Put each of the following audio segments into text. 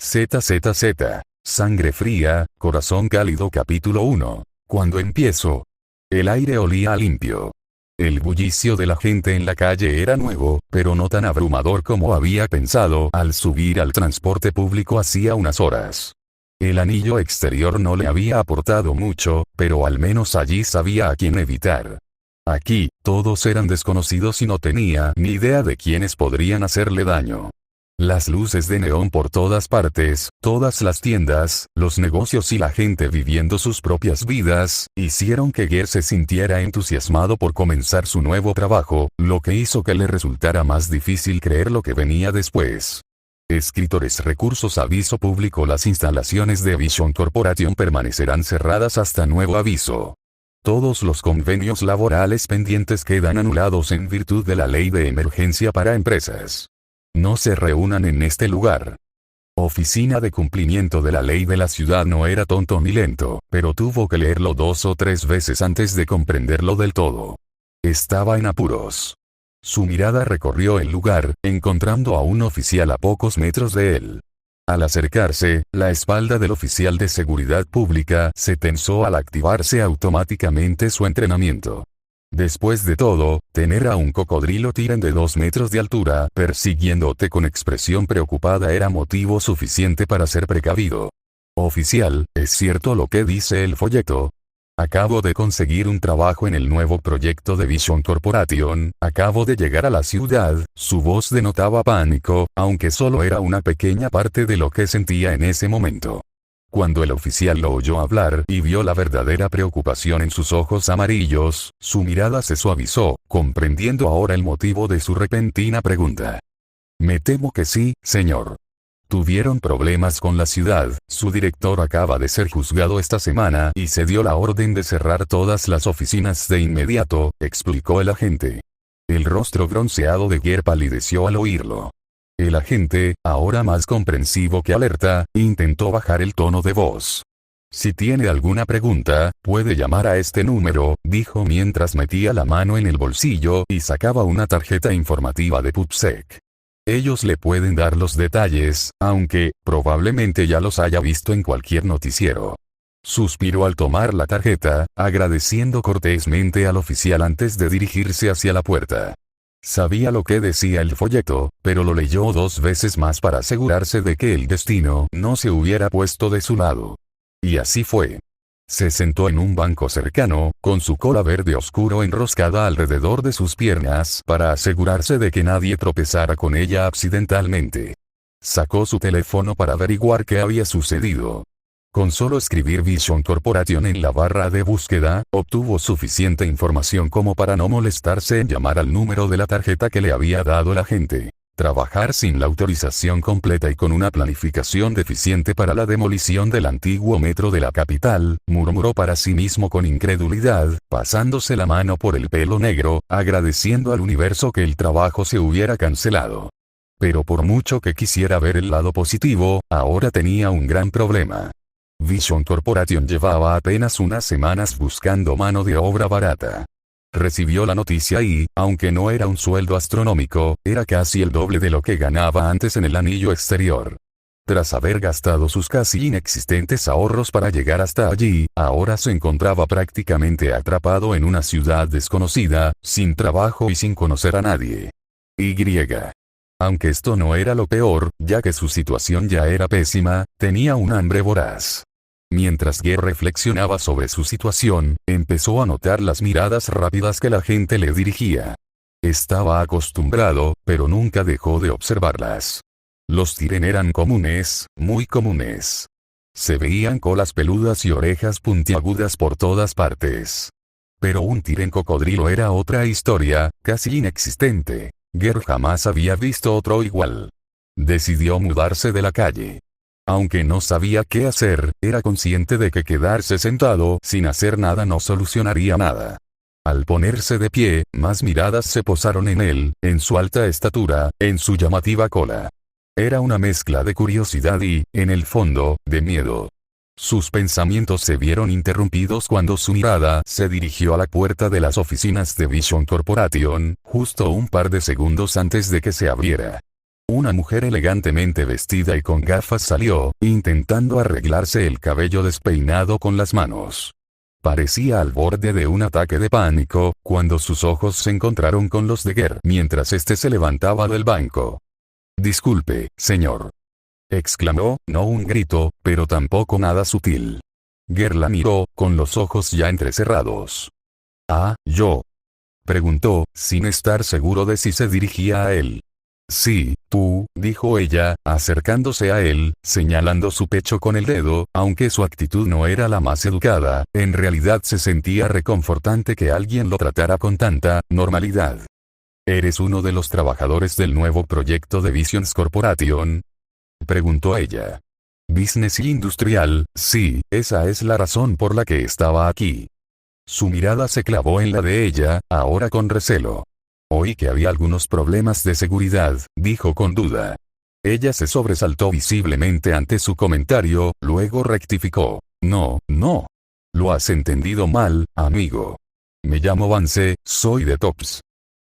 ZZZ. Sangre fría, corazón cálido. Capítulo 1. Cuando empiezo. El aire olía a limpio. El bullicio de la gente en la calle era nuevo, pero no tan abrumador como había pensado al subir al transporte público hacía unas horas. El anillo exterior no le había aportado mucho, pero al menos allí sabía a quién evitar. Aquí, todos eran desconocidos y no tenía ni idea de quiénes podrían hacerle daño. Las luces de neón por todas partes, todas las tiendas, los negocios y la gente viviendo sus propias vidas, hicieron que Ger se sintiera entusiasmado por comenzar su nuevo trabajo, lo que hizo que le resultara más difícil creer lo que venía después. Escritores Recursos Aviso público. Las instalaciones de Vision Corporation permanecerán cerradas hasta nuevo aviso. Todos los convenios laborales pendientes quedan anulados en virtud de la ley de emergencia para empresas. No se reúnan en este lugar. Oficina de Cumplimiento de la Ley de la ciudad no era tonto ni lento, pero tuvo que leerlo 2 o 3 veces antes de comprenderlo del todo. Estaba en apuros. Su mirada recorrió el lugar, encontrando a un oficial a pocos metros de él. Al acercarse, la espalda del oficial de seguridad pública se tensó al activarse automáticamente su entrenamiento. Después de todo, tener a un cocodrilo tiren de 2 metros de altura persiguiéndote con expresión preocupada era motivo suficiente para ser precavido. Oficial, ¿es cierto lo que dice el folleto? Acabo de conseguir un trabajo en el nuevo proyecto de Vision Corporation, acabo de llegar a la ciudad. Su voz denotaba pánico, aunque solo era una pequeña parte de lo que sentía en ese momento. Cuando el oficial lo oyó hablar y vio la verdadera preocupación en sus ojos amarillos, su mirada se suavizó, comprendiendo ahora el motivo de su repentina pregunta. Me temo que sí, señor. Tuvieron problemas con la ciudad, su director acaba de ser juzgado esta semana y se dio la orden de cerrar todas las oficinas de inmediato, explicó el agente. El rostro bronceado de Ger palideció al oírlo. El agente, ahora más comprensivo que alerta, intentó bajar el tono de voz. Si tiene alguna pregunta, puede llamar a este número, dijo mientras metía la mano en el bolsillo y sacaba una tarjeta informativa de PubSec. Ellos le pueden dar los detalles, aunque, probablemente ya los haya visto en cualquier noticiero. Suspiró al tomar la tarjeta, agradeciendo cortésmente al oficial antes de dirigirse hacia la puerta. Sabía lo que decía el folleto, pero lo leyó 2 veces más para asegurarse de que el destino no se hubiera puesto de su lado. Y así fue. Se sentó en un banco cercano, con su cola verde oscuro enroscada alrededor de sus piernas para asegurarse de que nadie tropezara con ella accidentalmente. Sacó su teléfono para averiguar qué había sucedido. Con solo escribir Vision Corporation en la barra de búsqueda, obtuvo suficiente información como para no molestarse en llamar al número de la tarjeta que le había dado el agente. Trabajar sin la autorización completa y con una planificación deficiente para la demolición del antiguo metro de la capital, murmuró para sí mismo con incredulidad, pasándose la mano por el pelo negro, agradeciendo al universo que el trabajo se hubiera cancelado. Pero por mucho que quisiera ver el lado positivo, ahora tenía un gran problema. Vision Corporation llevaba apenas unas semanas buscando mano de obra barata. Recibió la noticia y, aunque no era un sueldo astronómico, era casi el doble de lo que ganaba antes en el anillo exterior. Tras haber gastado sus casi inexistentes ahorros para llegar hasta allí, ahora se encontraba prácticamente atrapado en una ciudad desconocida, sin trabajo y sin conocer a nadie. Aunque esto no era lo peor, ya que su situación ya era pésima, tenía un hambre voraz. Mientras Ger reflexionaba sobre su situación, empezó a notar las miradas rápidas que la gente le dirigía. Estaba acostumbrado, pero nunca dejó de observarlas. Los Tiren eran comunes, muy comunes. Se veían colas peludas y orejas puntiagudas por todas partes. Pero un Tiren cocodrilo era otra historia, casi inexistente. Ger jamás había visto otro igual. Decidió mudarse de la calle. Aunque no sabía qué hacer, era consciente de que quedarse sentado sin hacer nada no solucionaría nada. Al ponerse de pie, más miradas se posaron en él, en su alta estatura, en su llamativa cola. Era una mezcla de curiosidad y, en el fondo, de miedo. Sus pensamientos se vieron interrumpidos cuando su mirada se dirigió a la puerta de las oficinas de Vision Corporation, justo un par de segundos antes de que se abriera. Una mujer elegantemente vestida y con gafas salió, intentando arreglarse el cabello despeinado con las manos. Parecía al borde de un ataque de pánico, cuando sus ojos se encontraron con los de Ger mientras éste se levantaba del banco. «Disculpe, señor», exclamó, no un grito, pero tampoco nada sutil. Ger la miró, con los ojos ya entrecerrados. «Ah, yo», preguntó, sin estar seguro de si se dirigía a él. «Sí, tú», dijo ella, acercándose a él, señalando su pecho con el dedo, aunque su actitud no era la más educada, en realidad se sentía reconfortante que alguien lo tratara con tanta normalidad. «¿Eres uno de los trabajadores del nuevo proyecto de Visions Corporation?», preguntó ella. «Business Industrial, sí, esa es la razón por la que estaba aquí». Su mirada se clavó en la de ella, ahora con recelo. «Oí que había algunos problemas de seguridad», dijo con duda. Ella se sobresaltó visiblemente ante su comentario, luego rectificó. «No, no. Lo has entendido mal, amigo. Me llamo Vance, soy de TOPS.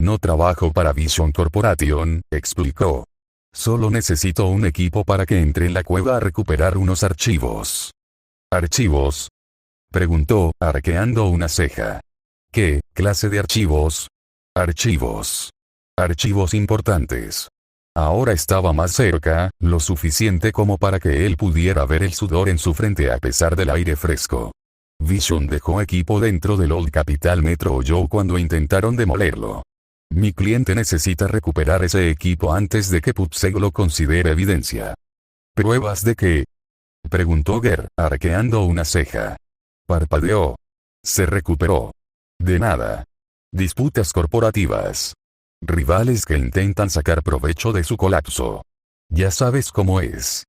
No trabajo para Vision Corporation», explicó. «Solo necesito un equipo para que entre en la cueva a recuperar unos archivos». «¿Archivos?», preguntó, arqueando una ceja. «¿Qué clase de archivos?». «Archivos. Archivos importantes». Ahora estaba más cerca, lo suficiente como para que él pudiera ver el sudor en su frente a pesar del aire fresco. Vision dejó equipo dentro del Old Capital Metro oyó cuando intentaron demolerlo. «Mi cliente necesita recuperar ese equipo antes de que PubSec lo considere evidencia». «¿Pruebas de qué?», preguntó Ger, arqueando una ceja. Parpadeó. Se recuperó. «De nada. Disputas corporativas. Rivales que intentan sacar provecho de su colapso. Ya sabes cómo es.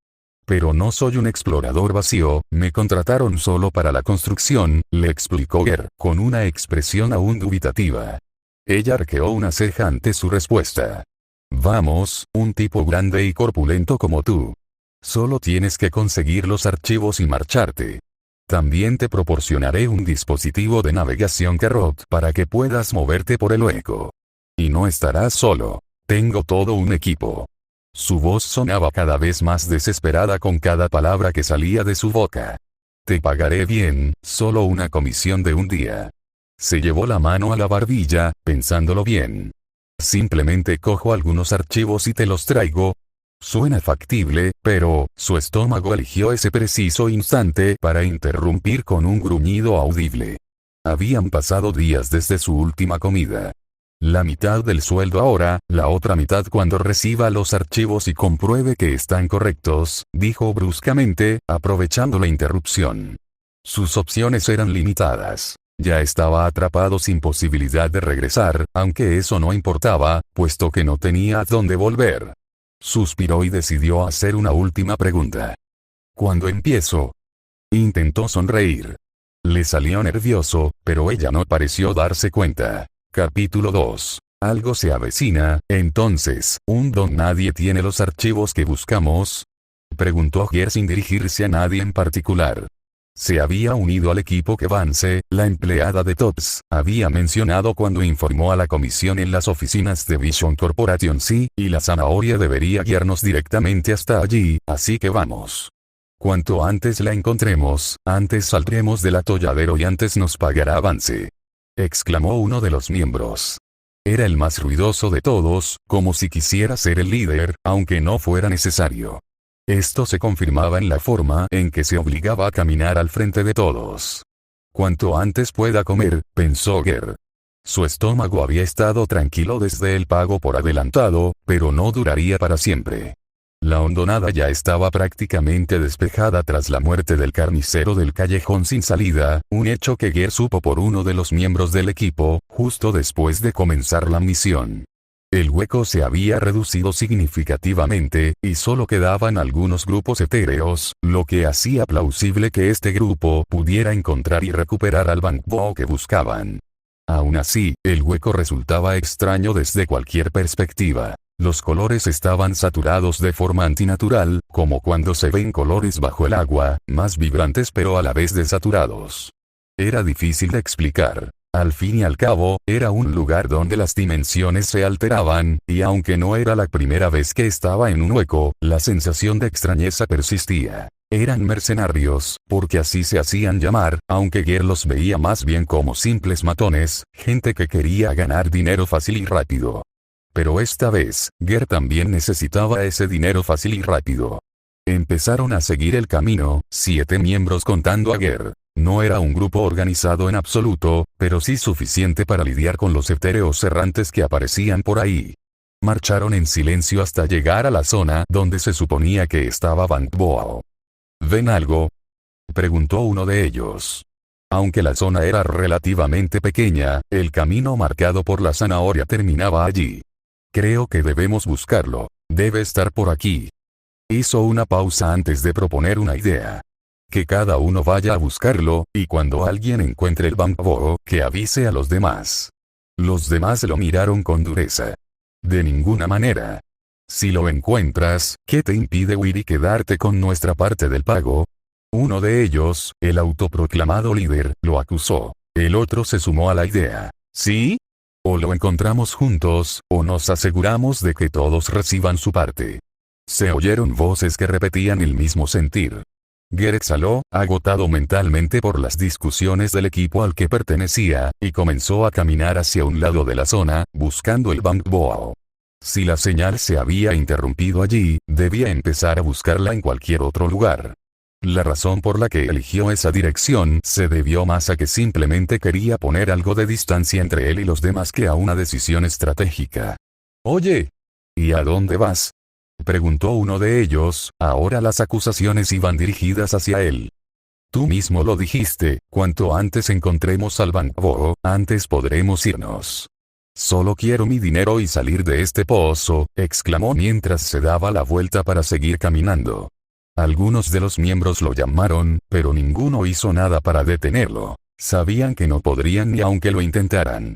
Pero no soy un explorador vacío, me contrataron solo para la construcción», le explicó Ger, con una expresión aún dubitativa. Ella arqueó una ceja ante su respuesta. «Vamos, un tipo grande y corpulento como tú. Solo tienes que conseguir los archivos y marcharte. También te proporcionaré un dispositivo de navegación Carrot para que puedas moverte por el hueco. Y no estarás solo. Tengo todo un equipo». Su voz sonaba cada vez más desesperada con cada palabra que salía de su boca. «Te pagaré bien, solo una comisión de un día». Se llevó la mano a la barbilla, pensándolo bien. «Simplemente cojo algunos archivos y te los traigo». Suena factible, pero, su estómago eligió ese preciso instante para interrumpir con un gruñido audible. Habían pasado días desde su última comida. La mitad del sueldo ahora, la otra mitad cuando reciba los archivos y compruebe que están correctos, dijo bruscamente, aprovechando la interrupción. Sus opciones eran limitadas. Ya estaba atrapado sin posibilidad de regresar, aunque eso no importaba, puesto que no tenía a dónde volver. Suspiró y decidió hacer una última pregunta. «¿Cuándo empiezo?». Intentó sonreír. Le salió nervioso, pero ella no pareció darse cuenta. Capítulo 2. Algo se avecina, entonces, ¿un don nadie tiene los archivos que buscamos?, preguntó Ger sin dirigirse a nadie en particular. Se había unido al equipo que Vance, la empleada de TOPS, había mencionado cuando informó a la comisión en las oficinas de Vision Corporation. Sí, y la zanahoria debería guiarnos directamente hasta allí, así que vamos. Cuanto antes la encontremos, antes saldremos del atolladero y antes nos pagará Vance», exclamó uno de los miembros. Era el más ruidoso de todos, como si quisiera ser el líder, aunque no fuera necesario. Esto se confirmaba en la forma en que se obligaba a caminar al frente de todos. «Cuanto antes pueda comer», pensó Ger. Su estómago había estado tranquilo desde el pago por adelantado, pero no duraría para siempre. La hondonada ya estaba prácticamente despejada tras la muerte del carnicero del callejón sin salida, un hecho que Ger supo por uno de los miembros del equipo, justo después de comenzar la misión. El hueco se había reducido significativamente, y solo quedaban algunos grupos etéreos, lo que hacía plausible que este grupo pudiera encontrar y recuperar al Bangbo que buscaban. Aún así, el hueco resultaba extraño desde cualquier perspectiva. Los colores estaban saturados de forma antinatural, como cuando se ven colores bajo el agua, más vibrantes pero a la vez desaturados. Era difícil de explicar. Al fin y al cabo, era un lugar donde las dimensiones se alteraban, y aunque no era la primera vez que estaba en un hueco, la sensación de extrañeza persistía. Eran mercenarios, porque así se hacían llamar, aunque Ger los veía más bien como simples matones, gente que quería ganar dinero fácil y rápido. Pero esta vez, Ger también necesitaba ese dinero fácil y rápido. Empezaron a seguir el camino, 7 miembros contando a Ger. No era un grupo organizado en absoluto, pero sí suficiente para lidiar con los etéreos errantes que aparecían por ahí. Marcharon en silencio hasta llegar a la zona donde se suponía que estaba Bang Boao. ¿Ven algo?, preguntó uno de ellos. Aunque la zona era relativamente pequeña, el camino marcado por la zanahoria terminaba allí. Creo que debemos buscarlo. Debe estar por aquí. Hizo una pausa antes de proponer una idea. Que cada uno vaya a buscarlo, y cuando alguien encuentre el Bang Boao, que avise a los demás. Los demás lo miraron con dureza. De ninguna manera. Si lo encuentras, ¿qué te impide huir y quedarte con nuestra parte del pago? Uno de ellos, el autoproclamado líder, lo acusó. El otro se sumó a la idea. ¿Sí? O lo encontramos juntos, o nos aseguramos de que todos reciban su parte. Se oyeron voces que repetían el mismo sentir. Ger exhaló, agotado mentalmente por las discusiones del equipo al que pertenecía, y comenzó a caminar hacia un lado de la zona, buscando el Bang Boao. Si la señal se había interrumpido allí, debía empezar a buscarla en cualquier otro lugar. La razón por la que eligió esa dirección se debió más a que simplemente quería poner algo de distancia entre él y los demás que a una decisión estratégica. «Oye, ¿y a dónde vas?», preguntó uno de ellos. Ahora las acusaciones iban dirigidas hacia él. «Tú mismo lo dijiste, cuanto antes encontremos al Bang Boao, antes podremos irnos». «Solo quiero mi dinero y salir de este pozo», exclamó mientras se daba la vuelta para seguir caminando. Algunos de los miembros lo llamaron, pero ninguno hizo nada para detenerlo. Sabían que no podrían ni aunque lo intentaran.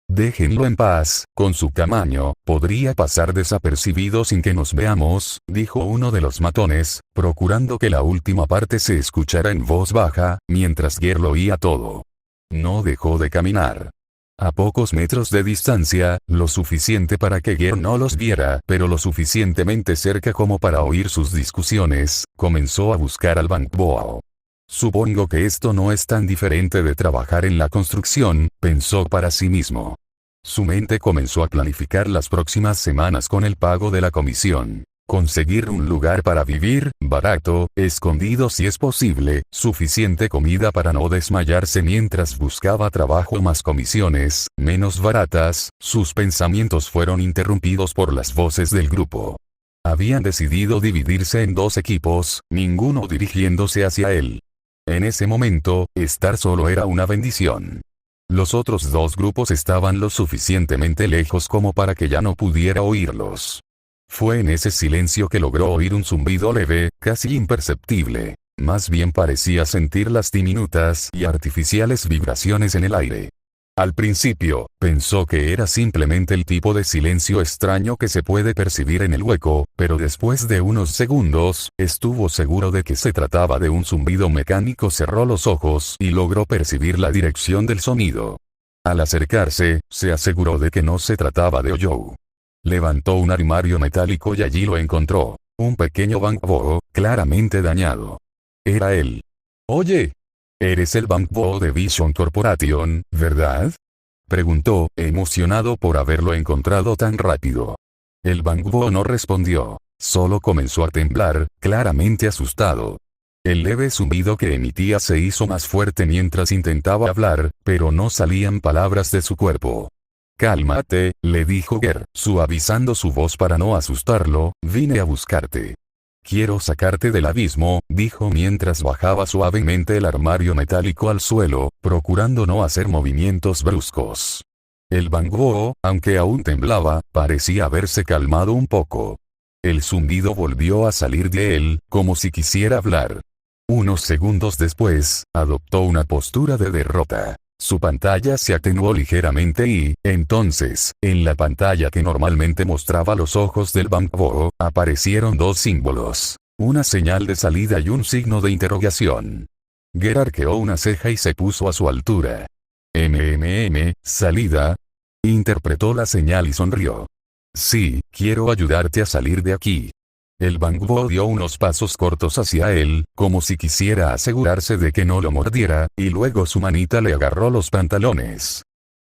«Déjenlo en paz, con su tamaño, podría pasar desapercibido sin que nos veamos», dijo uno de los matones, procurando que la última parte se escuchara en voz baja, mientras Ger lo oía todo. No dejó de caminar. A pocos metros de distancia, lo suficiente para que Ger no los viera, pero lo suficientemente cerca como para oír sus discusiones, comenzó a buscar al Bang Boao. «Supongo que esto no es tan diferente de trabajar en la construcción», pensó para sí mismo. Su mente comenzó a planificar las próximas semanas con el pago de la comisión. Conseguir un lugar para vivir, barato, escondido si es posible, suficiente comida para no desmayarse mientras buscaba trabajo, más comisiones, menos baratas. Sus pensamientos fueron interrumpidos por las voces del grupo. Habían decidido dividirse en 2 equipos, ninguno dirigiéndose hacia él. En ese momento, estar solo era una bendición. Los otros 2 grupos estaban lo suficientemente lejos como para que ya no pudiera oírlos. Fue en ese silencio que logró oír un zumbido leve, casi imperceptible. Más bien parecía sentir las diminutas y artificiales vibraciones en el aire. Al principio, pensó que era simplemente el tipo de silencio extraño que se puede percibir en el hueco, pero después de unos segundos, estuvo seguro de que se trataba de un zumbido mecánico. Cerró los ojos y logró percibir la dirección del sonido. Al acercarse, se aseguró de que no se trataba de Oyou. Levantó un armario metálico y allí lo encontró. Un pequeño Bang Boao, claramente dañado. Era él. «Oye, eres el Bang Boao de Vision Corporation, ¿verdad?», preguntó, emocionado por haberlo encontrado tan rápido. El Bang Boao no respondió. Solo comenzó a temblar, claramente asustado. El leve zumbido que emitía se hizo más fuerte mientras intentaba hablar, pero no salían palabras de su cuerpo. «Cálmate», le dijo Ger, suavizando su voz para no asustarlo. «Vine a buscarte». «Quiero sacarte del abismo», dijo mientras bajaba suavemente el armario metálico al suelo, procurando no hacer movimientos bruscos. El Bang Boao, aunque aún temblaba, parecía haberse calmado un poco. El zumbido volvió a salir de él, como si quisiera hablar. Unos segundos después, adoptó una postura de derrota. Su pantalla se atenuó ligeramente y, entonces, en la pantalla que normalmente mostraba los ojos del Bang Boao, aparecieron 2 símbolos. Una señal de salida y un signo de interrogación. Ger arqueó una ceja y se puso a su altura. Salida. Interpretó la señal y sonrió. Sí, quiero ayudarte a salir de aquí. El Bangbo dio unos pasos cortos hacia él, como si quisiera asegurarse de que no lo mordiera, y luego su manita le agarró los pantalones.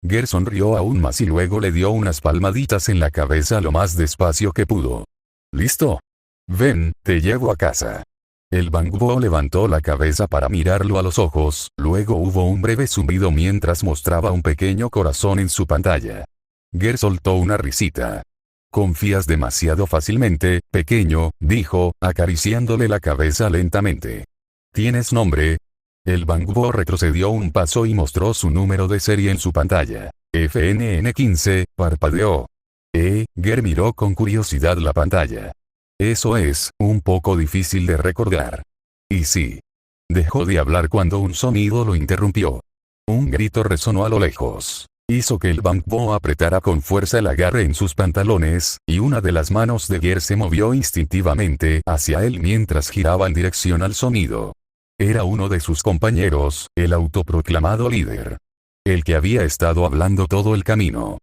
Ger sonrió aún más y luego le dio unas palmaditas en la cabeza lo más despacio que pudo. ¿Listo? Ven, te llevo a casa. El Bangbo levantó la cabeza para mirarlo a los ojos, luego hubo un breve zumbido mientras mostraba un pequeño corazón en su pantalla. Ger soltó una risita. Confías demasiado fácilmente, pequeño, dijo, acariciándole la cabeza lentamente. ¿Tienes nombre? El Bangbo retrocedió un paso y mostró su número de serie en su pantalla. FNN15, parpadeó. Ger miró con curiosidad la pantalla. Eso es, un poco difícil de recordar. Y sí. Dejó de hablar cuando un sonido lo interrumpió. Un grito resonó a lo lejos. Hizo que el Bangbo apretara con fuerza el agarre en sus pantalones, y una de las manos de Ger se movió instintivamente hacia él mientras giraba en dirección al sonido. Era uno de sus compañeros, el autoproclamado líder. El que había estado hablando todo el camino.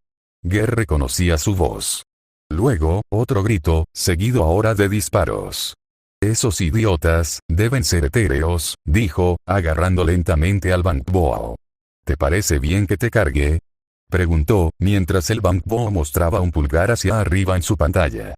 Ger reconocía su voz. Luego, otro grito, seguido ahora de disparos. Esos idiotas, deben ser etéreos, dijo, agarrando lentamente al Bangbo. ¿Te parece bien que te cargue? Preguntó, mientras el Bangbo mostraba un pulgar hacia arriba en su pantalla.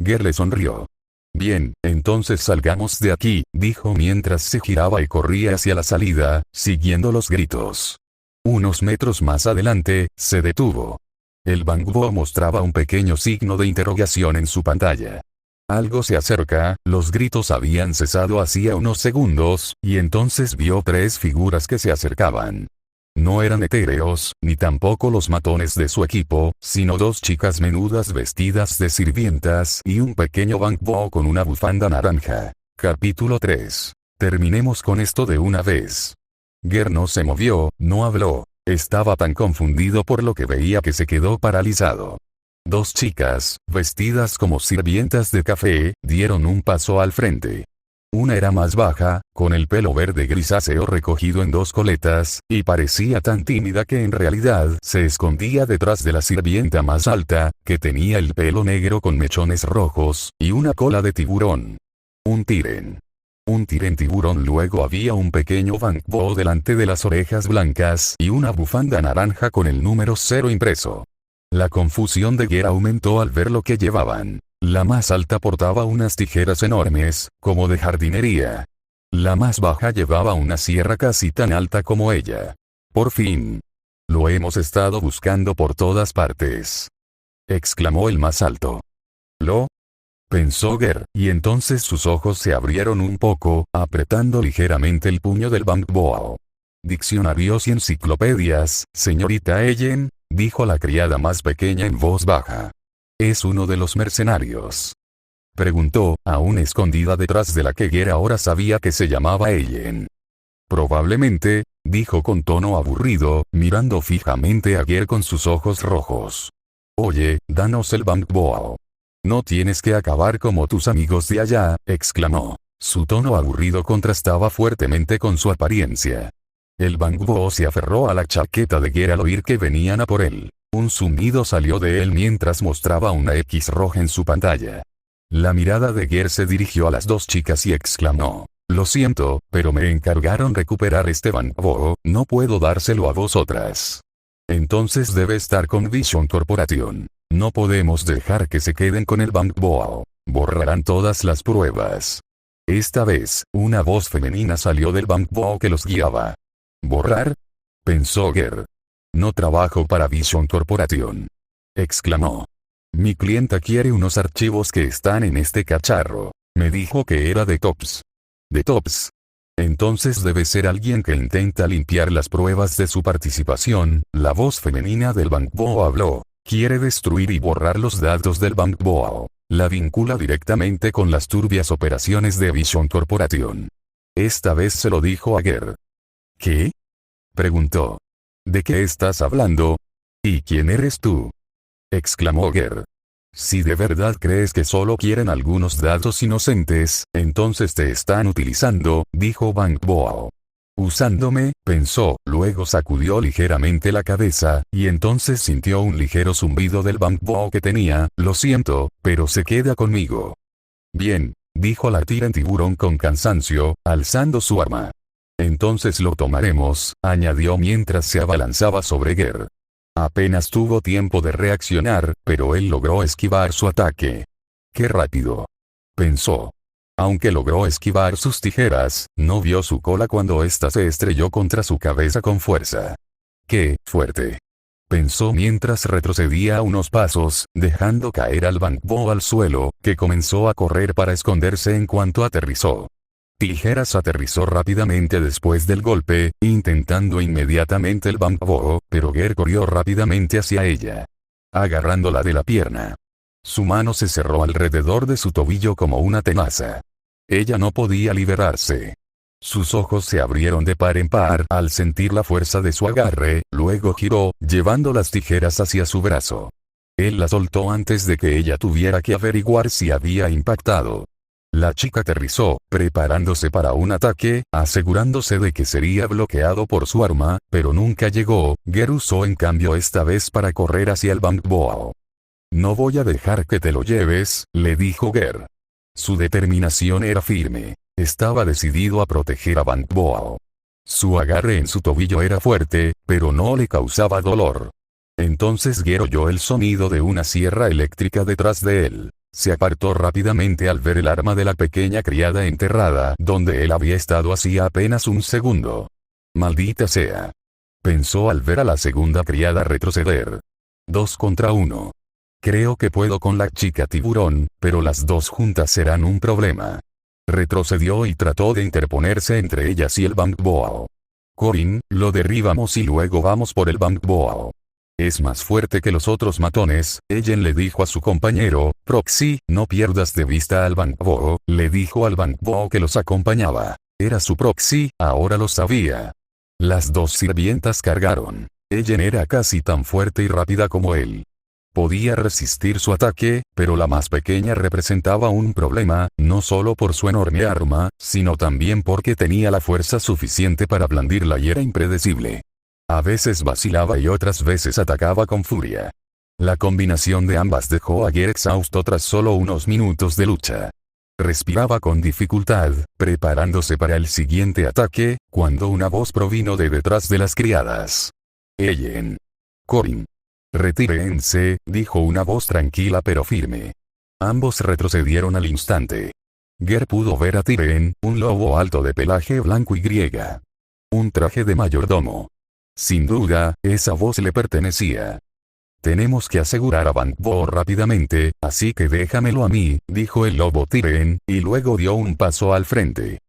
Ger le sonrió. Bien, entonces salgamos de aquí, dijo mientras se giraba y corría hacia la salida, siguiendo los gritos. Unos metros más adelante, se detuvo. El Bangbo mostraba un pequeño signo de interrogación en su pantalla. Algo se acerca, los gritos habían cesado hacía unos segundos, y entonces vio tres figuras que se acercaban. No eran etéreos, ni tampoco los matones de su equipo, sino dos chicas menudas vestidas de sirvientas y un pequeño Bangbo con una bufanda naranja. Capítulo 3. Terminemos con esto de una vez. Ger no se movió, no habló. Estaba tan confundido por lo que veía que se quedó paralizado. Dos chicas, vestidas como sirvientas de café, dieron un paso al frente. Una era más baja, con el pelo verde grisáceo recogido en dos coletas, y parecía tan tímida que en realidad se escondía detrás de la sirvienta más alta, que tenía el pelo negro con mechones rojos, y una cola de tiburón. Un tiren tiburón. Luego había un pequeño Bangbo delante de las orejas blancas y una bufanda naranja con el número 0 impreso. La confusión de Ger aumentó al ver lo que llevaban. La más alta portaba unas tijeras enormes, como de jardinería. La más baja llevaba una sierra casi tan alta como ella. Por fin. Lo hemos estado buscando por todas partes. Exclamó el más alto. ¿Lo? Pensó Ger, y entonces sus ojos se abrieron un poco, apretando ligeramente el puño del Bangbo. Diccionarios y enciclopedias, señorita Ellen, dijo la criada más pequeña en voz baja. ¿Es uno de los mercenarios? Preguntó, aún escondida detrás de la que Ger ahora sabía que se llamaba Ellen. Probablemente, dijo con tono aburrido, mirando fijamente a Ger con sus ojos rojos. Oye, danos el Bangbo. No tienes que acabar como tus amigos de allá, exclamó. Su tono aburrido contrastaba fuertemente con su apariencia. El Bangbo se aferró a la chaqueta de Ger al oír que venían a por él. Un zumbido salió de él mientras mostraba una X roja en su pantalla. La mirada de Ger se dirigió a las dos chicas y exclamó. Lo siento, pero me encargaron recuperar este Bangbo, no puedo dárselo a vosotras. Entonces debe estar con Vision Corporation. No podemos dejar que se queden con el Bangbo. Borrarán todas las pruebas. Esta vez, una voz femenina salió del Bangbo que los guiaba. ¿Borrar? Pensó Ger. No trabajo para Vision Corporation. Exclamó. Mi clienta quiere unos archivos que están en este cacharro. Me dijo que era de Tops. ¿De Tops? Entonces debe ser alguien que intenta limpiar las pruebas de su participación. La voz femenina del Bangbo habló. Quiere destruir y borrar los datos del Bangbo. La vincula directamente con las turbias operaciones de Vision Corporation. Esta vez se lo dijo a Ger. ¿Qué? Preguntó. ¿De qué estás hablando? ¿Y quién eres tú? Exclamó Ger. Si de verdad crees que solo quieren algunos datos inocentes, entonces te están utilizando, dijo Bangbo. Usándome, pensó, luego sacudió ligeramente la cabeza, y entonces sintió un ligero zumbido del bamboo que tenía. Lo siento, pero se queda conmigo. Bien, dijo la Tyrant Tiburón con cansancio, alzando su arma. Entonces lo tomaremos, añadió mientras se abalanzaba sobre Ger. Apenas tuvo tiempo de reaccionar, pero él logró esquivar su ataque. ¡Qué rápido!, pensó. Aunque logró esquivar sus tijeras, no vio su cola cuando ésta se estrelló contra su cabeza con fuerza. ¡Qué fuerte!, pensó mientras retrocedía unos pasos, dejando caer al bamboo al suelo, que comenzó a correr para esconderse en cuanto aterrizó. Tijeras aterrizó rápidamente después del golpe, intentando inmediatamente el bamboo, pero Ger corrió rápidamente hacia ella, agarrándola de la pierna. Su mano se cerró alrededor de su tobillo como una tenaza. Ella no podía liberarse. Sus ojos se abrieron de par en par al sentir la fuerza de su agarre, luego giró, llevando las tijeras hacia su brazo. Él la soltó antes de que ella tuviera que averiguar si había impactado. La chica aterrizó, preparándose para un ataque, asegurándose de que sería bloqueado por su arma, pero nunca llegó. Ger usó en cambio esta vez para correr hacia el bamboo. No voy a dejar que te lo lleves, le dijo Ger. Su determinación era firme. Estaba decidido a proteger a bamboo. Su agarre en su tobillo era fuerte, pero no le causaba dolor. Entonces Ger oyó el sonido de una sierra eléctrica detrás de él. Se apartó rápidamente al ver el arma de la pequeña criada enterrada donde él había estado hacía apenas un segundo. Maldita sea, pensó al ver a la segunda criada retroceder. 2 contra 1. Creo que puedo con la chica tiburón, pero las dos juntas serán un problema. Retrocedió y trató de interponerse entre ellas y el bamboo. Corin, lo derribamos y luego vamos por el bamboo. Es más fuerte que los otros matones, Ellen le dijo a su compañero. Proxy, no pierdas de vista al bamboo, le dijo al bamboo que los acompañaba. Era su proxy, ahora lo sabía. Las dos sirvientas cargaron. Ellen era casi tan fuerte y rápida como él. Podía resistir su ataque, pero la más pequeña representaba un problema, no solo por su enorme arma, sino también porque tenía la fuerza suficiente para blandirla y era impredecible. A veces vacilaba y otras veces atacaba con furia. La combinación de ambas dejó a Ger exhausto tras solo unos minutos de lucha. Respiraba con dificultad, preparándose para el siguiente ataque, cuando una voz provino de detrás de las criadas. Ellen. Corin. Retírense, dijo una voz tranquila pero firme. Ambos retrocedieron al instante. Ger pudo ver a Tyrion, un lobo alto de pelaje blanco y griega. Un traje de mayordomo. Sin duda, esa voz le pertenecía. Tenemos que asegurar a bamboo rápidamente, así que déjamelo a mí, dijo el lobo Tyrion, y luego dio un paso al frente.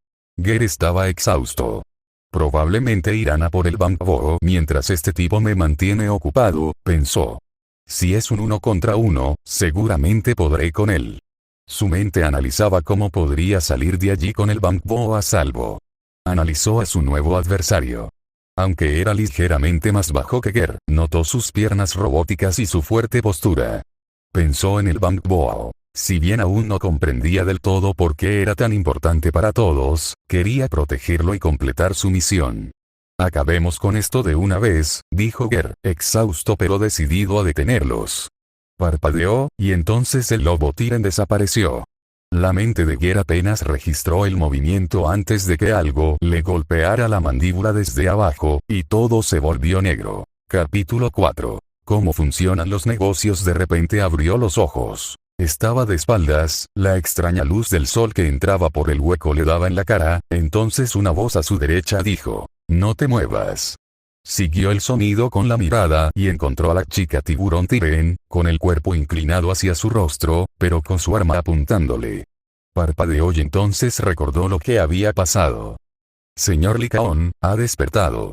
Ger estaba exhausto. Probablemente irán a por el bamboo mientras este tipo me mantiene ocupado, pensó. Si es un 1 contra 1, seguramente podré con él. Su mente analizaba cómo podría salir de allí con el bamboo a salvo. Analizó a su nuevo adversario. Aunque era ligeramente más bajo que Ger, notó sus piernas robóticas y su fuerte postura. Pensó en el bamboo. Si bien aún no comprendía del todo por qué era tan importante para todos, quería protegerlo y completar su misión. Acabemos con esto de una vez, dijo Ger, exhausto pero decidido a detenerlos. Parpadeó, y entonces el lobo Tyrion desapareció. La mente de Ger apenas registró el movimiento antes de que algo le golpeara la mandíbula desde abajo, y todo se volvió negro. Capítulo 4. ¿Cómo funcionan los negocios? De repente abrió los ojos. Estaba de espaldas, la extraña luz del sol que entraba por el hueco le daba en la cara, entonces una voz a su derecha dijo, «No te muevas». Siguió el sonido con la mirada y encontró a la chica tiburón Tyrion, con el cuerpo inclinado hacia su rostro, pero con su arma apuntándole. Parpadeó y entonces recordó lo que había pasado. «Señor Lycaon, ha despertado»,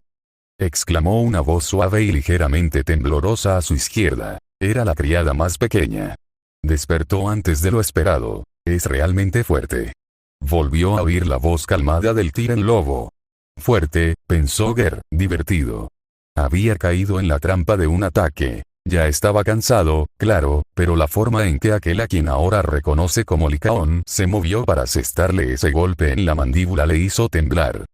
exclamó una voz suave y ligeramente temblorosa a su izquierda. Era la criada más pequeña. Despertó antes de lo esperado. Es realmente fuerte. Volvió a oír la voz calmada del Tyrion lobo. Fuerte, pensó Ger, divertido. Había caído en la trampa de un ataque. Ya estaba cansado, claro, pero la forma en que aquel a quien ahora reconoce como Lycaon se movió para asestarle ese golpe en la mandíbula le hizo temblar.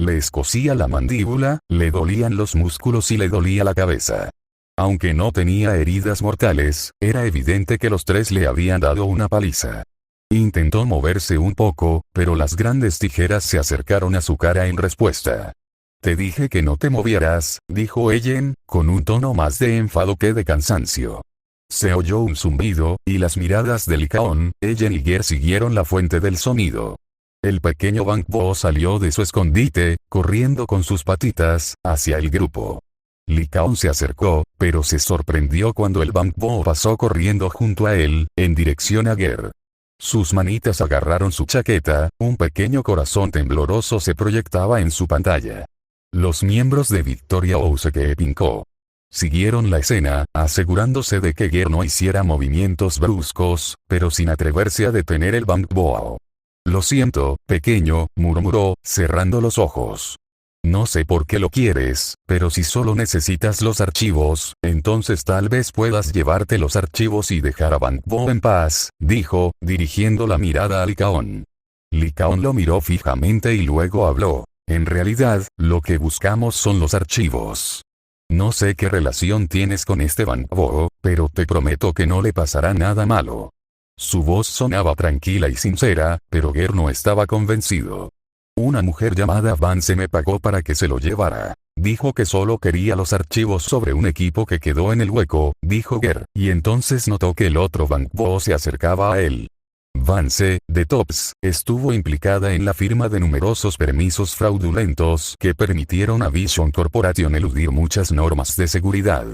Le escocía la mandíbula, le dolían los músculos y le dolía la cabeza. Aunque no tenía heridas mortales, era evidente que los tres le habían dado una paliza. Intentó moverse un poco, pero las grandes tijeras se acercaron a su cara en respuesta. Te dije que no te movieras, dijo Ellen, con un tono más de enfado que de cansancio. Se oyó un zumbido, y las miradas de Lycaon, Ellen y Ger siguieron la fuente del sonido. El pequeño Banquo salió de su escondite, corriendo con sus patitas, hacia el grupo. Lycaon se acercó, pero se sorprendió cuando el Banquo pasó corriendo junto a él, en dirección a Ger. Sus manitas agarraron su chaqueta, un pequeño corazón tembloroso se proyectaba en su pantalla. Los miembros de Victoria Ouseke Pinkó siguieron la escena, asegurándose de que Ger no hiciera movimientos bruscos, pero sin atreverse a detener el Banquo. Lo siento, pequeño, murmuró, cerrando los ojos. No sé por qué lo quieres, pero si solo necesitas los archivos, entonces tal vez puedas llevarte los archivos y dejar a Banquo en paz, dijo, dirigiendo la mirada a Lycaon. Lycaon lo miró fijamente y luego habló. En realidad, lo que buscamos son los archivos. No sé qué relación tienes con este Banquo, pero te prometo que no le pasará nada malo. Su voz sonaba tranquila y sincera, pero Ger no estaba convencido. Una mujer llamada Vance me pagó para que se lo llevara. Dijo que solo quería los archivos sobre un equipo que quedó en el hueco, dijo Ger, y entonces notó que el otro Banquo se acercaba a él. Vance, de Tops, estuvo implicada en la firma de numerosos permisos fraudulentos que permitieron a Vision Corporation eludir muchas normas de seguridad.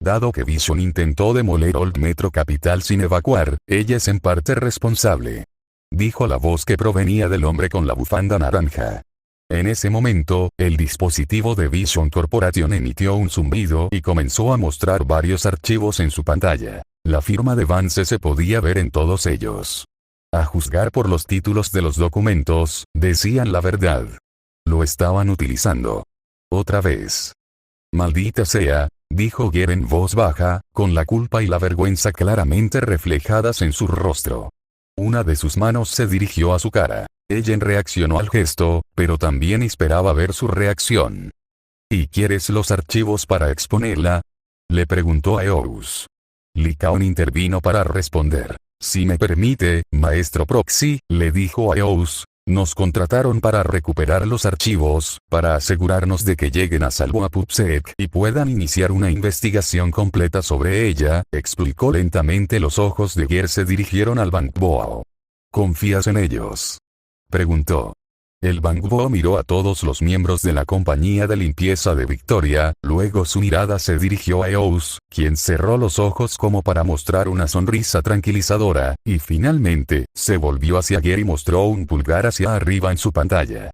Dado que Vision intentó demoler Old Metro Capital sin evacuar, ella es en parte responsable. Dijo la voz que provenía del hombre con la bufanda naranja. En ese momento, el dispositivo de Vision Corporation emitió un zumbido y comenzó a mostrar varios archivos en su pantalla. La firma de Vance se podía ver en todos ellos. A juzgar por los títulos de los documentos, decían la verdad. Lo estaban utilizando. Otra vez. Maldita sea, dijo Ger en voz baja, con la culpa y la vergüenza claramente reflejadas en su rostro. Una de sus manos se dirigió a su cara. Ellen reaccionó al gesto, pero también esperaba ver su reacción. ¿Y quieres los archivos para exponerla? Le preguntó a Eous. Lycaon intervino para responder. Si me permite, maestro Proxy, le dijo a Eous, nos contrataron para recuperar los archivos, para asegurarnos de que lleguen a salvo a PubSec y puedan iniciar una investigación completa sobre ella, explicó lentamente. Los ojos de Ger se dirigieron al Banquo. ¿Confías en ellos?, preguntó. El Banquo miró a todos los miembros de la compañía de limpieza de Victoria, luego su mirada se dirigió a Eous, quien cerró los ojos como para mostrar una sonrisa tranquilizadora, y finalmente, se volvió hacia Ger y mostró un pulgar hacia arriba en su pantalla.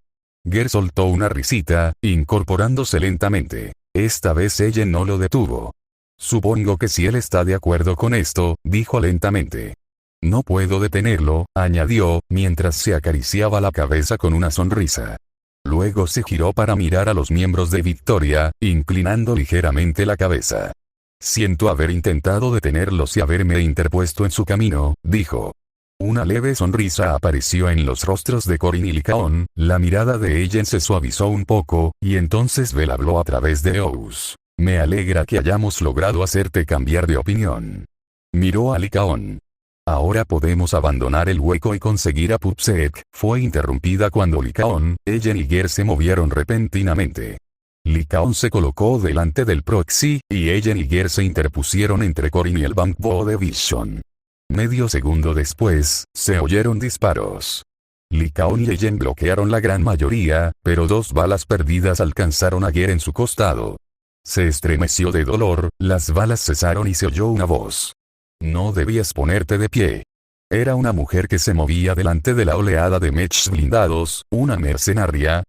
Ger soltó una risita, incorporándose lentamente. Esta vez ella no lo detuvo. Supongo que si él está de acuerdo con esto, dijo lentamente. No puedo detenerlo, añadió, mientras se acariciaba la cabeza con una sonrisa. Luego se giró para mirar a los miembros de Victoria, inclinando ligeramente la cabeza. Siento haber intentado detenerlos y haberme interpuesto en su camino, dijo. Una leve sonrisa apareció en los rostros de Corin y Lycaon, la mirada de Ellen se suavizó un poco, y entonces Bell habló a través de Eous. Me alegra que hayamos logrado hacerte cambiar de opinión. Miró a Lycaon. Ahora podemos abandonar el hueco y conseguir a PubSec. Fue interrumpida cuando Lycaon, Ellen y Ger se movieron repentinamente. Lycaon se colocó delante del Proxy, y Ellen y Ger se interpusieron entre Corin y el Banquo de Vision. Medio segundo después, se oyeron disparos. Lycaon y Ellen bloquearon la gran mayoría, pero 2 balas perdidas alcanzaron a Ger en su costado. Se estremeció de dolor, las balas cesaron y se oyó una voz. No debías ponerte de pie. Era una mujer que se movía delante de la oleada de mechs blindados, una mercenaria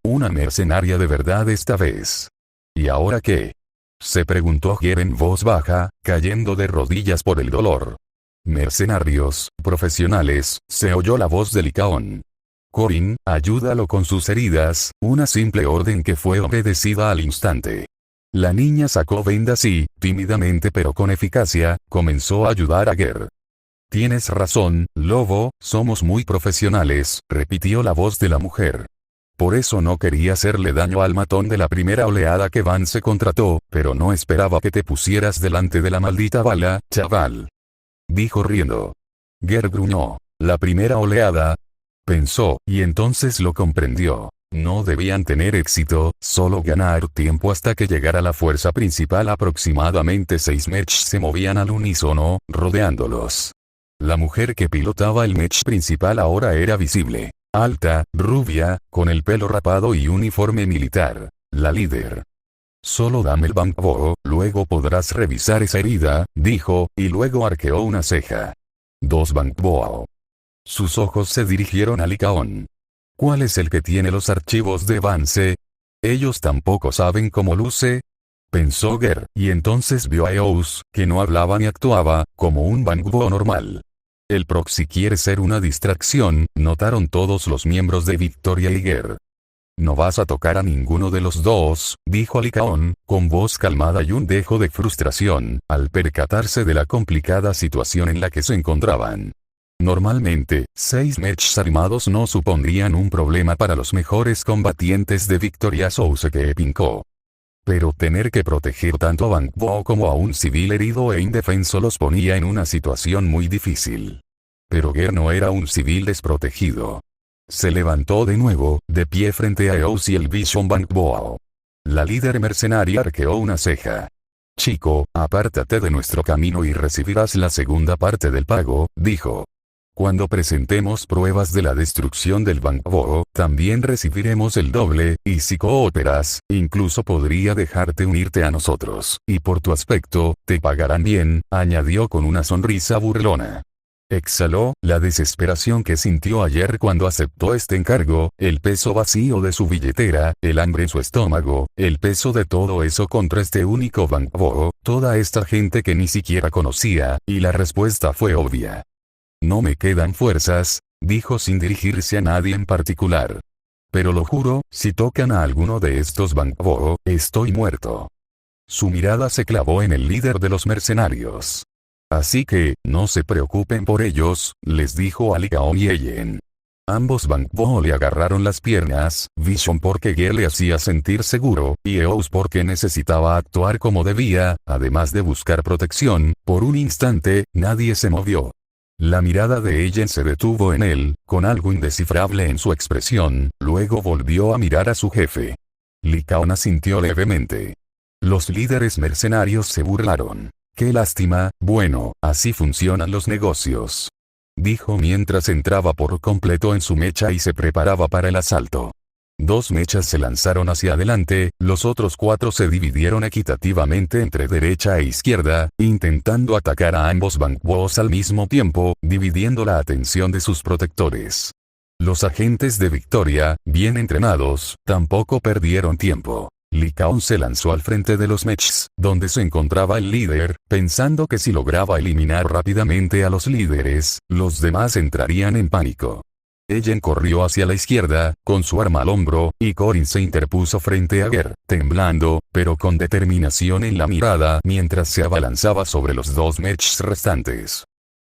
de verdad esta vez. ¿Y ahora qué?, se preguntó Ger en voz baja, cayendo de rodillas por el dolor. Mercenarios, profesionales, se oyó la voz de Lycaon. Corin, ayúdalo con sus heridas, una simple orden que fue obedecida al instante. La niña sacó vendas y, tímidamente pero con eficacia, comenzó a ayudar a Ger. Tienes razón, Lobo, somos muy profesionales, repitió la voz de la mujer. Por eso no quería hacerle daño al matón de la primera oleada que Vance contrató, pero no esperaba que te pusieras delante de la maldita bala, chaval. Dijo riendo. Ger gruñó. La primera oleada. Pensó, y entonces lo comprendió. No debían tener éxito, solo ganar tiempo hasta que llegara la fuerza principal. Aproximadamente 6 mechs se movían al unísono, rodeándolos. La mujer que pilotaba el mech principal ahora era visible. Alta, rubia, con el pelo rapado y uniforme militar. La líder. Solo dame el bangbo, luego podrás revisar esa herida, dijo, y luego arqueó una ceja. 2 bangbo. Sus ojos se dirigieron a Lycaon. ¿Cuál es el que tiene los archivos de Vance? ¿Ellos tampoco saben cómo luce? Pensó Ger, y entonces vio a Eous, que no hablaba ni actuaba, como un bangbo normal. El proxy quiere ser una distracción, notaron todos los miembros de Victoria y Ger. No vas a tocar a ninguno de los dos, dijo Lycaon, con voz calmada y un dejo de frustración, al percatarse de la complicada situación en la que se encontraban. Normalmente, 6 mechs armados no supondrían un problema para los mejores combatientes de Victoria Souseke Pinko. Pero tener que proteger tanto a Bangbo como a un civil herido e indefenso los ponía en una situación muy difícil. Pero Ger no era un civil desprotegido. Se levantó de nuevo, de pie frente a Eous y el Vision Bangbo. La líder mercenaria arqueó una ceja. Chico, apártate de nuestro camino y recibirás la segunda parte del pago, dijo. Cuando presentemos pruebas de la destrucción del Bangbo, también recibiremos el doble, y si cooperas, incluso podría dejarte unirte a nosotros, y por tu aspecto, te pagarán bien, añadió con una sonrisa burlona. Exhaló, la desesperación que sintió ayer cuando aceptó este encargo, el peso vacío de su billetera, el hambre en su estómago, el peso de todo eso contra este único Bangbo, toda esta gente que ni siquiera conocía, y la respuesta fue obvia. No me quedan fuerzas, dijo sin dirigirse a nadie en particular. Pero lo juro, si tocan a alguno de estos Bangbo, estoy muerto. Su mirada se clavó en el líder de los mercenarios. Así que, no se preocupen por ellos, les dijo a Lycaon y Ellen. Ambos Bangbo le agarraron las piernas, Vision porque Ger le hacía sentir seguro, y Eous porque necesitaba actuar como debía, además de buscar protección. Por un instante, nadie se movió. La mirada de Ellen se detuvo en él, con algo indescifrable en su expresión, luego volvió a mirar a su jefe. Lycaon asintió levemente. Los líderes mercenarios se burlaron. Qué lástima, bueno, así funcionan los negocios. Dijo mientras entraba por completo en su mecha y se preparaba para el asalto. 2 mechas se lanzaron hacia adelante, los otros 4 se dividieron equitativamente entre derecha e izquierda, intentando atacar a ambos Bangbos al mismo tiempo, dividiendo la atención de sus protectores. Los agentes de Victoria, bien entrenados, tampoco perdieron tiempo. Lycaon se lanzó al frente de los mechs, donde se encontraba el líder, pensando que si lograba eliminar rápidamente a los líderes, los demás entrarían en pánico. Ellen corrió hacia la izquierda, con su arma al hombro, y Corin se interpuso frente a Ger, temblando, pero con determinación en la mirada mientras se abalanzaba sobre los 2 mechs restantes.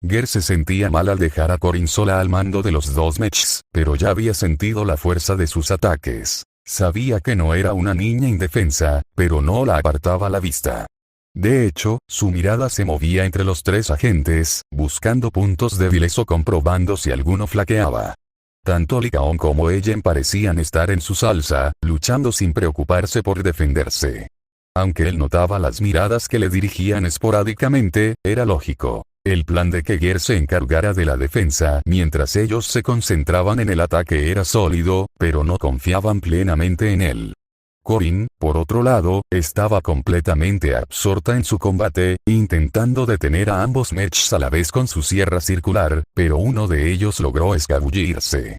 Ger se sentía mal al dejar a Corin sola al mando de los 2 mechs, pero ya había sentido la fuerza de sus ataques. Sabía que no era una niña indefensa, pero no la apartaba la vista. De hecho, su mirada se movía entre los 3 agentes, buscando puntos débiles o comprobando si alguno flaqueaba. Tanto Lycaon como Ellen parecían estar en su salsa, luchando sin preocuparse por defenderse. Aunque él notaba las miradas que le dirigían esporádicamente, era lógico. El plan de que Ger se encargara de la defensa mientras ellos se concentraban en el ataque era sólido, pero no confiaban plenamente en él. Corin, por otro lado, estaba completamente absorta en su combate, intentando detener a ambos mechs a la vez con su sierra circular, pero uno de ellos logró escabullirse.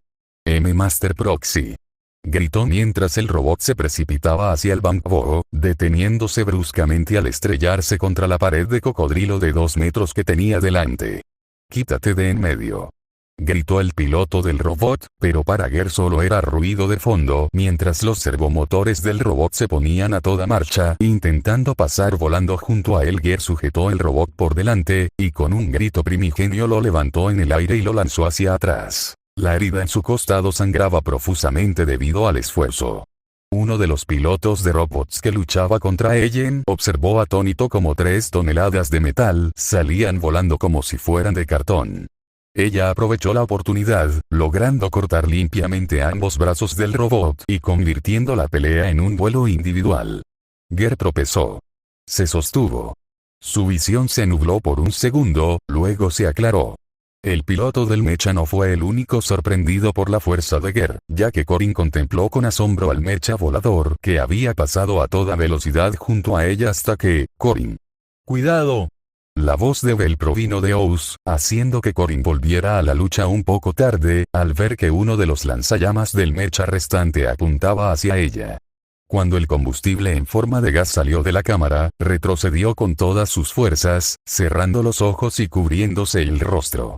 Master Proxy. Gritó mientras el robot se precipitaba hacia el Bangbo, deteniéndose bruscamente al estrellarse contra la pared de cocodrilo de 2 metros que tenía delante. «Quítate de en medio», gritó el piloto del robot, pero para Ger solo era ruido de fondo mientras los servomotores del robot se ponían a toda marcha, intentando pasar volando junto a él. Ger sujetó el robot por delante, y con un grito primigenio lo levantó en el aire y lo lanzó hacia atrás. La herida en su costado sangraba profusamente debido al esfuerzo. Uno de los pilotos de robots que luchaba contra Ellen observó atónito como 3 toneladas de metal salían volando como si fueran de cartón. Ella aprovechó la oportunidad, logrando cortar limpiamente ambos brazos del robot y convirtiendo la pelea en un duelo individual. Ger tropezó. Se sostuvo. Su visión se nubló por un segundo, luego se aclaró. El piloto del mecha no fue el único sorprendido por la fuerza de Ger, ya que Corin contempló con asombro al mecha volador que había pasado a toda velocidad junto a ella hasta que, Corin. ¡Cuidado! La voz de Bell provino de Oz, haciendo que Corin volviera a la lucha un poco tarde, al ver que uno de los lanzallamas del mecha restante apuntaba hacia ella. Cuando el combustible en forma de gas salió de la cámara, retrocedió con todas sus fuerzas, cerrando los ojos y cubriéndose el rostro.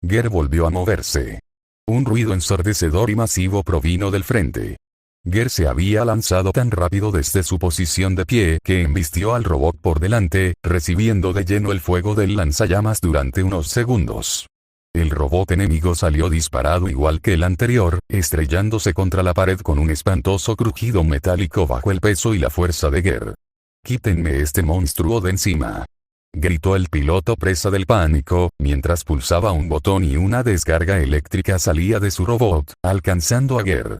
Ger volvió a moverse. Un ruido ensordecedor y masivo provino del frente. Ger se había lanzado tan rápido desde su posición de pie que embistió al robot por delante, recibiendo de lleno el fuego del lanzallamas durante unos segundos. El robot enemigo salió disparado igual que el anterior, estrellándose contra la pared con un espantoso crujido metálico bajo el peso y la fuerza de Ger. «Quítenme este monstruo de encima», gritó el piloto presa del pánico, mientras pulsaba un botón y una descarga eléctrica salía de su robot, alcanzando a Ger.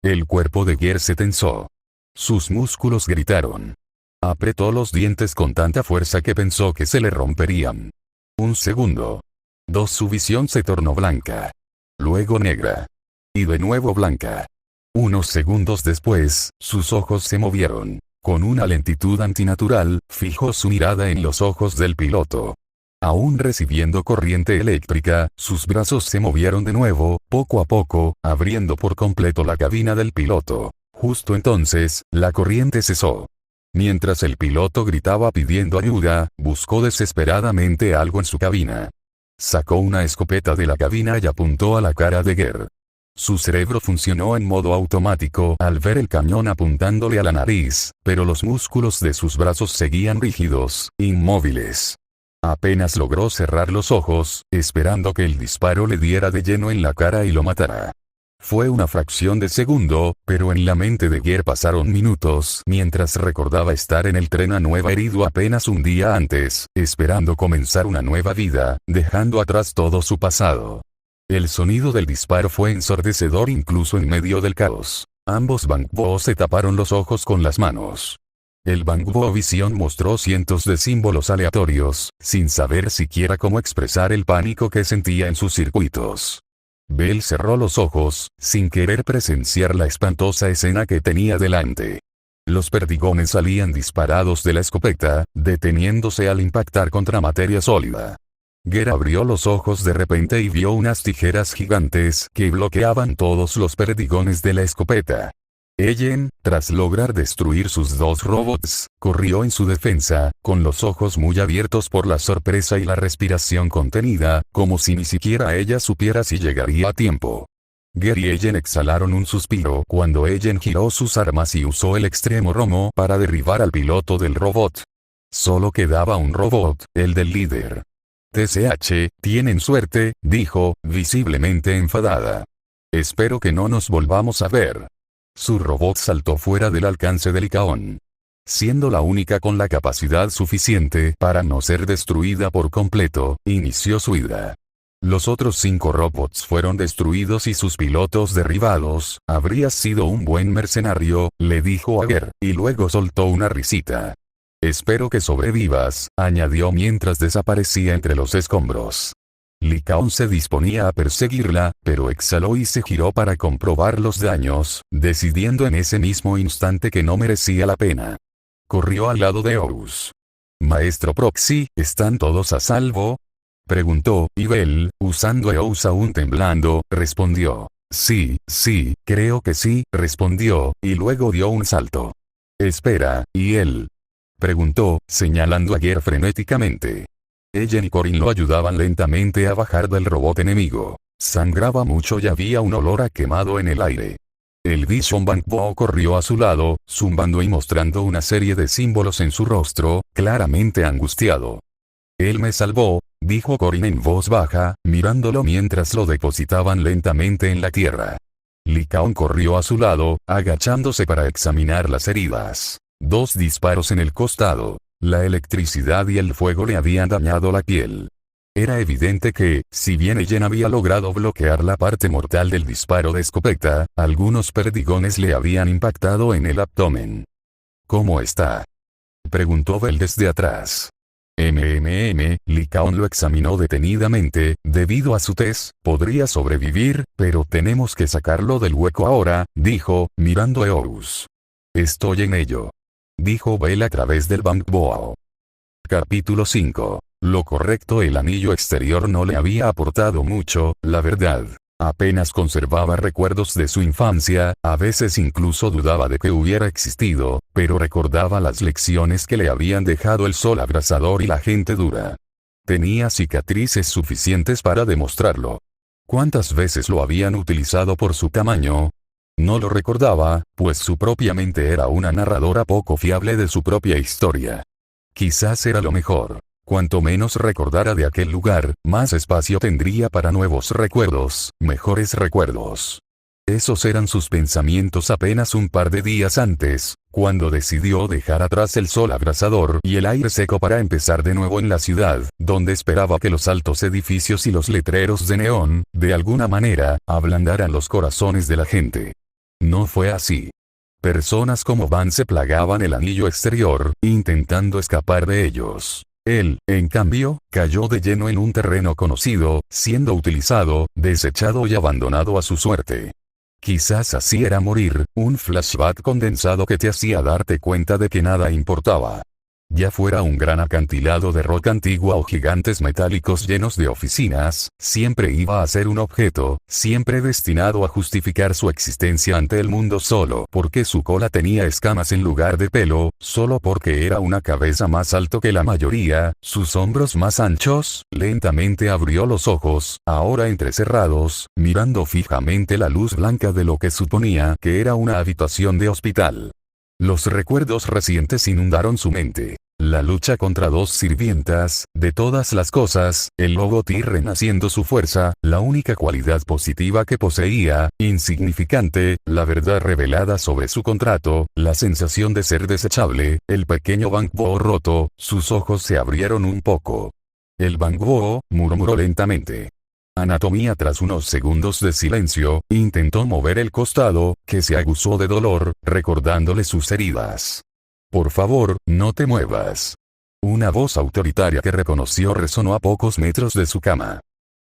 El cuerpo de Ger se tensó. Sus músculos gritaron. Apretó los dientes con tanta fuerza que pensó que se le romperían. Un segundo. 2. Su visión se tornó blanca. Luego negra. Y de nuevo blanca. Unos segundos después, sus ojos se movieron. Con una lentitud antinatural, fijó su mirada en los ojos del piloto. Aún recibiendo corriente eléctrica, sus brazos se movieron de nuevo, poco a poco, abriendo por completo la cabina del piloto. Justo entonces, la corriente cesó. Mientras el piloto gritaba pidiendo ayuda, buscó desesperadamente algo en su cabina. Sacó una escopeta de la cabina y apuntó a la cara de Ger. Su cerebro funcionó en modo automático al ver el cañón apuntándole a la nariz, pero los músculos de sus brazos seguían rígidos, inmóviles. Apenas logró cerrar los ojos, esperando que el disparo le diera de lleno en la cara y lo matara. Fue una fracción de segundo, pero en la mente de Ger pasaron minutos mientras recordaba estar en el tren a Nueva herido apenas un día antes, esperando comenzar una nueva vida, dejando atrás todo su pasado. El sonido del disparo fue ensordecedor incluso en medio del caos. Ambos Bangbo se taparon los ojos con las manos. El Bangbo Visión mostró cientos de símbolos aleatorios, sin saber siquiera cómo expresar el pánico que sentía en sus circuitos. Bell cerró los ojos, sin querer presenciar la espantosa escena que tenía delante. Los perdigones salían disparados de la escopeta, deteniéndose al impactar contra materia sólida. Ger abrió los ojos de repente y vio unas tijeras gigantes que bloqueaban todos los perdigones de la escopeta. Ellen, tras lograr destruir sus 2 robots, corrió en su defensa, con los ojos muy abiertos por la sorpresa y la respiración contenida, como si ni siquiera ella supiera si llegaría a tiempo. Ger y Ellen exhalaron un suspiro cuando Ellen giró sus armas y usó el extremo romo para derribar al piloto del robot. Solo quedaba un robot, el del líder. TCH, tienen suerte, dijo, visiblemente enfadada. Espero que no nos volvamos a ver. Su robot saltó fuera del alcance del Licaón. Siendo la única con la capacidad suficiente para no ser destruida por completo, inició su huida. Los otros 5 robots fueron destruidos y sus pilotos derribados. Habrías sido un buen mercenario, le dijo a Ger, y luego soltó una risita. Espero que sobrevivas, añadió mientras desaparecía entre los escombros. Licaón se disponía a perseguirla, pero exhaló y se giró para comprobar los daños, decidiendo en ese mismo instante que no merecía la pena. Corrió al lado de Horus. Maestro Proxy, ¿están todos a salvo?, preguntó, y Bell, usando Eous aún temblando, respondió. Sí, creo que sí, respondió, y luego dio un salto. Espera, ¿y él?, preguntó, señalando a Ger frenéticamente. Ellen y Corin lo ayudaban lentamente a bajar del robot enemigo. Sangraba mucho y había un olor a quemado en el aire. El Vision Bangbo corrió a su lado, zumbando y mostrando una serie de símbolos en su rostro, claramente angustiado. Él me salvó, dijo Corin en voz baja, mirándolo mientras lo depositaban lentamente en la tierra. Lycaon corrió a su lado, agachándose para examinar las heridas. 2 disparos en el costado. La electricidad y el fuego le habían dañado la piel. Era evidente que, si bien ella había logrado bloquear la parte mortal del disparo de escopeta, algunos perdigones le habían impactado en el abdomen. ¿Cómo está?, preguntó Bell desde atrás. Lycaon lo examinó detenidamente. Debido a su tez, podría sobrevivir, pero tenemos que sacarlo del hueco ahora, dijo, mirando a Horus. Estoy en ello, dijo Bell a través del Bangboa. Capítulo 5. Lo correcto. El anillo exterior no le había aportado mucho, la verdad. Apenas conservaba recuerdos de su infancia, a veces incluso dudaba de que hubiera existido, pero recordaba las lecciones que le habían dejado el sol abrasador y la gente dura. Tenía cicatrices suficientes para demostrarlo. ¿Cuántas veces lo habían utilizado por su tamaño? No lo recordaba, pues su propia mente era una narradora poco fiable de su propia historia. Quizás era lo mejor. Cuanto menos recordara de aquel lugar, más espacio tendría para nuevos recuerdos, mejores recuerdos. Esos eran sus pensamientos apenas un par de días antes, cuando decidió dejar atrás el sol abrasador y el aire seco para empezar de nuevo en la ciudad, donde esperaba que los altos edificios y los letreros de neón, de alguna manera, ablandaran los corazones de la gente. No fue así. Personas como Van se plagaban el anillo exterior, intentando escapar de ellos. Él, en cambio, cayó de lleno en un terreno conocido, siendo utilizado, desechado y abandonado a su suerte. Quizás así era morir, un flashback condensado que te hacía darte cuenta de que nada importaba. Ya fuera un gran acantilado de roca antigua o gigantes metálicos llenos de oficinas, siempre iba a ser un objeto, siempre destinado a justificar su existencia ante el mundo solo porque su cola tenía escamas en lugar de pelo, solo porque era una cabeza más alto que la mayoría, sus hombros más anchos. Lentamente abrió los ojos, ahora entrecerrados, mirando fijamente la luz blanca de lo que suponía que era una habitación de hospital. Los recuerdos recientes inundaron su mente. La lucha contra 2 sirvientas, de todas las cosas, el lobo Tyren haciendo su fuerza, la única cualidad positiva que poseía, insignificante, la verdad revelada sobre su contrato, la sensación de ser desechable, el pequeño Bangbo roto. Sus ojos se abrieron un poco. El Bangbo, murmuró lentamente. Anatomía. Tras unos segundos de silencio, intentó mover el costado, que se aguzó de dolor, recordándole sus heridas. Por favor, no te muevas. Una voz autoritaria que reconoció resonó a pocos metros de su cama.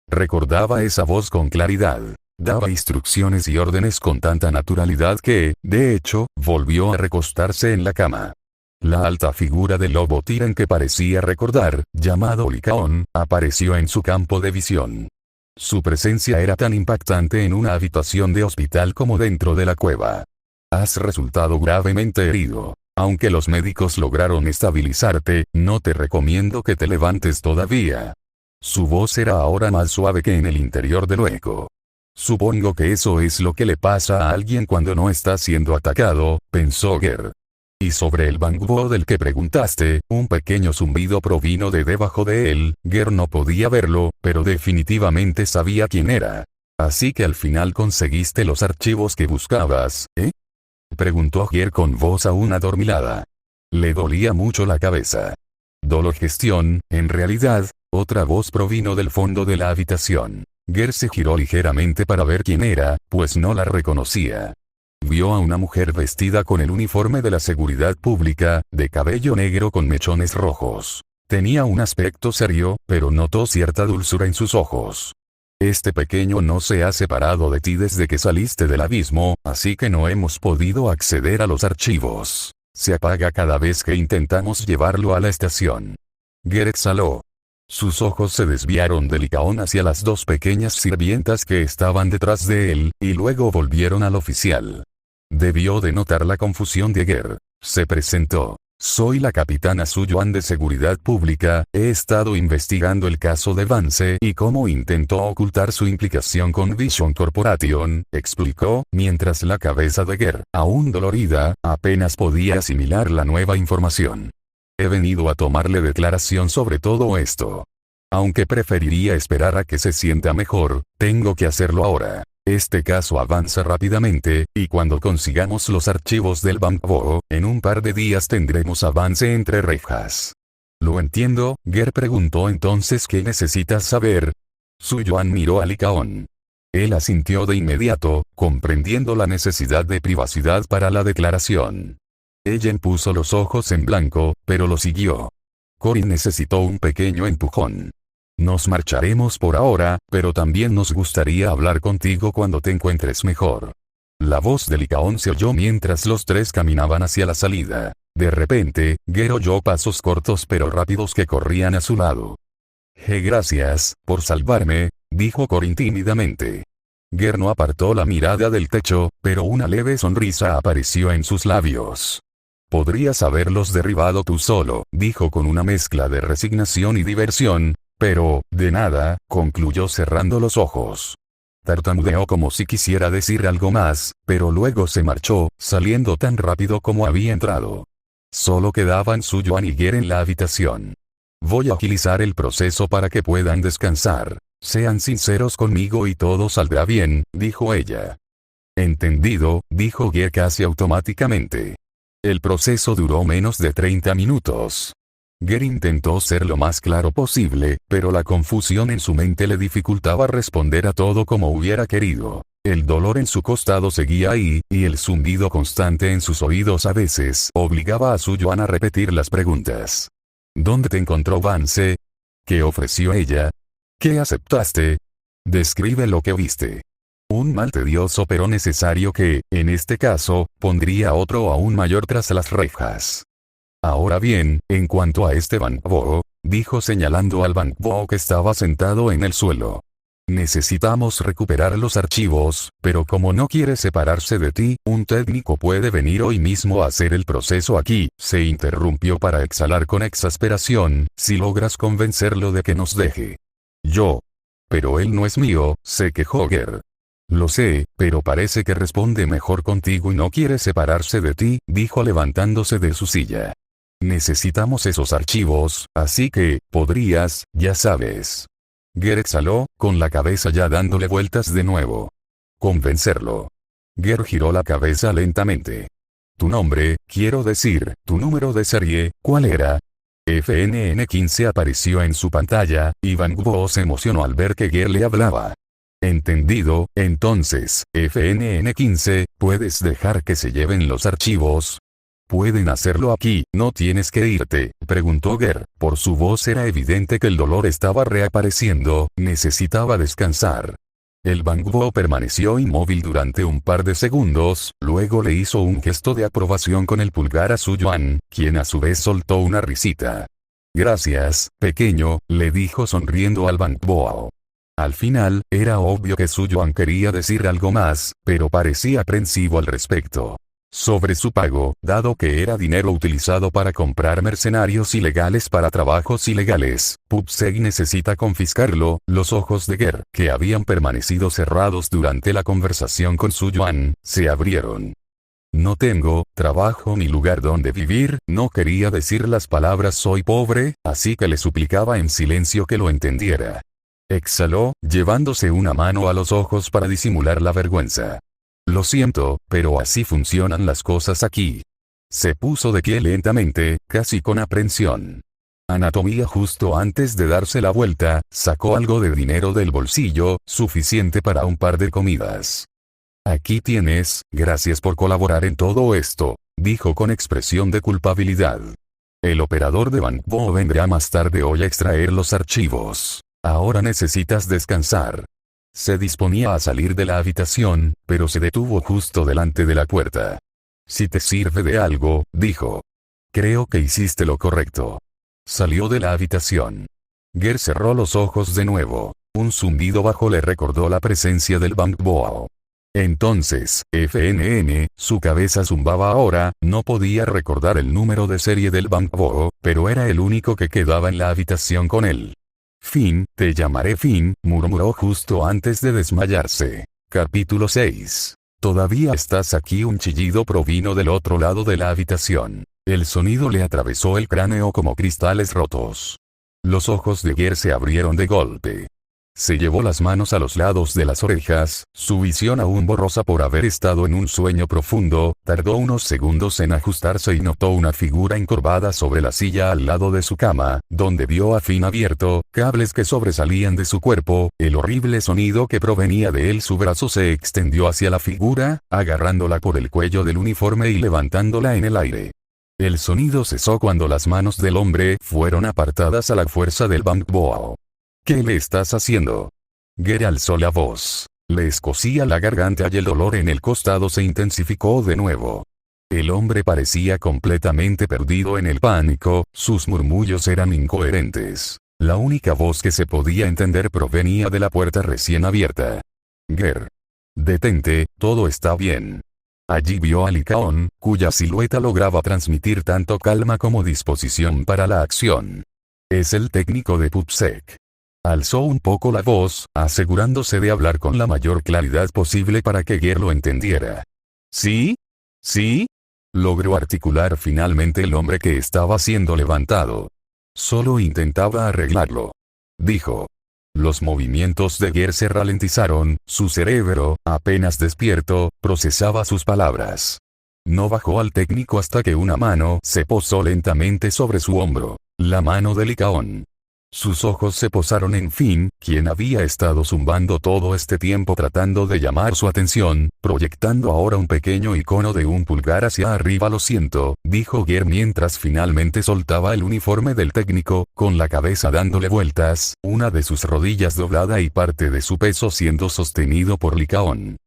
Recordaba esa voz con claridad. Daba instrucciones y órdenes con tanta naturalidad que, de hecho, volvió a recostarse en la cama. La alta figura del lobo Tyren que parecía recordar, llamado Lycaon, apareció en su campo de visión. Su presencia era tan impactante en una habitación de hospital como dentro de la cueva. Has resultado gravemente herido. Aunque los médicos lograron estabilizarte, no te recomiendo que te levantes todavía. Su voz era ahora más suave que en el interior del hueco. Supongo que eso es lo que le pasa a alguien cuando no está siendo atacado, pensó Ger. Y sobre el Bangbo del que preguntaste, un pequeño zumbido provino de debajo de él. Ger no podía verlo, pero definitivamente sabía quién era. Así que al final conseguiste los archivos que buscabas, ¿eh? Preguntó Ger con voz aún adormilada. Le dolía mucho la cabeza. Dologestión, en realidad. Otra voz provino del fondo de la habitación. Ger se giró ligeramente para ver quién era, pues no la reconocía. Vio a una mujer vestida con el uniforme de la seguridad pública, de cabello negro con mechones rojos. Tenía un aspecto serio, pero notó cierta dulzura en sus ojos. Este pequeño no se ha separado de ti desde que saliste del abismo, así que no hemos podido acceder a los archivos. Se apaga cada vez que intentamos llevarlo a la estación. Ger exhaló. Sus ojos se desviaron de Lycaon hacia las 2 pequeñas sirvientas que estaban detrás de él, y luego volvieron al oficial. Debió de notar la confusión de Ger. Se presentó. Soy la capitana Suyuan de Seguridad Pública, he estado investigando el caso de Vance y cómo intentó ocultar su implicación con Vision Corporation, explicó, mientras la cabeza de Ger, aún dolorida, apenas podía asimilar la nueva información. He venido a tomarle declaración sobre todo esto. Aunque preferiría esperar a que se sienta mejor, tengo que hacerlo ahora. Este caso avanza rápidamente, y cuando consigamos los archivos del Bangbo, en un par de días tendremos avance entre rejas. Lo entiendo, Ger preguntó entonces ¿qué necesitas saber? Su Yuan miró a Likaon. Él asintió de inmediato, comprendiendo la necesidad de privacidad para la declaración. Ella puso los ojos en blanco, pero lo siguió. Corin necesitó un pequeño empujón. Nos marcharemos por ahora, pero también nos gustaría hablar contigo cuando te encuentres mejor. La voz de Likaon se oyó mientras los tres caminaban hacia la salida. De repente, Ger oyó pasos cortos pero rápidos que corrían a su lado. Gracias, por salvarme, dijo Corin tímidamente. Ger no apartó la mirada del techo, pero una leve sonrisa apareció en sus labios. Podrías haberlos derribado tú solo, dijo con una mezcla de resignación y diversión, pero, de nada, concluyó cerrando los ojos. Tartamudeó como si quisiera decir algo más, pero luego se marchó, saliendo tan rápido como había entrado. Solo quedaban Su Yuan y Ger en la habitación. Voy a agilizar el proceso para que puedan descansar. Sean sinceros conmigo y todo saldrá bien, dijo ella. Entendido, dijo Ger casi automáticamente. El proceso duró menos de 30 minutos. Ger intentó ser lo más claro posible, pero la confusión en su mente le dificultaba responder a todo como hubiera querido. El dolor en su costado seguía ahí, y el zumbido constante en sus oídos a veces obligaba a Su Yuan a repetir las preguntas. ¿Dónde te encontró Vance? ¿Qué ofreció ella? ¿Qué aceptaste? Describe lo que viste. Un mal tedioso pero necesario que, en este caso, pondría otro aún mayor tras las rejas. Ahora bien, en cuanto a este Bangbo, dijo señalando al Bangbo que estaba sentado en el suelo. Necesitamos recuperar los archivos, pero como no quiere separarse de ti, un técnico puede venir hoy mismo a hacer el proceso aquí, se interrumpió para exhalar con exasperación, si logras convencerlo de que nos deje. Yo. Pero él no es mío, se quejó Ger. Lo sé, pero parece que responde mejor contigo y no quiere separarse de ti, dijo levantándose de su silla. Necesitamos esos archivos, así que, podrías, ya sabes. Ger exhaló, con la cabeza ya dándole vueltas de nuevo. Convencerlo. Ger giró la cabeza lentamente. Tu nombre, quiero decir, tu número de serie, ¿cuál era? FNN15 apareció en su pantalla, y Bangbo se emocionó al ver que Ger le hablaba. Entendido, entonces, FNN15, ¿puedes dejar que se lleven los archivos? Pueden hacerlo aquí, no tienes que irte, preguntó Ger. Por su voz era evidente que el dolor estaba reapareciendo, necesitaba descansar. El Bangbo permaneció inmóvil durante un par de segundos, luego le hizo un gesto de aprobación con el pulgar a Su Yuan, quien a su vez soltó una risita. Gracias, pequeño, le dijo sonriendo al Bangbo. Al final, era obvio que Su Yuan quería decir algo más, pero parecía aprensivo al respecto. Sobre su pago, dado que era dinero utilizado para comprar mercenarios ilegales para trabajos ilegales, PUBSEG necesita confiscarlo. Los ojos de Ger, que habían permanecido cerrados durante la conversación con Su Yuan, se abrieron. No tengo trabajo ni lugar donde vivir, no quería decir las palabras soy pobre, así que le suplicaba en silencio que lo entendiera. Exhaló, llevándose una mano a los ojos para disimular la vergüenza. Lo siento, pero así funcionan las cosas aquí. Se puso de pie lentamente, casi con aprensión. Anatomía justo antes de darse la vuelta, sacó algo de dinero del bolsillo, suficiente para un par de comidas. Aquí tienes, gracias por colaborar en todo esto, dijo con expresión de culpabilidad. El operador de Bangbo vendrá más tarde hoy a extraer los archivos. Ahora necesitas descansar. Se disponía a salir de la habitación, pero se detuvo justo delante de la puerta. Si te sirve de algo, dijo. Creo que hiciste lo correcto. Salió de la habitación. Ger cerró los ojos de nuevo. Un zumbido bajo le recordó la presencia del Bangbo. Entonces, FNN, su cabeza zumbaba ahora, no podía recordar el número de serie del Bangbo, pero era el único que quedaba en la habitación con él. Fin, te llamaré Fin, murmuró justo antes de desmayarse. Capítulo 6. ¿Todavía estás aquí? Un chillido provino del otro lado de la habitación. El sonido le atravesó el cráneo como cristales rotos. Los ojos de Ger se abrieron de golpe. Se llevó las manos a los lados de las orejas, su visión aún borrosa por haber estado en un sueño profundo, tardó unos segundos en ajustarse y notó una figura encorvada sobre la silla al lado de su cama, donde vio a Finn abierto, cables que sobresalían de su cuerpo, el horrible sonido que provenía de él. Su brazo se extendió hacia la figura, agarrándola por el cuello del uniforme y levantándola en el aire. El sonido cesó cuando las manos del hombre fueron apartadas a la fuerza del Bangboa. ¿Qué le estás haciendo? Ger alzó la voz. Le escocía la garganta y el dolor en el costado se intensificó de nuevo. El hombre parecía completamente perdido en el pánico, sus murmullos eran incoherentes. La única voz que se podía entender provenía de la puerta recién abierta. Ger. Detente, todo está bien. Allí vio a Lycaon, cuya silueta lograba transmitir tanto calma como disposición para la acción. Es el técnico de PubSec. Alzó un poco la voz, asegurándose de hablar con la mayor claridad posible para que Ger lo entendiera. ¿Sí? ¿Sí? Logró articular finalmente el hombre que estaba siendo levantado. Solo intentaba arreglarlo. Dijo. Los movimientos de Ger se ralentizaron, su cerebro, apenas despierto, procesaba sus palabras. No bajó al técnico hasta que una mano se posó lentamente sobre su hombro, la mano de Lycaon. Sus ojos se posaron en Finn, quien había estado zumbando todo este tiempo tratando de llamar su atención, proyectando ahora un pequeño icono de un pulgar hacia arriba. Lo siento, dijo Ger mientras finalmente soltaba el uniforme del técnico, con la cabeza dándole vueltas, una de sus rodillas doblada y parte de su peso siendo sostenido por Lycaon.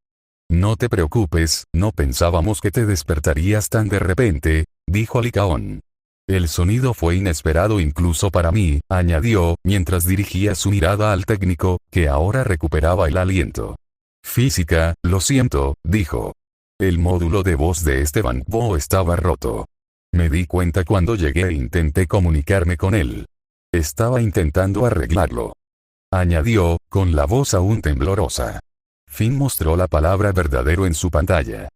No te preocupes, no pensábamos que te despertarías tan de repente, dijo Lycaon. El sonido fue inesperado incluso para mí, añadió, mientras dirigía su mirada al técnico, que ahora recuperaba el aliento. Física, lo siento, dijo. El módulo de voz de este Bangbo estaba roto. Me di cuenta cuando llegué e intenté comunicarme con él. Estaba intentando arreglarlo. Añadió, con la voz aún temblorosa. Finn mostró la palabra verdadero en su pantalla.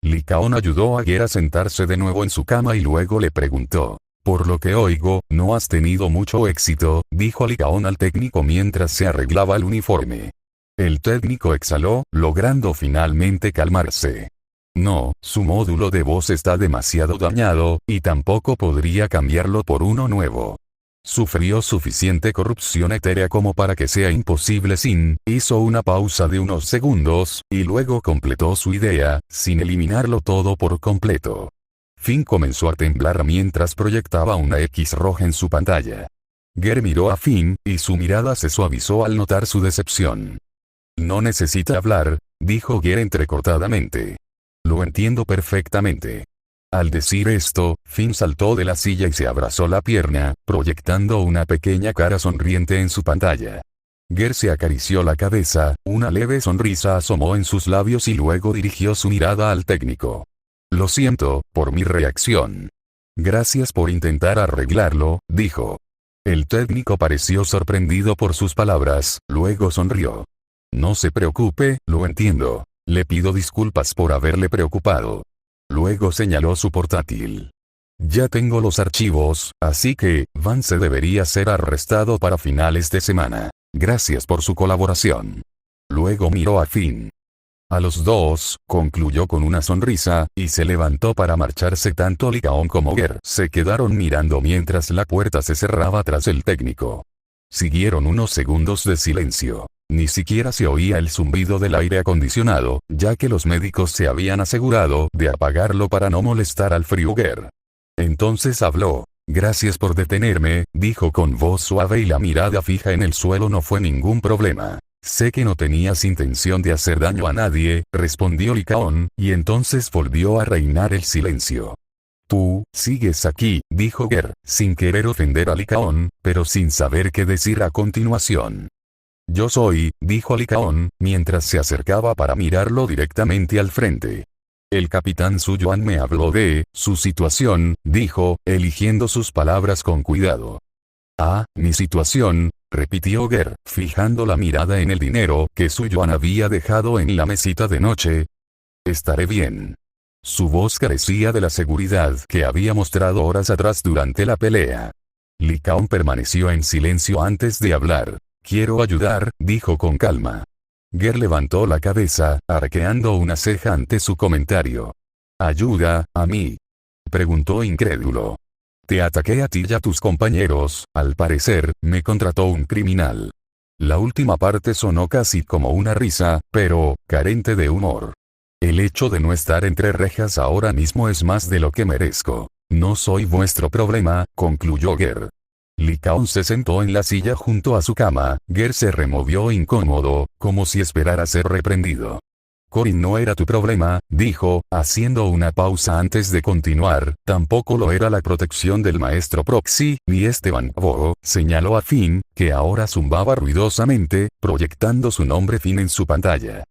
Lycaon ayudó a Ger a sentarse de nuevo en su cama y luego le preguntó. Por lo que oigo, no has tenido mucho éxito, dijo Lycaon al técnico mientras se arreglaba el uniforme. El técnico exhaló, logrando finalmente calmarse. No, su módulo de voz está demasiado dañado, y tampoco podría cambiarlo por uno nuevo. Sufrió suficiente corrupción etérea como para que sea imposible. Hizo una pausa de unos segundos, y luego completó su idea, sin eliminarlo todo por completo. Finn comenzó a temblar mientras proyectaba una X roja en su pantalla. Ger miró a Finn, y su mirada se suavizó al notar su decepción. No necesita hablar, dijo Ger entrecortadamente. Lo entiendo perfectamente. Al decir esto, Finn saltó de la silla y se abrazó la pierna, proyectando una pequeña cara sonriente en su pantalla. Ger se acarició la cabeza, una leve sonrisa asomó en sus labios y luego dirigió su mirada al técnico. Lo siento, por mi reacción. Gracias por intentar arreglarlo, dijo. El técnico pareció sorprendido por sus palabras, luego sonrió. No se preocupe, lo entiendo. Le pido disculpas por haberle preocupado. Luego señaló su portátil. Ya tengo los archivos, así que, Vance debería ser arrestado para finales de semana. Gracias por su colaboración. Luego miró a Finn. A los dos, concluyó con una sonrisa, y se levantó para marcharse. Tanto Lycaon como Ger se quedaron mirando mientras la puerta se cerraba tras el técnico. Siguieron unos segundos de silencio. Ni siquiera se oía el zumbido del aire acondicionado, ya que los médicos se habían asegurado de apagarlo para no molestar al frío Ger. Entonces habló. Gracias por detenerme, dijo con voz suave y la mirada fija en el suelo. No fue ningún problema. Sé que no tenías intención de hacer daño a nadie, respondió Lycaon, y entonces volvió a reinar el silencio. Tú, sigues aquí, dijo Ger, sin querer ofender a Lycaon, pero sin saber qué decir a continuación. Yo soy, dijo Lycaon, mientras se acercaba para mirarlo directamente al frente. El capitán Suyuan me habló de su situación, dijo, eligiendo sus palabras con cuidado. Ah, mi situación, repitió Ger, fijando la mirada en el dinero que Suyuan había dejado en la mesita de noche. Estaré bien. Su voz carecía de la seguridad que había mostrado horas atrás durante la pelea. Li Kao permaneció en silencio antes de hablar. Quiero ayudar, dijo con calma. Ger levantó la cabeza, arqueando una ceja ante su comentario. ¿Ayuda, a mí?, preguntó incrédulo. Te ataqué a ti y a tus compañeros, al parecer, me contrató un criminal. La última parte sonó casi como una risa, pero, carente de humor. El hecho de no estar entre rejas ahora mismo es más de lo que merezco. No soy vuestro problema, concluyó Ger. Li Kao se sentó en la silla junto a su cama. Ger se removió incómodo, como si esperara ser reprendido. Corin no era tu problema, dijo, haciendo una pausa antes de continuar, tampoco lo era la protección del maestro Proxy, ni Esteban Bo, señaló a Finn, que ahora zumbaba ruidosamente, proyectando su nombre Finn en su pantalla.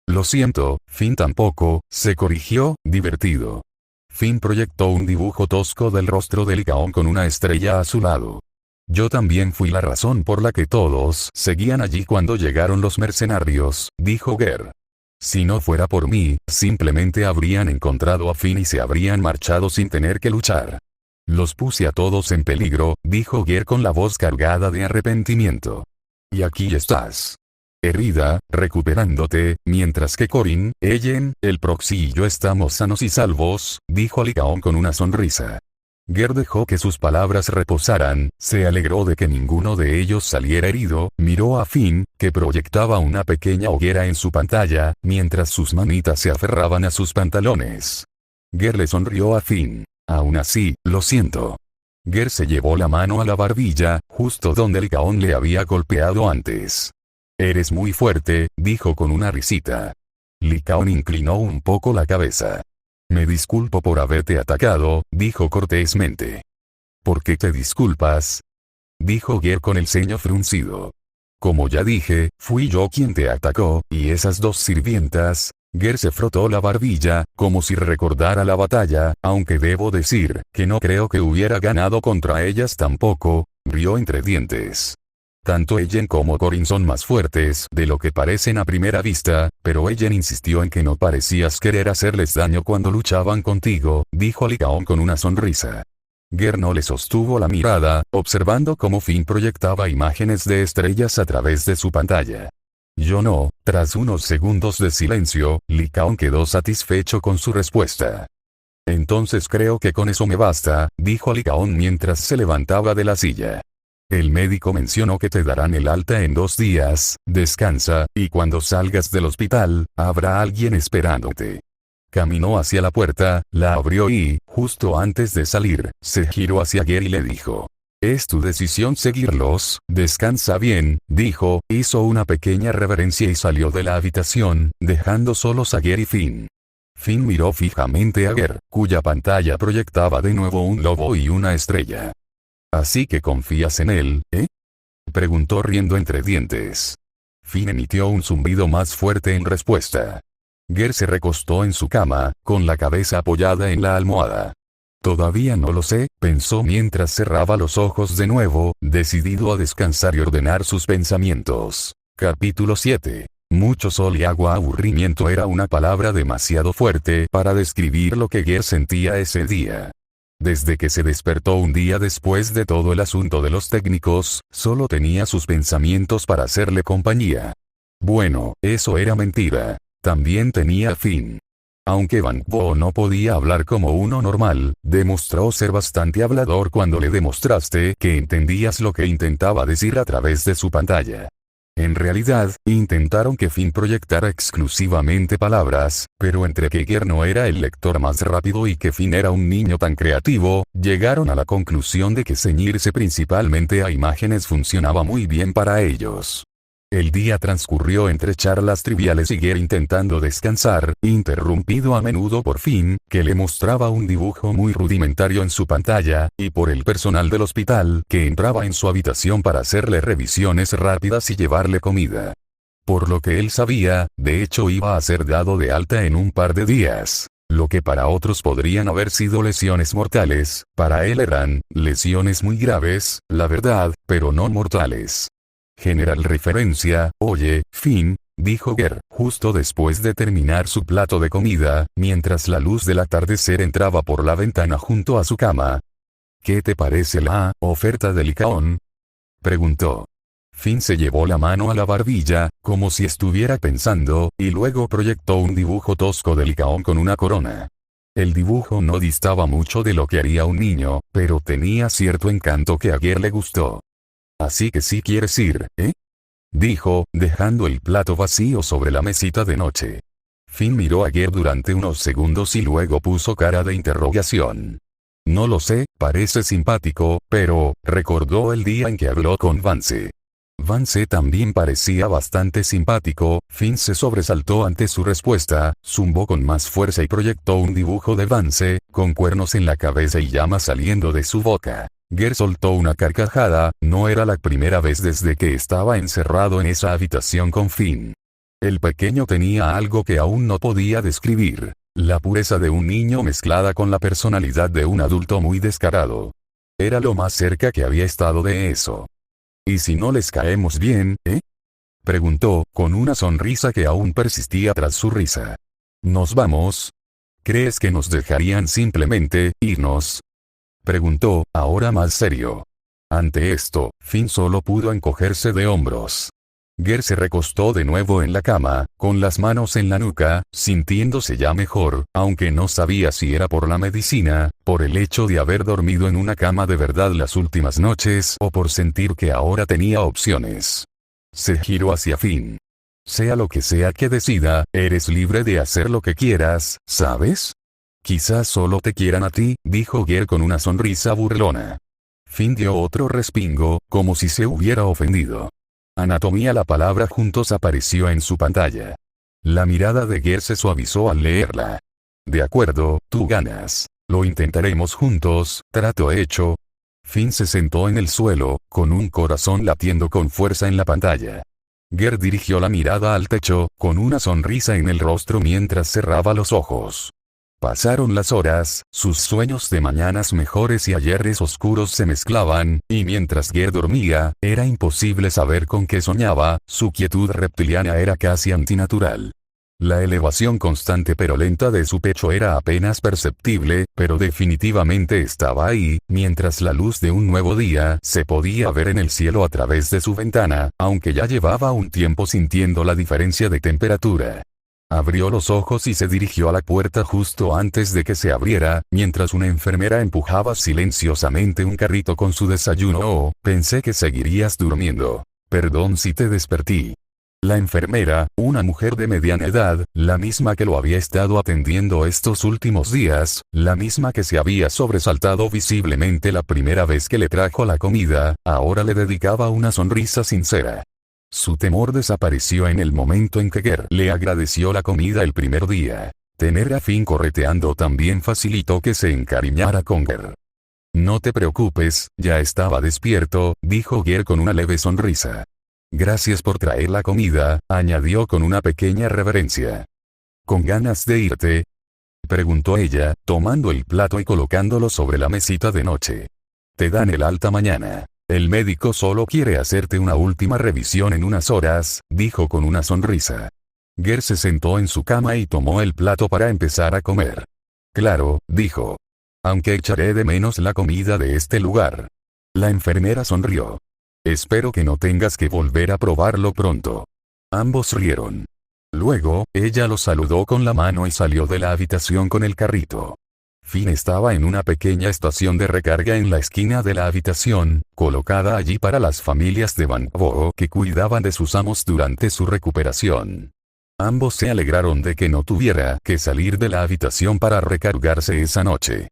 Lo siento, Finn tampoco, se corrigió, divertido. Finn proyectó un dibujo tosco del rostro de Li Kao con una estrella a su lado. Yo también fui la razón por la que todos seguían allí cuando llegaron los mercenarios, dijo Ger. Si no fuera por mí, simplemente habrían encontrado a Finn y se habrían marchado sin tener que luchar. Los puse a todos en peligro, dijo Ger con la voz cargada de arrepentimiento. Y aquí estás. Herida, recuperándote, mientras que Corin, Ellen, el Proxy y yo estamos sanos y salvos, dijo Li Kao con una sonrisa. Ger dejó que sus palabras reposaran, se alegró de que ninguno de ellos saliera herido, miró a Finn, que proyectaba una pequeña hoguera en su pantalla, mientras sus manitas se aferraban a sus pantalones. Ger le sonrió a Finn. Aún así, lo siento. Ger se llevó la mano a la barbilla, justo donde Li Kao le había golpeado antes. Eres muy fuerte, dijo con una risita. Li Kao inclinó un poco la cabeza. Me disculpo por haberte atacado, dijo cortésmente. ¿Por qué te disculpas?, dijo Ger con el ceño fruncido. Como ya dije, fui yo quien te atacó, y esas dos sirvientas. Ger se frotó la barbilla, como si recordara la batalla, aunque debo decir, que no creo que hubiera ganado contra ellas tampoco, rió entre dientes. Tanto Ellen como Corin son más fuertes de lo que parecen a primera vista, pero Ellen insistió en que no parecías querer hacerles daño cuando luchaban contigo, dijo Li Kao con una sonrisa. Ger no le sostuvo la mirada, observando cómo Finn proyectaba imágenes de estrellas a través de su pantalla. Yo no. Tras unos segundos de silencio, Li Kao quedó satisfecho con su respuesta. Entonces creo que con eso me basta, dijo Li Kao mientras se levantaba de la silla. El médico mencionó que te darán el alta en 2 días, descansa, y cuando salgas del hospital, habrá alguien esperándote. Caminó hacia la puerta, la abrió y, justo antes de salir, se giró hacia Ger y le dijo. Es tu decisión seguirlos, descansa bien, dijo, hizo una pequeña reverencia y salió de la habitación, dejando solos a Ger y Finn. Finn miró fijamente a Ger, cuya pantalla proyectaba de nuevo un lobo y una estrella. ¿Así que confías en él, preguntó riendo entre dientes. Finn emitió un zumbido más fuerte en respuesta. Ger se recostó en su cama, con la cabeza apoyada en la almohada. Todavía no lo sé, pensó mientras cerraba los ojos de nuevo, decidido a descansar y ordenar sus pensamientos. Capítulo 7. Mucho sol y agua. Aburrimiento era una palabra demasiado fuerte para describir lo que Ger sentía ese día. Desde que se despertó un día después de todo el asunto de los técnicos, solo tenía sus pensamientos para hacerle compañía. Bueno, eso era mentira. También tenía a Finn. Aunque Van Bo no podía hablar como uno normal, demostró ser bastante hablador cuando le demostraste que entendías lo que intentaba decir a través de su pantalla. En realidad, intentaron que Finn proyectara exclusivamente palabras, pero entre que Ger no era el lector más rápido y que Finn era un niño tan creativo, llegaron a la conclusión de que ceñirse principalmente a imágenes funcionaba muy bien para ellos. El día transcurrió entre charlas triviales y Ger intentando descansar, interrumpido a menudo por Finn, que le mostraba un dibujo muy rudimentario en su pantalla, y por el personal del hospital, que entraba en su habitación para hacerle revisiones rápidas y llevarle comida. Por lo que él sabía, de hecho iba a ser dado de alta en un par de días. Lo que para otros podrían haber sido lesiones mortales, para él eran lesiones muy graves, la verdad, pero no mortales. General referencia, oye, Finn, dijo Ger, justo después de terminar su plato de comida, mientras la luz del atardecer entraba por la ventana junto a su cama. ¿Qué te parece la oferta de Licaón?, preguntó. Finn se llevó la mano a la barbilla, como si estuviera pensando, y luego proyectó un dibujo tosco de Licaón con una corona. El dibujo no distaba mucho de lo que haría un niño, pero tenía cierto encanto que a Ger le gustó. Así que sí quieres ir, ¿eh?, dijo, dejando el plato vacío sobre la mesita de noche. Finn miró a Ger durante unos segundos y luego puso cara de interrogación. No lo sé, parece simpático, pero, recordó el día en que habló con Vance. Vance también parecía bastante simpático. Finn se sobresaltó ante su respuesta, zumbó con más fuerza y proyectó un dibujo de Vance, con cuernos en la cabeza y llamas saliendo de su boca. Ger soltó una carcajada. No era la primera vez desde que estaba encerrado en esa habitación con Finn. El pequeño tenía algo que aún no podía describir. La pureza de un niño mezclada con la personalidad de un adulto muy descarado. Era lo más cerca que había estado de eso. ¿Y si no les caemos bien, preguntó, con una sonrisa que aún persistía tras su risa. ¿Nos vamos? ¿Crees que nos dejarían simplemente irnos?, preguntó, ahora más serio. Ante esto, Finn solo pudo encogerse de hombros. Ger se recostó de nuevo en la cama, con las manos en la nuca, sintiéndose ya mejor, aunque no sabía si era por la medicina, por el hecho de haber dormido en una cama de verdad las últimas noches o por sentir que ahora tenía opciones. Se giró hacia Finn. Sea lo que sea que decida, eres libre de hacer lo que quieras, ¿sabes? Quizás solo te quieran a ti, dijo Ger con una sonrisa burlona. Finn dio otro respingo, como si se hubiera ofendido. Anatomía. La palabra juntos apareció en su pantalla. La mirada de Ger se suavizó al leerla. De acuerdo, tú ganas. Lo intentaremos juntos, trato hecho. Finn se sentó en el suelo, con un corazón latiendo con fuerza en la pantalla. Ger dirigió la mirada al techo, con una sonrisa en el rostro mientras cerraba los ojos. Pasaron las horas, sus sueños de mañanas mejores y ayeres oscuros se mezclaban, y mientras Ger dormía, era imposible saber con qué soñaba. Su quietud reptiliana era casi antinatural. La elevación constante pero lenta de su pecho era apenas perceptible, pero definitivamente estaba ahí, mientras la luz de un nuevo día se podía ver en el cielo a través de su ventana, aunque ya llevaba un tiempo sintiendo la diferencia de temperatura. Abrió los ojos y se dirigió a la puerta justo antes de que se abriera, mientras una enfermera empujaba silenciosamente un carrito con su desayuno. Oh, pensé que seguirías durmiendo. Perdón si te desperté. La enfermera, una mujer de mediana edad, la misma que lo había estado atendiendo estos últimos días, la misma que se había sobresaltado visiblemente la primera vez que le trajo la comida, ahora le dedicaba una sonrisa sincera. Su temor desapareció en el momento en que Ger le agradeció la comida el primer día. Tener a Finn correteando también facilitó que se encariñara con Ger. No te preocupes, ya estaba despierto, dijo Ger con una leve sonrisa. Gracias por traer la comida, añadió con una pequeña reverencia. ¿Con ganas de irte?, preguntó ella, tomando el plato y colocándolo sobre la mesita de noche. Te dan el alta mañana. El médico solo quiere hacerte una última revisión en unas horas, dijo con una sonrisa. Ger se sentó en su cama y tomó el plato para empezar a comer. Claro, dijo. Aunque echaré de menos la comida de este lugar. La enfermera sonrió. Espero que no tengas que volver a probarlo pronto. Ambos rieron. Luego, ella lo saludó con la mano y salió de la habitación con el carrito. Finn estaba en una pequeña estación de recarga en la esquina de la habitación, colocada allí para las familias de Bangbo que cuidaban de sus amos durante su recuperación. Ambos se alegraron de que no tuviera que salir de la habitación para recargarse esa noche.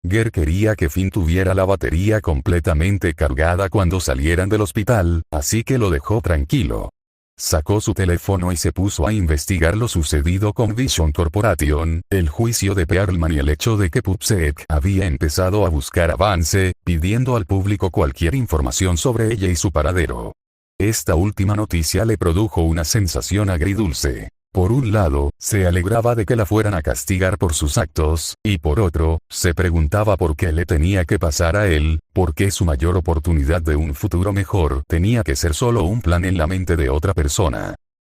Ger quería que Finn tuviera la batería completamente cargada cuando salieran del hospital, así que lo dejó tranquilo. Sacó su teléfono y se puso a investigar lo sucedido con Vision Corporation, el juicio de Pearlman y el hecho de que PubSec había empezado a buscar a Vance, pidiendo al público cualquier información sobre ella y su paradero. Esta última noticia le produjo una sensación agridulce. Por un lado, se alegraba de que la fueran a castigar por sus actos, y por otro, se preguntaba por qué le tenía que pasar a él, por qué su mayor oportunidad de un futuro mejor tenía que ser solo un plan en la mente de otra persona.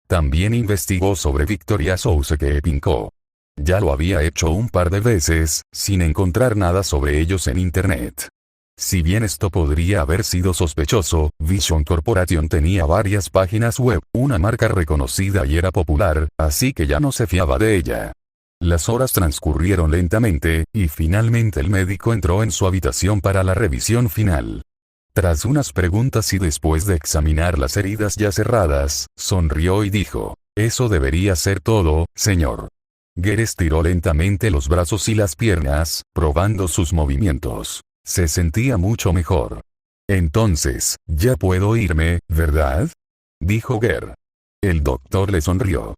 También investigó sobre Victoria Souseke Pinco. Ya lo había hecho un par de veces, sin encontrar nada sobre ellos en internet. Si bien esto podría haber sido sospechoso, Vision Corporation tenía varias páginas web, una marca reconocida y era popular, así que ya no se fiaba de ella. Las horas transcurrieron lentamente, y finalmente el médico entró en su habitación para la revisión final. Tras unas preguntas y después de examinar las heridas ya cerradas, sonrió y dijo: «Eso debería ser todo, señor». Gare estiró lentamente los brazos y las piernas, probando sus movimientos. Se sentía mucho mejor. «Entonces, ya puedo irme, ¿verdad?», dijo Gare. El doctor le sonrió.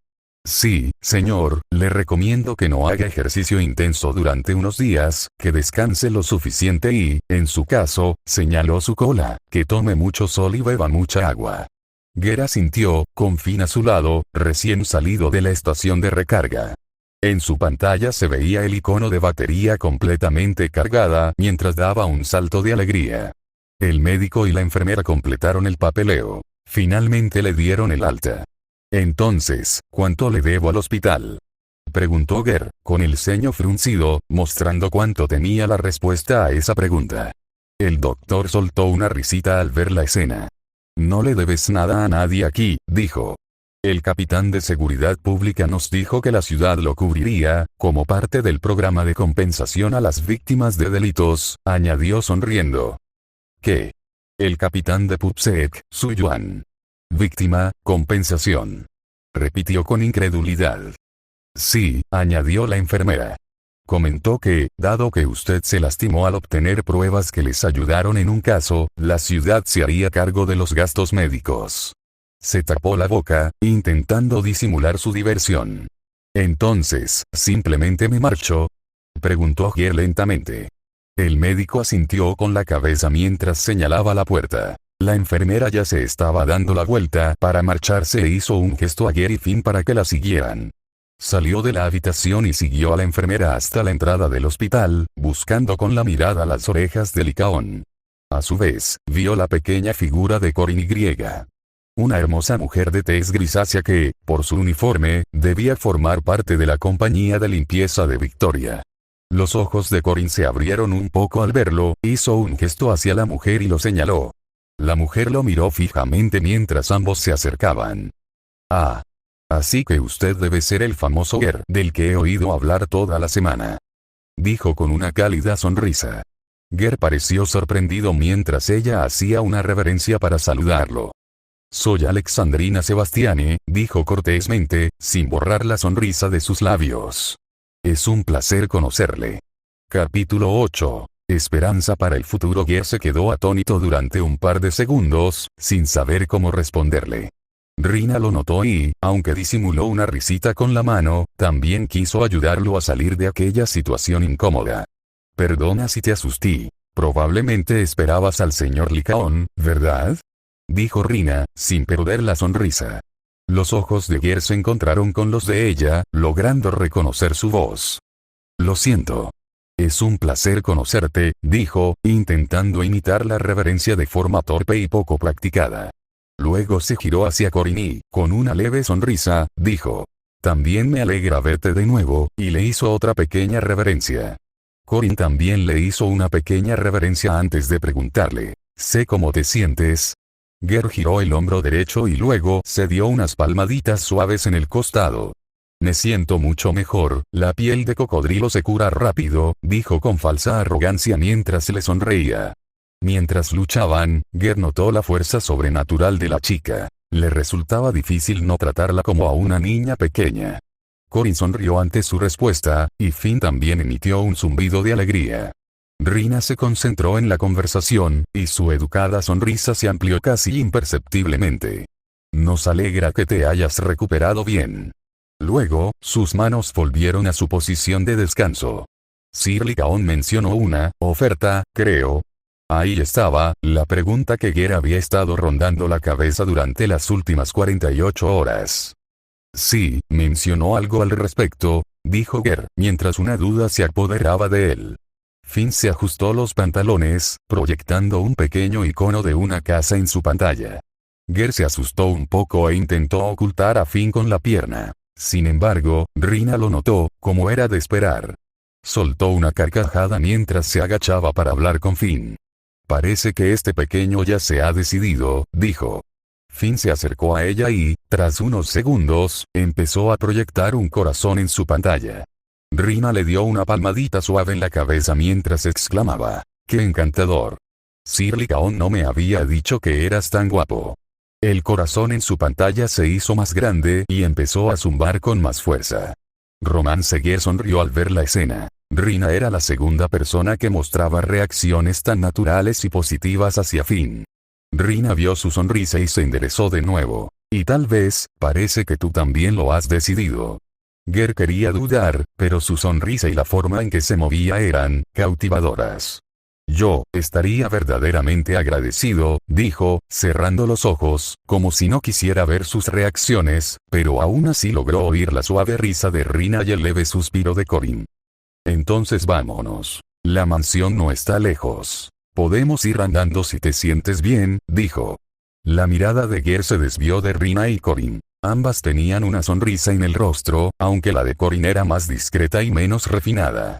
«Sí, señor, le recomiendo que no haga ejercicio intenso durante unos días, que descanse lo suficiente y, en su caso», señaló su cola, «que tome mucho sol y beba mucha agua». Gare asintió, con Finn a su lado, recién salido de la estación de recarga. En su pantalla se veía el icono de batería completamente cargada mientras daba un salto de alegría. El médico y la enfermera completaron el papeleo. Finalmente le dieron el alta. «Entonces, ¿cuánto le debo al hospital?», preguntó Gare, con el ceño fruncido, mostrando cuánto temía la respuesta a esa pregunta. El doctor soltó una risita al ver la escena. «No le debes nada a nadie aquí», dijo. «El capitán de seguridad pública nos dijo que la ciudad lo cubriría, como parte del programa de compensación a las víctimas de delitos», añadió sonriendo. «¿Qué?». «El capitán de PubSec, Su Yuan». «Víctima, compensación», repitió con incredulidad. «Sí», añadió la enfermera. Comentó que, dado que usted se lastimó al obtener pruebas que les ayudaron en un caso, la ciudad se haría cargo de los gastos médicos. Se tapó la boca, intentando disimular su diversión. «Entonces, ¿simplemente me marcho?», preguntó Gare lentamente. El médico asintió con la cabeza mientras señalaba la puerta. La enfermera ya se estaba dando la vuelta para marcharse e hizo un gesto a Gare y Finn para que la siguieran. Salió de la habitación y siguió a la enfermera hasta la entrada del hospital, buscando con la mirada las orejas de Lycaon. A su vez, vio la pequeña figura de Corin Y. Una hermosa mujer de tez grisácea que, por su uniforme, debía formar parte de la compañía de limpieza de Victoria. Los ojos de Corin se abrieron un poco al verlo, hizo un gesto hacia la mujer y lo señaló. La mujer lo miró fijamente mientras ambos se acercaban. «Ah. Así que usted debe ser el famoso Gare del que he oído hablar toda la semana», dijo con una cálida sonrisa. Gare pareció sorprendido mientras ella hacía una reverencia para saludarlo. «Soy Alexandrina Sebastiani», dijo cortésmente, sin borrar la sonrisa de sus labios. «Es un placer conocerle». Capítulo 8. Esperanza para el futuro. Gare se quedó atónito durante un par de segundos, sin saber cómo responderle. Rina lo notó y, aunque disimuló una risita con la mano, también quiso ayudarlo a salir de aquella situación incómoda. «Perdona si te asusté. Probablemente esperabas al señor Lycaon, ¿verdad?», dijo Rina, sin perder la sonrisa. Los ojos de Gare se encontraron con los de ella, logrando reconocer su voz. «Lo siento. Es un placer conocerte», dijo, intentando imitar la reverencia de forma torpe y poco practicada. Luego se giró hacia Corin y, con una leve sonrisa, dijo: «También me alegra verte de nuevo», y le hizo otra pequeña reverencia. Corin también le hizo una pequeña reverencia antes de preguntarle: «¿Sé cómo te sientes?». Gare giró el hombro derecho y luego se dio unas palmaditas suaves en el costado. «Me siento mucho mejor, la piel de cocodrilo se cura rápido», dijo con falsa arrogancia mientras le sonreía. Mientras luchaban, Gare notó la fuerza sobrenatural de la chica. Le resultaba difícil no tratarla como a una niña pequeña. Corin sonrió ante su respuesta, y Finn también emitió un zumbido de alegría. Rina se concentró en la conversación, y su educada sonrisa se amplió casi imperceptiblemente. «Nos alegra que te hayas recuperado bien». Luego, sus manos volvieron a su posición de descanso. Sir Lycaon mencionó una oferta, creo. Ahí estaba, la pregunta que Gare había estado rondando la cabeza durante las últimas 48 horas. «Sí, mencionó algo al respecto», dijo Gare, mientras una duda se apoderaba de él. Finn se ajustó los pantalones, proyectando un pequeño icono de una casa en su pantalla. Ger se asustó un poco e intentó ocultar a Finn con la pierna. Sin embargo, Rina lo notó, como era de esperar. Soltó una carcajada mientras se agachaba para hablar con Finn. Parece que este pequeño ya se ha decidido, dijo. Finn se acercó a ella y, tras unos segundos, empezó a proyectar un corazón en su pantalla. Rina le dio una palmadita suave en la cabeza mientras exclamaba, ¡qué encantador! Sir Lycaon no me había dicho que eras tan guapo. El corazón en su pantalla se hizo más grande y empezó a zumbar con más fuerza. Roman Seguier sonrió al ver la escena. Rina era la segunda persona que mostraba reacciones tan naturales y positivas hacia Finn. Rina vio su sonrisa y se enderezó de nuevo. Y tal vez, parece que tú también lo has decidido. Ger quería dudar, pero su sonrisa y la forma en que se movía eran cautivadoras. Yo estaría verdaderamente agradecido, dijo, cerrando los ojos, como si no quisiera ver sus reacciones, pero aún así logró oír la suave risa de Rina y el leve suspiro de Corin. Entonces vámonos. La mansión no está lejos. Podemos ir andando si te sientes bien, dijo. La mirada de Ger se desvió de Rina y Corin. Ambas tenían una sonrisa en el rostro, aunque la de Corin era más discreta y menos refinada.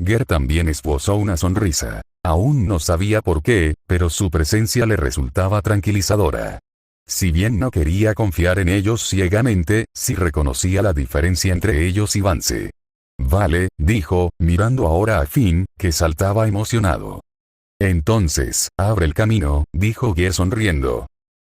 Ger también esbozó una sonrisa. Aún no sabía por qué, pero su presencia le resultaba tranquilizadora. Si bien no quería confiar en ellos ciegamente, sí reconocía la diferencia entre ellos y Vance. Vale, dijo, mirando ahora a Finn, que saltaba emocionado. Entonces, abre el camino, dijo Ger sonriendo.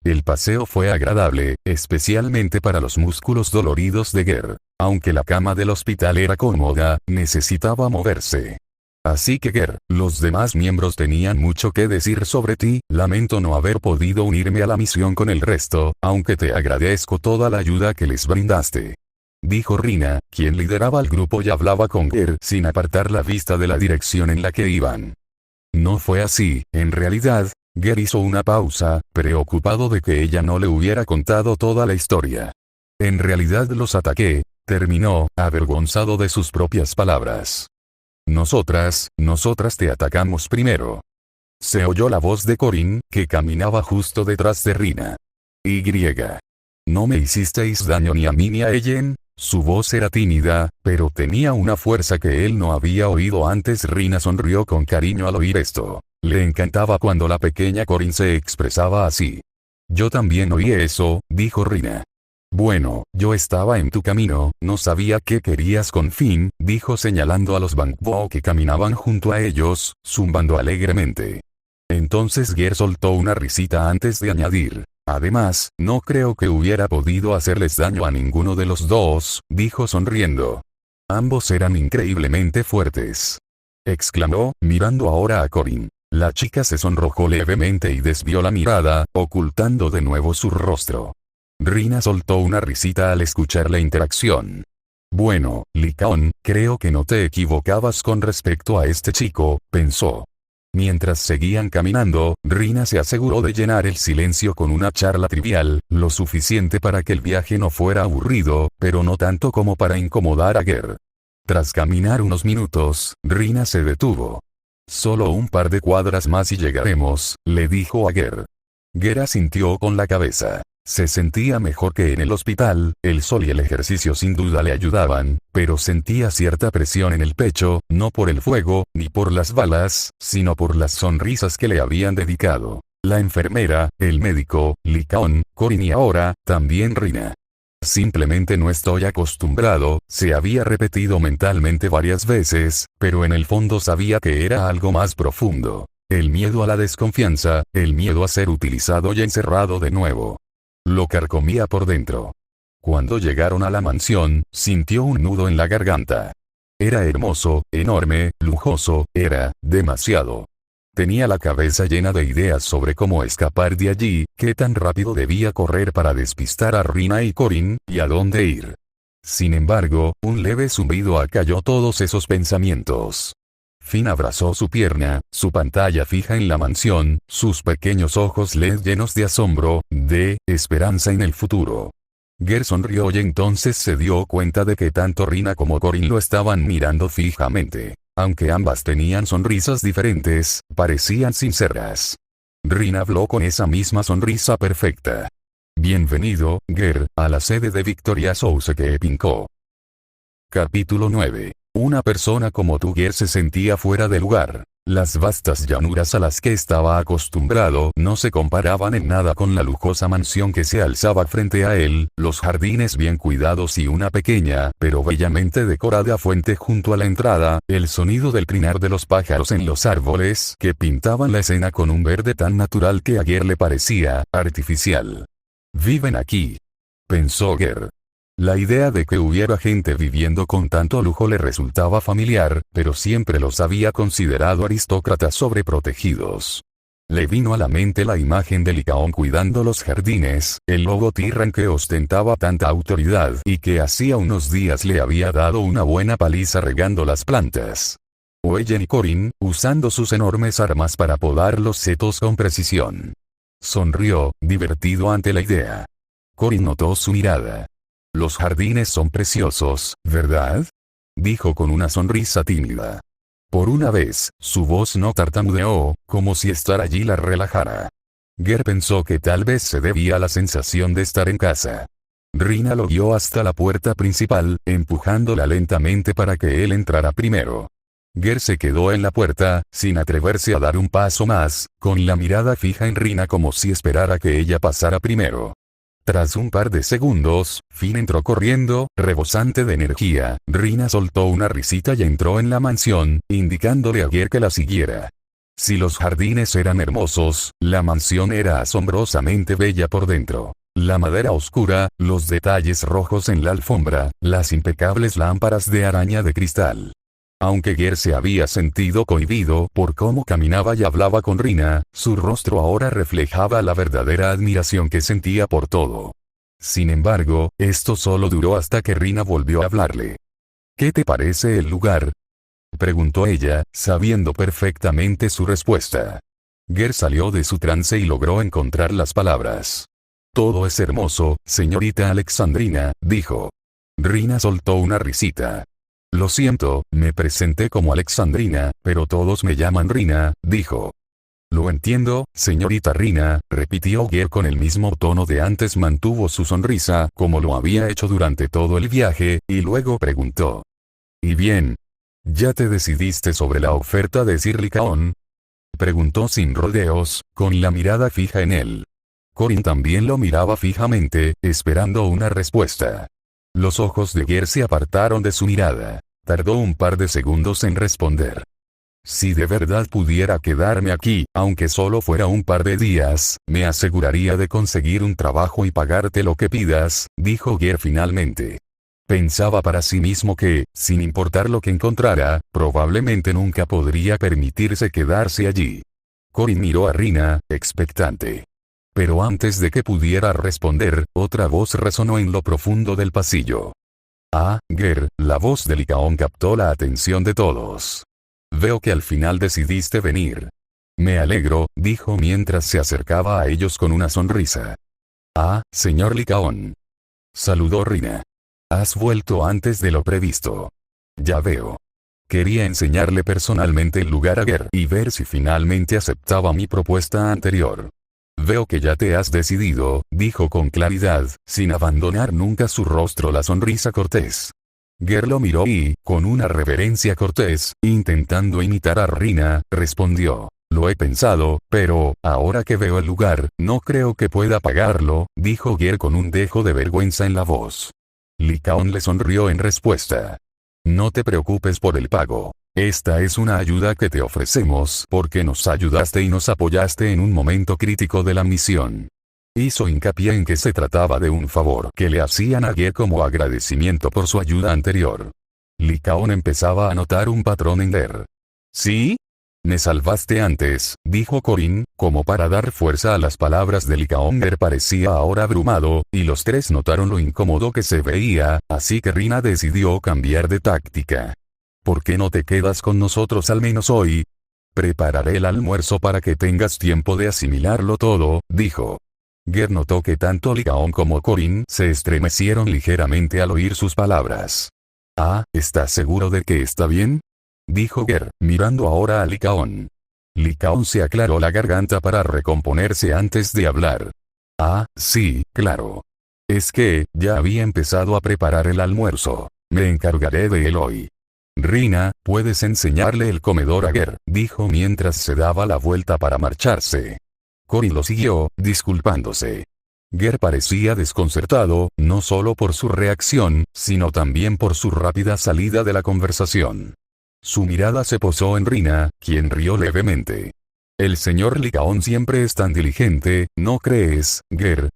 El paseo fue agradable, especialmente para los músculos doloridos de Ger. Aunque la cama del hospital era cómoda, necesitaba moverse. Así que Ger, los demás miembros tenían mucho que decir sobre ti, lamento no haber podido unirme a la misión con el resto, aunque te agradezco toda la ayuda que les brindaste. Dijo Rina, quien lideraba al grupo y hablaba con Ger sin apartar la vista de la dirección en la que iban. No fue así, en realidad. Ger hizo una pausa, preocupado de que ella no le hubiera contado toda la historia. En realidad los ataqué, terminó, avergonzado de sus propias palabras. Nosotras te atacamos primero. Se oyó la voz de Corin, que caminaba justo detrás de Rina. Y. ¿No me hicisteis daño ni a mí ni a Ellen? Su voz era tímida, pero tenía una fuerza que él no había oído antes. Rina sonrió con cariño al oír esto. Le encantaba cuando la pequeña Corin se expresaba así. Yo también oí eso, dijo Rina. Bueno, yo estaba en tu camino, no sabía qué querías con Finn, dijo señalando a los Bangbo que caminaban junto a ellos, zumbando alegremente. Entonces Ger soltó una risita antes de añadir. Además, no creo que hubiera podido hacerles daño a ninguno de los dos, dijo sonriendo. Ambos eran increíblemente fuertes. Exclamó, mirando ahora a Corin. La chica se sonrojó levemente y desvió la mirada, ocultando de nuevo su rostro. Rina soltó una risita al escuchar la interacción. Bueno, Lycaon, creo que no te equivocabas con respecto a este chico, pensó. Mientras seguían caminando, Rina se aseguró de llenar el silencio con una charla trivial, lo suficiente para que el viaje no fuera aburrido, pero no tanto como para incomodar a Ger. Tras caminar unos minutos, Rina se detuvo. Solo un par de cuadras más y llegaremos, le dijo a Ger. Ger asintió con la cabeza. Se sentía mejor que en el hospital, el sol y el ejercicio sin duda le ayudaban, pero sentía cierta presión en el pecho, no por el fuego, ni por las balas, sino por las sonrisas que le habían dedicado. La enfermera, el médico, Lycaon, Corin y ahora, también Rina. Simplemente no estoy acostumbrado, se había repetido mentalmente varias veces, pero en el fondo sabía que era algo más profundo. El miedo a la desconfianza, el miedo a ser utilizado y encerrado de nuevo. Lo carcomía por dentro. Cuando llegaron a la mansión, sintió un nudo en la garganta. Era hermoso, enorme, lujoso, era demasiado. Tenía la cabeza llena de ideas sobre cómo escapar de allí, qué tan rápido debía correr para despistar a Rina y Corin, y a dónde ir. Sin embargo, un leve zumbido acalló todos esos pensamientos. Finn abrazó su pierna, su pantalla fija en la mansión, sus pequeños ojos LED llenos de asombro, de esperanza en el futuro. Ger sonrió y entonces se dio cuenta de que tanto Rina como Corin lo estaban mirando fijamente. Aunque ambas tenían sonrisas diferentes, parecían sinceras. Rin habló con esa misma sonrisa perfecta. Bienvenido, Ger, a la sede de Victoria Souseke Pinko. Capítulo 9. Una persona como tú, Ger, se sentía fuera de lugar. Las vastas llanuras a las que estaba acostumbrado no se comparaban en nada con la lujosa mansión que se alzaba frente a él, los jardines bien cuidados y una pequeña, pero bellamente decorada fuente junto a la entrada, el sonido del trinar de los pájaros en los árboles que pintaban la escena con un verde tan natural que a Ger le parecía artificial. «Viven aquí», pensó Ger. La idea de que hubiera gente viviendo con tanto lujo le resultaba familiar, pero siempre los había considerado aristócratas sobreprotegidos. Le vino a la mente la imagen de Lycaon cuidando los jardines, el lobo Tirran que ostentaba tanta autoridad y que hacía unos días le había dado una buena paliza regando las plantas. Oyen y Corin, usando sus enormes armas para podar los setos con precisión. Sonrió, divertido ante la idea. Corin notó su mirada. «Los jardines son preciosos, ¿verdad?», dijo con una sonrisa tímida. Por una vez, su voz no tartamudeó, como si estar allí la relajara. Ger pensó que tal vez se debía a la sensación de estar en casa. Rina lo guió hasta la puerta principal, empujándola lentamente para que él entrara primero. Ger se quedó en la puerta, sin atreverse a dar un paso más, con la mirada fija en Rina como si esperara que ella pasara primero. Tras un par de segundos, Finn entró corriendo, rebosante de energía. Rina soltó una risita y entró en la mansión, indicándole a Ger que la siguiera. Si los jardines eran hermosos, la mansión era asombrosamente bella por dentro. La madera oscura, los detalles rojos en la alfombra, las impecables lámparas de araña de cristal. Aunque Ger se había sentido cohibido por cómo caminaba y hablaba con Rina, su rostro ahora reflejaba la verdadera admiración que sentía por todo. Sin embargo, esto solo duró hasta que Rina volvió a hablarle. «¿Qué te parece el lugar?», preguntó ella, sabiendo perfectamente su respuesta. Ger salió de su trance y logró encontrar las palabras. «Todo es hermoso, señorita Alexandrina», dijo. Rina soltó una risita. «Lo siento, me presenté como Alexandrina, pero todos me llaman Rina», dijo. «Lo entiendo, señorita Rina», repitió Ger con el mismo tono de antes. Mantuvo su sonrisa, como lo había hecho durante todo el viaje, y luego preguntó. «¿Y bien? ¿Ya te decidiste sobre la oferta de Sir Lycaon?», preguntó sin rodeos, con la mirada fija en él. Corin también lo miraba fijamente, esperando una respuesta. Los ojos de Ger se apartaron de su mirada. Tardó un par de segundos en responder. «Si de verdad pudiera quedarme aquí, aunque solo fuera un par de días, me aseguraría de conseguir un trabajo y pagarte lo que pidas», dijo Ger finalmente. Pensaba para sí mismo que, sin importar lo que encontrara, probablemente nunca podría permitirse quedarse allí. Corin miró a Rina, expectante. Pero antes de que pudiera responder, otra voz resonó en lo profundo del pasillo. «Ah, Ger», la voz de Lycaon captó la atención de todos. «Veo que al final decidiste venir». «Me alegro», dijo mientras se acercaba a ellos con una sonrisa. «Ah, señor Lycaon», saludó Rina. «Has vuelto antes de lo previsto». «Ya veo. Quería enseñarle personalmente el lugar a Ger y ver si finalmente aceptaba mi propuesta anterior». «Veo que ya te has decidido», dijo con claridad, sin abandonar nunca su rostro la sonrisa cortés. Ger lo miró y, con una reverencia cortés, intentando imitar a Rina, respondió. «Lo he pensado, pero, ahora que veo el lugar, no creo que pueda pagarlo», dijo Ger con un dejo de vergüenza en la voz. Lycaon le sonrió en respuesta. «No te preocupes por el pago. Esta es una ayuda que te ofrecemos porque nos ayudaste y nos apoyaste en un momento crítico de la misión». Hizo hincapié en que se trataba de un favor que le hacían a Ger como agradecimiento por su ayuda anterior. Lycaon empezaba a notar un patrón en Ger. «¿Sí? Me salvaste antes», dijo Corin, como para dar fuerza a las palabras de Lycaon. Ger parecía ahora abrumado, y los tres notaron lo incómodo que se veía, así que Rina decidió cambiar de táctica. «¿Por qué no te quedas con nosotros al menos hoy? Prepararé el almuerzo para que tengas tiempo de asimilarlo todo», dijo. Ger notó que tanto Lycaon como Corin se estremecieron ligeramente al oír sus palabras. «Ah, ¿estás seguro de que está bien?», dijo Ger, mirando ahora a Lycaon. Lycaon se aclaró la garganta para recomponerse antes de hablar. Ah, sí, claro. Es que, ya había empezado a preparar el almuerzo. Me encargaré de él hoy. Rina, puedes enseñarle el comedor a Ger, dijo mientras se daba la vuelta para marcharse. Corin lo siguió, disculpándose. Ger parecía desconcertado, no solo por su reacción, sino también por su rápida salida de la conversación. Su mirada se posó en Rina, quien rió levemente. El señor Lycaon siempre es tan diligente, ¿no crees, Ger?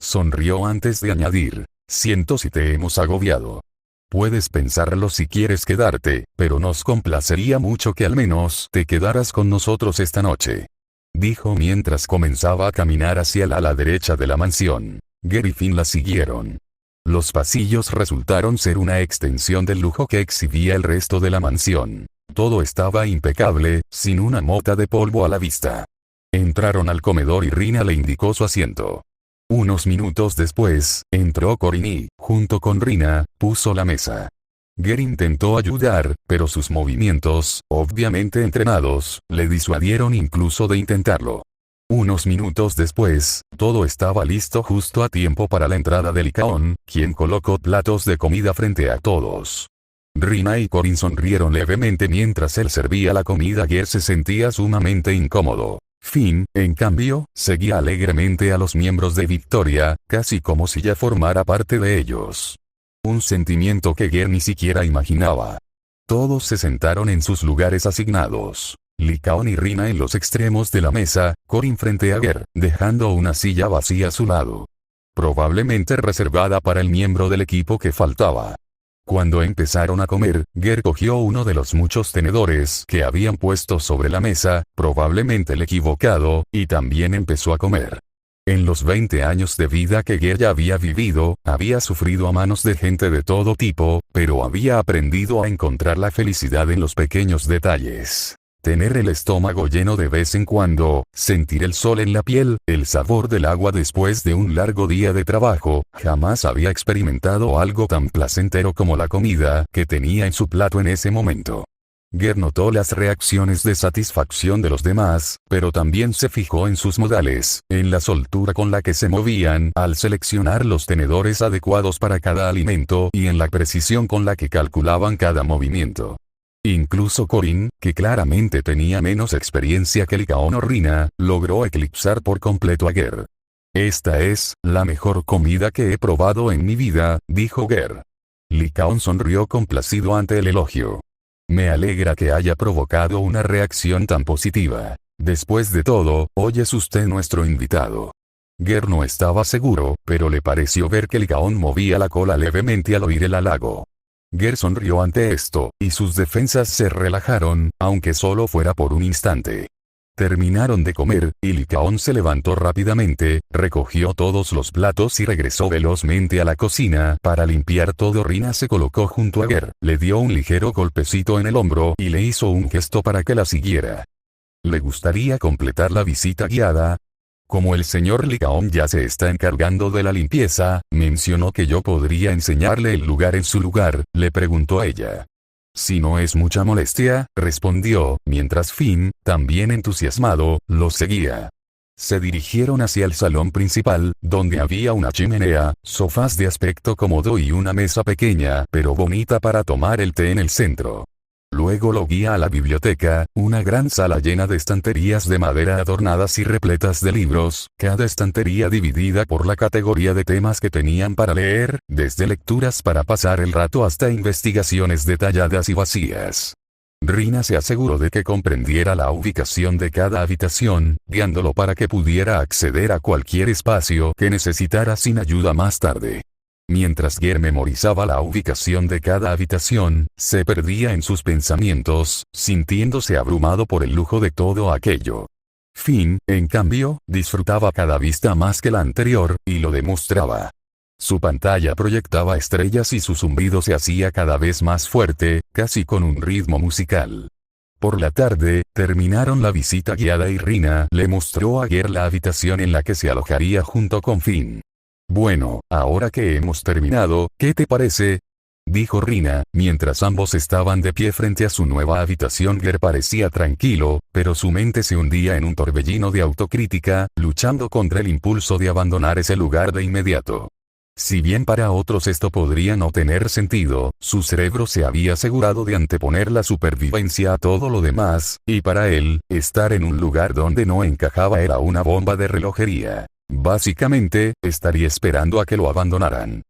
Sonrió antes de añadir, siento si te hemos agobiado. Puedes pensarlo si quieres quedarte, pero nos complacería mucho que al menos te quedaras con nosotros esta noche. Dijo mientras comenzaba a caminar hacia la ala derecha de la mansión. Ger y Finn la siguieron. Los pasillos resultaron ser una extensión del lujo que exhibía el resto de la mansión. Todo estaba impecable, sin una mota de polvo a la vista. Entraron al comedor y Rina le indicó su asiento. Unos minutos después, entró Corin y, junto con Rina, puso la mesa. Ger intentó ayudar, pero sus movimientos, obviamente entrenados, le disuadieron incluso de intentarlo. Unos minutos después, todo estaba listo justo a tiempo para la entrada de Lycaon, quien colocó platos de comida frente a todos. Rina y Corin sonrieron levemente mientras él servía la comida. Ger se sentía sumamente incómodo. Finn, en cambio, seguía alegremente a los miembros de Victoria, casi como si ya formara parte de ellos. Un sentimiento que Ger ni siquiera imaginaba. Todos se sentaron en sus lugares asignados. Lycaon y Rina en los extremos de la mesa, Corin frente a Ger, dejando una silla vacía a su lado. Probablemente reservada para el miembro del equipo que faltaba. Cuando empezaron a comer, Ger cogió uno de los muchos tenedores que habían puesto sobre la mesa, probablemente el equivocado, y también empezó a comer. En los 20 años de vida que Ger ya había vivido, había sufrido a manos de gente de todo tipo, pero había aprendido a encontrar la felicidad en los pequeños detalles. Tener el estómago lleno de vez en cuando, sentir el sol en la piel, el sabor del agua después de un largo día de trabajo, jamás había experimentado algo tan placentero como la comida que tenía en su plato en ese momento. Ger notó las reacciones de satisfacción de los demás, pero también se fijó en sus modales, en la soltura con la que se movían al seleccionar los tenedores adecuados para cada alimento y en la precisión con la que calculaban cada movimiento. Incluso Corin, que claramente tenía menos experiencia que Lycaon o Rina, logró eclipsar por completo a Ger. Esta es la mejor comida que he probado en mi vida, dijo Ger. Lycaon sonrió complacido ante el elogio. Me alegra que haya provocado una reacción tan positiva. Después de todo, hoy es usted nuestro invitado. Ger no estaba seguro, pero le pareció ver que Lycaon movía la cola levemente al oír el halago. Ger sonrió ante esto, y sus defensas se relajaron, aunque solo fuera por un instante. Terminaron de comer, y Lycaon se levantó rápidamente, recogió todos los platos y regresó velozmente a la cocina para limpiar todo. Rina se colocó junto a Ger, le dio un ligero golpecito en el hombro y le hizo un gesto para que la siguiera. ¿Le gustaría completar la visita guiada? Como el señor Lycaon ya se está encargando de la limpieza, mencionó que yo podría enseñarle el lugar en su lugar, le preguntó a ella. Si no es mucha molestia, respondió, mientras Finn, también entusiasmado, lo seguía. Se dirigieron hacia el salón principal, donde había una chimenea, sofás de aspecto cómodo y una mesa pequeña pero bonita para tomar el té en el centro. Luego lo guía a la biblioteca, una gran sala llena de estanterías de madera adornadas y repletas de libros, cada estantería dividida por la categoría de temas que tenían para leer, desde lecturas para pasar el rato hasta investigaciones detalladas y vacías. Rina se aseguró de que comprendiera la ubicación de cada habitación, guiándolo para que pudiera acceder a cualquier espacio que necesitara sin ayuda más tarde. Mientras Ger memorizaba la ubicación de cada habitación, se perdía en sus pensamientos, sintiéndose abrumado por el lujo de todo aquello. Finn, en cambio, disfrutaba cada vista más que la anterior, y lo demostraba. Su pantalla proyectaba estrellas y su zumbido se hacía cada vez más fuerte, casi con un ritmo musical. Por la tarde, terminaron la visita guiada y Rina le mostró a Ger la habitación en la que se alojaría junto con Finn. Bueno, ahora que hemos terminado, ¿qué te parece? dijo Rina, mientras ambos estaban de pie frente a su nueva habitación. Ger parecía tranquilo, pero su mente se hundía en un torbellino de autocrítica, luchando contra el impulso de abandonar ese lugar de inmediato. Si bien para otros esto podría no tener sentido, su cerebro se había asegurado de anteponer la supervivencia a todo lo demás, y para él, estar en un lugar donde no encajaba era una bomba de relojería. Básicamente, estaría esperando a que lo abandonaran.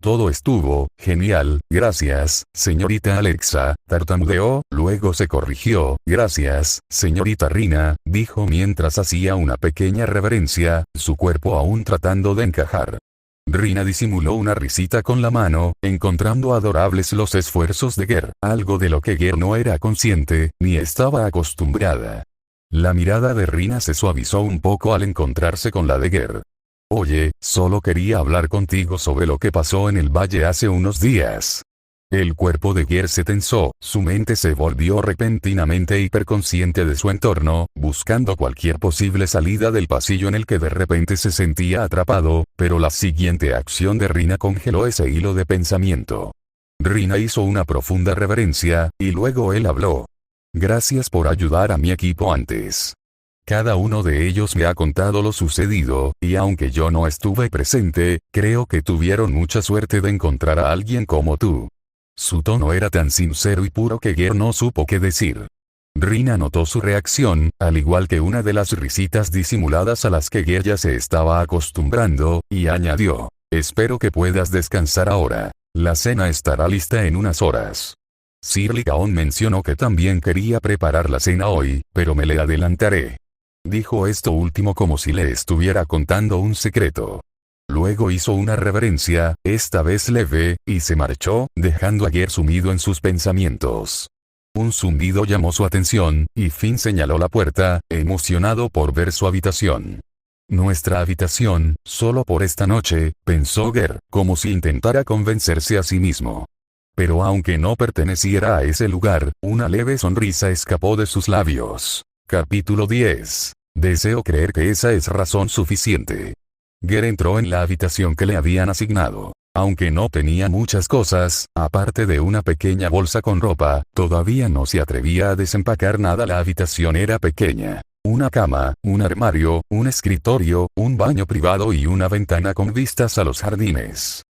Todo estuvo genial, gracias, señorita Alexa, tartamudeó, luego se corrigió, gracias, señorita Rina, dijo mientras hacía una pequeña reverencia, su cuerpo aún tratando de encajar. Rina disimuló una risita con la mano, encontrando adorables los esfuerzos de Ger, algo de lo que Ger no era consciente, ni estaba acostumbrada. La mirada de Rina se suavizó un poco al encontrarse con la de Ger. Oye, solo quería hablar contigo sobre lo que pasó en el valle hace unos días. El cuerpo de Ger se tensó, su mente se volvió repentinamente hiperconsciente de su entorno, buscando cualquier posible salida del pasillo en el que de repente se sentía atrapado, pero la siguiente acción de Rina congeló ese hilo de pensamiento. Rina hizo una profunda reverencia, y luego él habló. Gracias por ayudar a mi equipo antes. Cada uno de ellos me ha contado lo sucedido, y aunque yo no estuve presente, creo que tuvieron mucha suerte de encontrar a alguien como tú. Su tono era tan sincero y puro que Ger no supo qué decir. Rina notó su reacción, al igual que una de las risitas disimuladas a las que Ger ya se estaba acostumbrando, y añadió, espero que puedas descansar ahora. La cena estará lista en unas horas. Sir Lycaon mencionó que también quería preparar la cena hoy, pero me le adelantaré. Dijo esto último como si le estuviera contando un secreto. Luego hizo una reverencia, esta vez leve, y se marchó, dejando a Ger sumido en sus pensamientos. Un zumbido llamó su atención, y Finn señaló la puerta, emocionado por ver su habitación. Nuestra habitación, solo por esta noche, pensó Ger, como si intentara convencerse a sí mismo. Pero aunque no perteneciera a ese lugar, una leve sonrisa escapó de sus labios. Capítulo 10. Deseo creer que esa es razón suficiente. Ger entró en la habitación que le habían asignado. Aunque no tenía muchas cosas, aparte de una pequeña bolsa con ropa, todavía no se atrevía a desempacar nada. La habitación era pequeña. Una cama, un armario, un escritorio, un baño privado y una ventana con vistas a los jardines.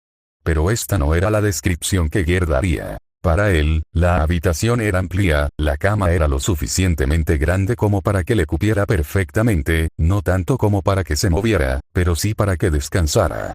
Pero esta no era la descripción que Ger daría. Para él, la habitación era amplia, la cama era lo suficientemente grande como para que le cupiera perfectamente, no tanto como para que se moviera, pero sí para que descansara.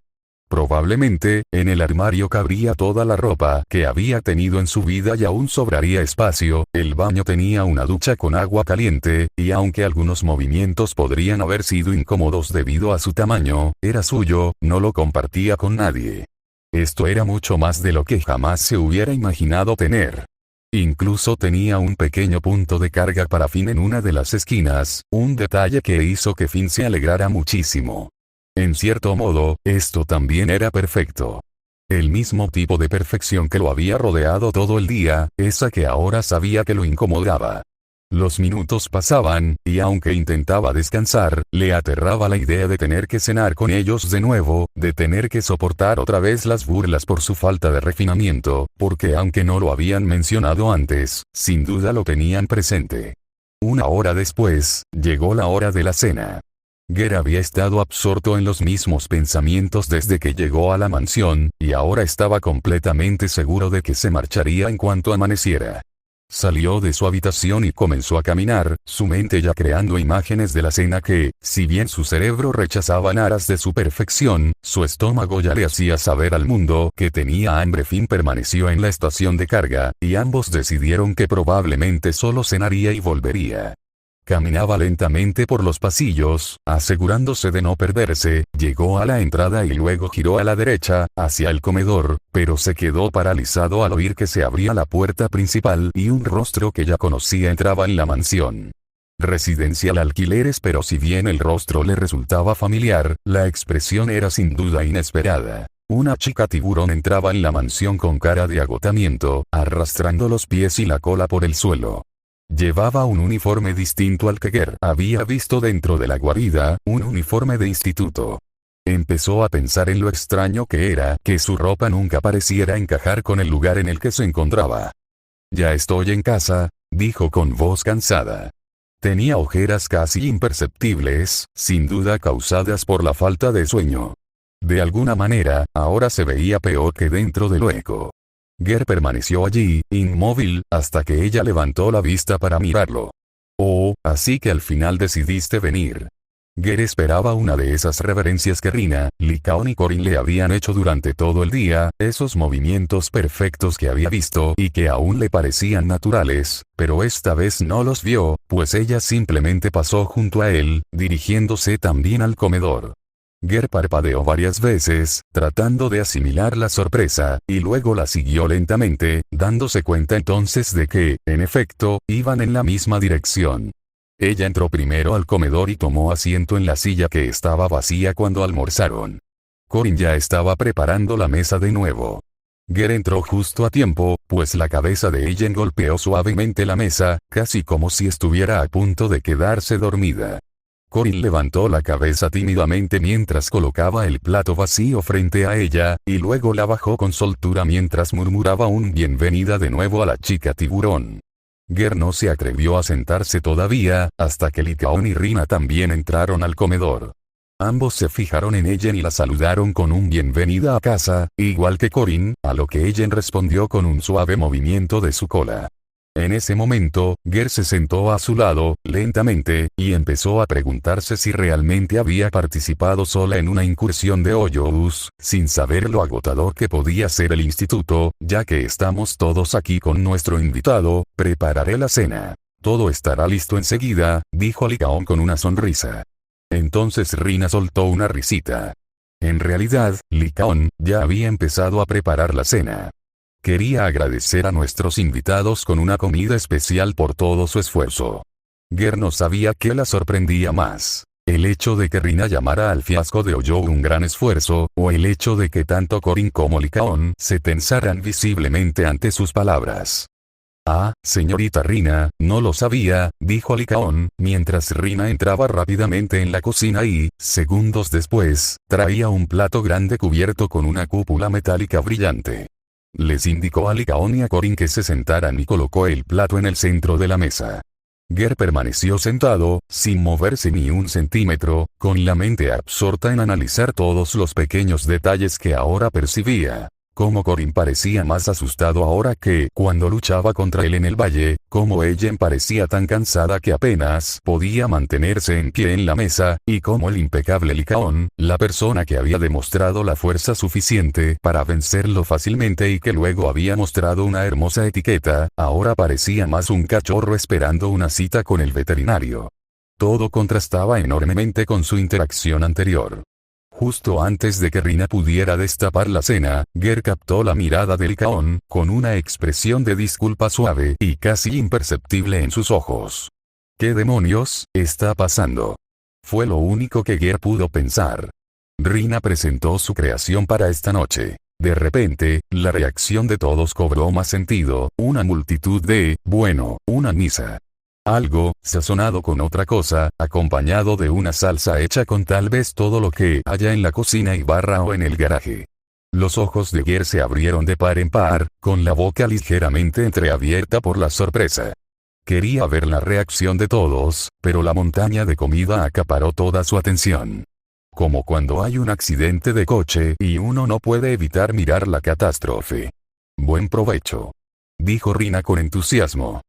Probablemente, en el armario cabría toda la ropa que había tenido en su vida y aún sobraría espacio. El baño tenía una ducha con agua caliente, y aunque algunos movimientos podrían haber sido incómodos debido a su tamaño, era suyo, no lo compartía con nadie. Esto era mucho más de lo que jamás se hubiera imaginado tener. Incluso tenía un pequeño punto de carga para Finn en una de las esquinas, un detalle que hizo que Finn se alegrara muchísimo. En cierto modo, esto también era perfecto. El mismo tipo de perfección que lo había rodeado todo el día, esa que ahora sabía que lo incomodaba. Los minutos pasaban, y aunque intentaba descansar, le aterraba la idea de tener que cenar con ellos de nuevo, de tener que soportar otra vez las burlas por su falta de refinamiento, porque aunque no lo habían mencionado antes, sin duda lo tenían presente. Una hora después, llegó la hora de la cena. Ger había estado absorto en los mismos pensamientos desde que llegó a la mansión, y ahora estaba completamente seguro de que se marcharía en cuanto amaneciera. Salió de su habitación y comenzó a caminar, su mente ya creando imágenes de la cena que, si bien su cerebro rechazaba en aras de su perfección, su estómago ya le hacía saber al mundo que tenía hambre. Finn permaneció en la estación de carga, y ambos decidieron que probablemente solo cenaría y volvería. Caminaba lentamente por los pasillos, asegurándose de no perderse, llegó a la entrada y luego giró a la derecha, hacia el comedor, pero se quedó paralizado al oír que se abría la puerta principal y un rostro que ya conocía entraba en la mansión. Residencial Alquileres. Pero si bien el rostro le resultaba familiar, la expresión era sin duda inesperada. Una chica tiburón entraba en la mansión con cara de agotamiento, arrastrando los pies y la cola por el suelo. Llevaba un uniforme distinto al que Ger había visto dentro de la guarida, un uniforme de instituto. Empezó a pensar en lo extraño que era que su ropa nunca pareciera encajar con el lugar en el que se encontraba. «Ya estoy en casa», dijo con voz cansada. Tenía ojeras casi imperceptibles, sin duda causadas por la falta de sueño. De alguna manera, ahora se veía peor que dentro del hueco. Ger permaneció allí, inmóvil, hasta que ella levantó la vista para mirarlo. «Oh, así que al final decidiste venir». Ger esperaba una de esas reverencias que Rina, Lycaon y Corin le habían hecho durante todo el día, esos movimientos perfectos que había visto y que aún le parecían naturales, pero esta vez no los vio, pues ella simplemente pasó junto a él, dirigiéndose también al comedor. Ger parpadeó varias veces, tratando de asimilar la sorpresa, y luego la siguió lentamente, dándose cuenta entonces de que, en efecto, iban en la misma dirección. Ella entró primero al comedor y tomó asiento en la silla que estaba vacía cuando almorzaron. Corin ya estaba preparando la mesa de nuevo. Ger entró justo a tiempo, pues la cabeza de ella golpeó suavemente la mesa, casi como si estuviera a punto de quedarse dormida. Corin levantó la cabeza tímidamente mientras colocaba el plato vacío frente a ella, y luego la bajó con soltura mientras murmuraba un bienvenida de nuevo a la chica tiburón. Ger no se atrevió a sentarse todavía, hasta que Lycaon y Rina también entraron al comedor. Ambos se fijaron en ella y la saludaron con un bienvenida a casa, igual que Corin, a lo que ella respondió con un suave movimiento de su cola. En ese momento, Ger se sentó a su lado, lentamente, y empezó a preguntarse si realmente había participado sola en una incursión de Hoyos, sin saber lo agotador que podía ser el instituto. «Ya que estamos todos aquí con nuestro invitado, prepararé la cena. Todo estará listo enseguida», dijo Lycaon con una sonrisa. Entonces Rina soltó una risita. En realidad, Lycaon ya había empezado a preparar la cena. Quería agradecer a nuestros invitados con una comida especial por todo su esfuerzo. Ger no sabía qué la sorprendía más: el hecho de que Rina llamara al fiasco de Hoyo un gran esfuerzo, o el hecho de que tanto Corin como Lycaon se tensaran visiblemente ante sus palabras. «Ah, señorita Rina, no lo sabía», dijo Lycaon, mientras Rina entraba rápidamente en la cocina y, segundos después, traía un plato grande cubierto con una cúpula metálica brillante. Les indicó a Lycaon y a Corin que se sentaran y colocó el plato en el centro de la mesa. Ger permaneció sentado, sin moverse ni un centímetro, con la mente absorta en analizar todos los pequeños detalles que ahora percibía. Cómo Corin parecía más asustado ahora que cuando luchaba contra él en el valle, cómo ella parecía tan cansada que apenas podía mantenerse en pie en la mesa, y cómo el impecable Lycaon, la persona que había demostrado la fuerza suficiente para vencerlo fácilmente y que luego había mostrado una hermosa etiqueta, ahora parecía más un cachorro esperando una cita con el veterinario. Todo contrastaba enormemente con su interacción anterior. Justo antes de que Rina pudiera destapar la cena, Ger captó la mirada de Lycaon, con una expresión de disculpa suave y casi imperceptible en sus ojos. «¿Qué demonios está pasando?», fue lo único que Ger pudo pensar. Rina presentó su creación para esta noche. De repente, la reacción de todos cobró más sentido, una multitud de, una misa. Algo, sazonado con otra cosa, acompañado de una salsa hecha con tal vez todo lo que haya en la cocina y barra o en el garaje. Los ojos de Ger se abrieron de par en par, con la boca ligeramente entreabierta por la sorpresa. Quería ver la reacción de todos, pero la montaña de comida acaparó toda su atención. Como cuando hay un accidente de coche y uno no puede evitar mirar la catástrofe. «Buen provecho», dijo Rina con entusiasmo.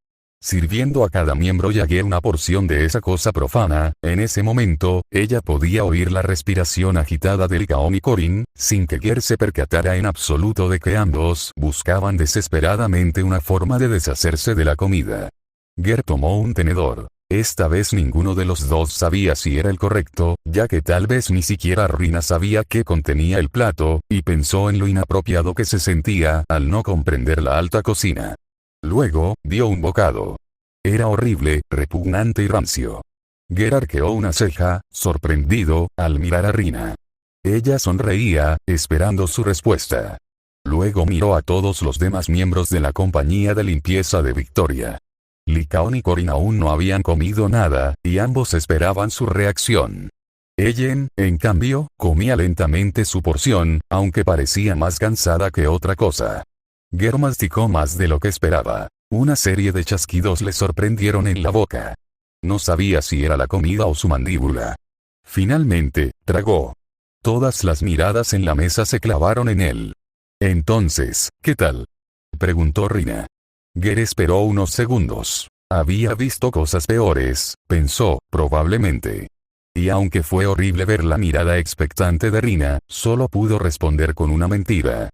Sirviendo a cada miembro y a Ger una porción de esa cosa profana, en ese momento, ella podía oír la respiración agitada de Lycaon y Corin, sin que Ger se percatara en absoluto de que ambos buscaban desesperadamente una forma de deshacerse de la comida. Ger tomó un tenedor. Esta vez ninguno de los dos sabía si era el correcto, ya que tal vez ni siquiera Rina sabía qué contenía el plato, y pensó en lo inapropiado que se sentía al no comprender la alta cocina. Luego, dio un bocado. Era horrible, repugnante y rancio. Ger arqueó una ceja, sorprendido, al mirar a Rina. Ella sonreía, esperando su respuesta. Luego miró a todos los demás miembros de la compañía de limpieza de Victoria. Lycaon y Corin aún no habían comido nada, y ambos esperaban su reacción. Ellen, en cambio, comía lentamente su porción, aunque parecía más cansada que otra cosa. Ger masticó más de lo que esperaba. Una serie de chasquidos le sorprendieron en la boca. No sabía si era la comida o su mandíbula. Finalmente, tragó. Todas las miradas en la mesa se clavaron en él. Entonces, ¿qué tal?, preguntó Rina. Ger esperó unos segundos. Había visto cosas peores, pensó, probablemente. Y aunque fue horrible ver la mirada expectante de Rina, solo pudo responder con una mentira.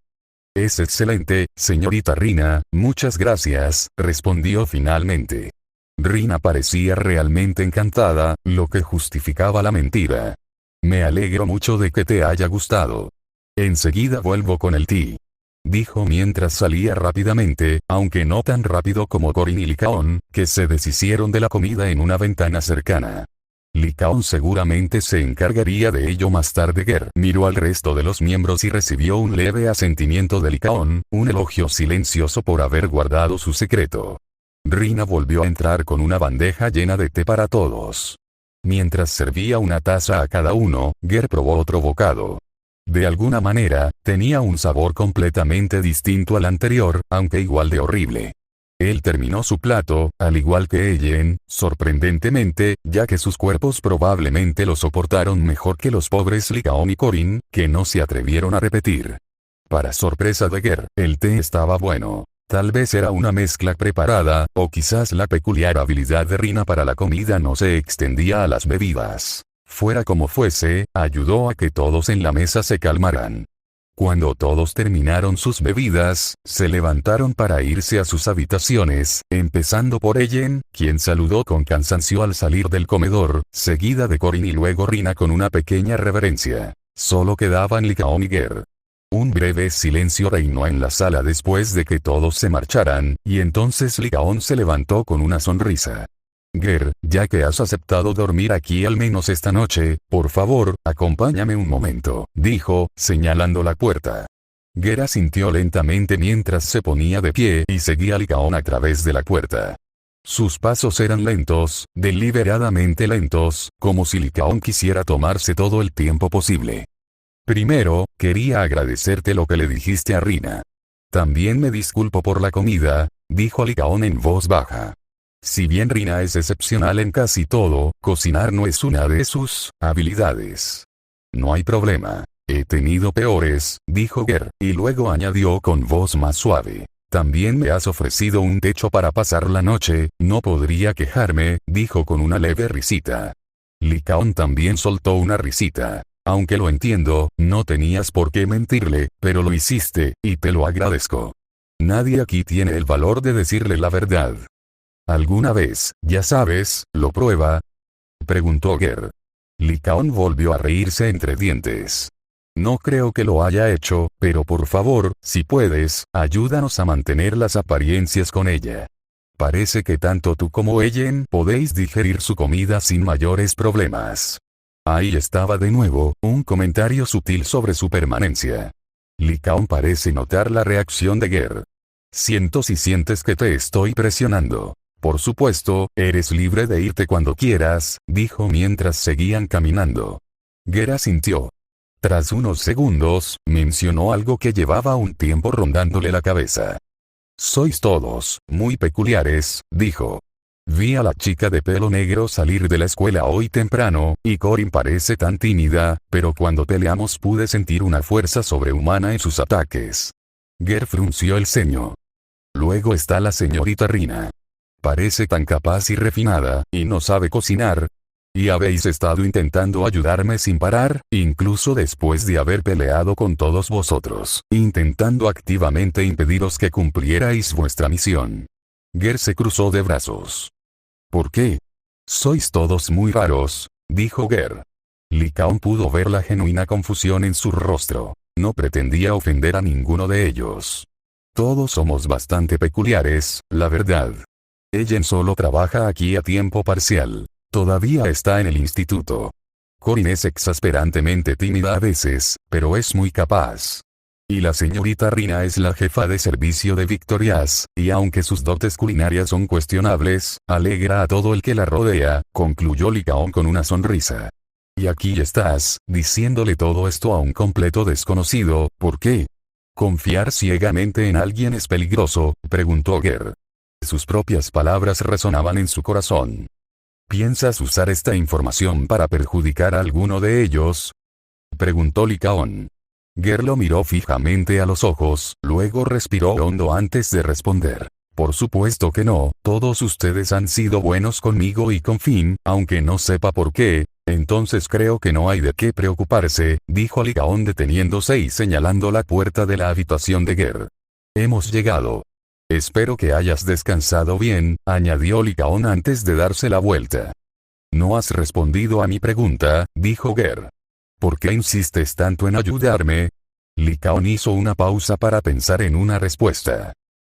Es excelente, señorita Rina, muchas gracias, respondió finalmente. Rina parecía realmente encantada, lo que justificaba la mentira. Me alegro mucho de que te haya gustado. Enseguida vuelvo con el té, dijo mientras salía rápidamente, aunque no tan rápido como Corin y Lycaon, que se deshicieron de la comida en una ventana cercana. Lycaon seguramente se encargaría de ello más tarde. Ger miró al resto de los miembros y recibió un leve asentimiento de Lycaon, un elogio silencioso por haber guardado su secreto. Rina volvió a entrar con una bandeja llena de té para todos. Mientras servía una taza a cada uno, Ger probó otro bocado. De alguna manera, tenía un sabor completamente distinto al anterior, aunque igual de horrible. Él terminó su plato, al igual que Ellen, sorprendentemente, ya que sus cuerpos probablemente lo soportaron mejor que los pobres Lycaon y Corin, que no se atrevieron a repetir. Para sorpresa de Ger, el té estaba bueno. Tal vez era una mezcla preparada, o quizás la peculiar habilidad de Rina para la comida no se extendía a las bebidas. Fuera como fuese, ayudó a que todos en la mesa se calmaran. Cuando todos terminaron sus bebidas, se levantaron para irse a sus habitaciones, empezando por Ellen, quien saludó con cansancio al salir del comedor, seguida de Corin y luego Rina con una pequeña reverencia. Solo quedaban Lycaon y Ger. Un breve silencio reinó en la sala después de que todos se marcharan, y entonces Lycaon se levantó con una sonrisa. Ger, ya que has aceptado dormir aquí al menos esta noche, por favor, acompáñame un momento, dijo, señalando la puerta. Ger asintió lentamente mientras se ponía de pie y seguía a Lycaon a través de la puerta. Sus pasos eran lentos, deliberadamente lentos, como si Lycaon quisiera tomarse todo el tiempo posible. Primero, quería agradecerte lo que le dijiste a Rina. También me disculpo por la comida, dijo Lycaon en voz baja. Si bien Rina es excepcional en casi todo, cocinar no es una de sus habilidades. No hay problema. He tenido peores, dijo Ger, y luego añadió con voz más suave. También me has ofrecido un techo para pasar la noche, no podría quejarme, dijo con una leve risita. Lycaon también soltó una risita. Aunque lo entiendo, no tenías por qué mentirle, pero lo hiciste, y te lo agradezco. Nadie aquí tiene el valor de decirle la verdad. ¿Alguna vez, ya sabes, lo prueba?, preguntó Ger. Lycaon volvió a reírse entre dientes. No creo que lo haya hecho, pero por favor, si puedes, ayúdanos a mantener las apariencias con ella. Parece que tanto tú como Ellen podéis digerir su comida sin mayores problemas. Ahí estaba de nuevo, un comentario sutil sobre su permanencia. Lycaon parece notar la reacción de Ger. Siento si sientes que te estoy presionando. Por supuesto, eres libre de irte cuando quieras, dijo mientras seguían caminando. Ger asintió. Tras unos segundos, mencionó algo que llevaba un tiempo rondándole la cabeza. Sois todos muy peculiares, dijo. Vi a la chica de pelo negro salir de la escuela hoy temprano, y Corin parece tan tímida, pero cuando peleamos pude sentir una fuerza sobrehumana en sus ataques. Ger frunció el ceño. Luego está la señorita Rina. Parece tan capaz y refinada, y no sabe cocinar. Y habéis estado intentando ayudarme sin parar, incluso después de haber peleado con todos vosotros, intentando activamente impediros que cumplierais vuestra misión. Ger se cruzó de brazos. ¿Por qué? Sois todos muy raros, dijo Ger. Lycaon pudo ver la genuina confusión en su rostro. No pretendía ofender a ninguno de ellos. Todos somos bastante peculiares, la verdad. Ellen solo trabaja aquí a tiempo parcial. Todavía está en el instituto. Corin es exasperantemente tímida a veces, pero es muy capaz. Y la señorita Rina es la jefa de servicio de Victorias, y aunque sus dotes culinarias son cuestionables, alegra a todo el que la rodea, concluyó Lycaon con una sonrisa. Y aquí estás, diciéndole todo esto a un completo desconocido, ¿por qué? ¿Confiar ciegamente en alguien es peligroso?, preguntó Ger. Sus propias palabras resonaban en su corazón. ¿Piensas usar esta información para perjudicar a alguno de ellos?, preguntó Lycaón. Ger lo miró fijamente a los ojos, luego respiró hondo antes de responder. Por supuesto que no, todos ustedes han sido buenos conmigo y con Finn, aunque no sepa por qué. Entonces creo que no hay de qué preocuparse, dijo Lycaón deteniéndose y señalando la puerta de la habitación de Ger. Hemos llegado. Espero que hayas descansado bien, añadió Lycaón antes de darse la vuelta. No has respondido a mi pregunta, dijo Ger. ¿Por qué insistes tanto en ayudarme? Lycaón hizo una pausa para pensar en una respuesta.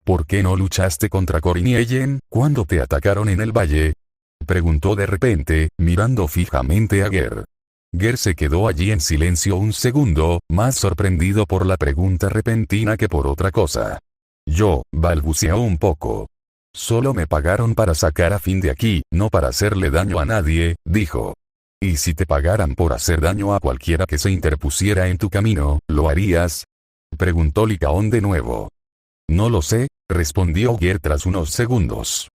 ¿Por qué no luchaste contra Corin y Ellen cuando te atacaron en el valle?, preguntó de repente, mirando fijamente a Ger. Ger se quedó allí en silencio un segundo, más sorprendido por la pregunta repentina que por otra cosa. Yo, balbuceó un poco. Solo me pagaron para sacar a Finn de aquí, no para hacerle daño a nadie, dijo. ¿Y si te pagaran por hacer daño a cualquiera que se interpusiera en tu camino, lo harías?, preguntó Lycaón de nuevo. No lo sé, respondió Ger tras unos segundos.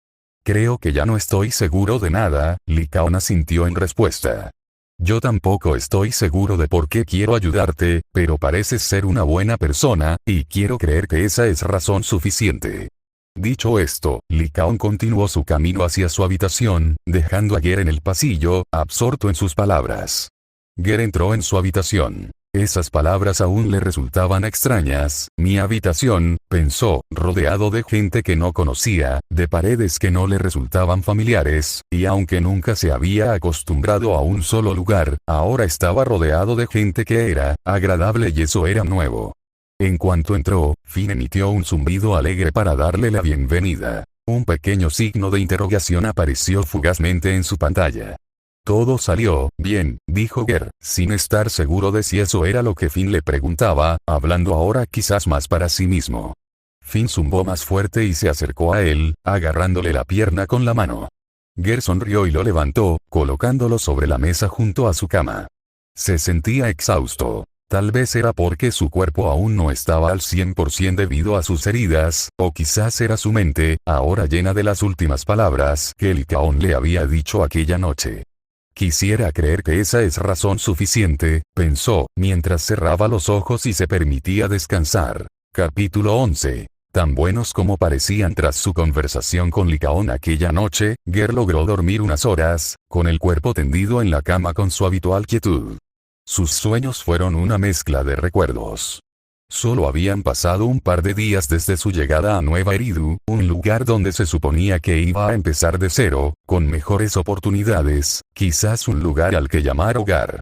Creo que ya no estoy seguro de nada, Lycaón asintió en respuesta. Yo tampoco estoy seguro de por qué quiero ayudarte, pero pareces ser una buena persona, y quiero creer que esa es razón suficiente. Dicho esto, Lycaón continuó su camino hacia su habitación, dejando a Ger en el pasillo, absorto en sus palabras. Ger entró en su habitación. Esas palabras aún le resultaban extrañas. Mi habitación, pensó, rodeado de gente que no conocía, de paredes que no le resultaban familiares, y aunque nunca se había acostumbrado a un solo lugar, ahora estaba rodeado de gente que era agradable y eso era nuevo. En cuanto entró, Finn emitió un zumbido alegre para darle la bienvenida. Un pequeño signo de interrogación apareció fugazmente en su pantalla. Todo salió bien, dijo Ger, sin estar seguro de si eso era lo que Finn le preguntaba, hablando ahora quizás más para sí mismo. Finn zumbó más fuerte y se acercó a él, agarrándole la pierna con la mano. Ger sonrió y lo levantó, colocándolo sobre la mesa junto a su cama. Se sentía exhausto. Tal vez era porque su cuerpo aún no estaba al 100% debido a sus heridas, o quizás era su mente, ahora llena de las últimas palabras que Lycaón le había dicho aquella noche. Quisiera creer que esa es razón suficiente, pensó, mientras cerraba los ojos y se permitía descansar. Capítulo 11. Tan buenos como parecían tras su conversación con Lycaón aquella noche, Ger logró dormir unas horas, con el cuerpo tendido en la cama con su habitual quietud. Sus sueños fueron una mezcla de recuerdos. Solo habían pasado un par de días desde su llegada a Nueva Eridu, un lugar donde se suponía que iba a empezar de cero, con mejores oportunidades, quizás un lugar al que llamar hogar.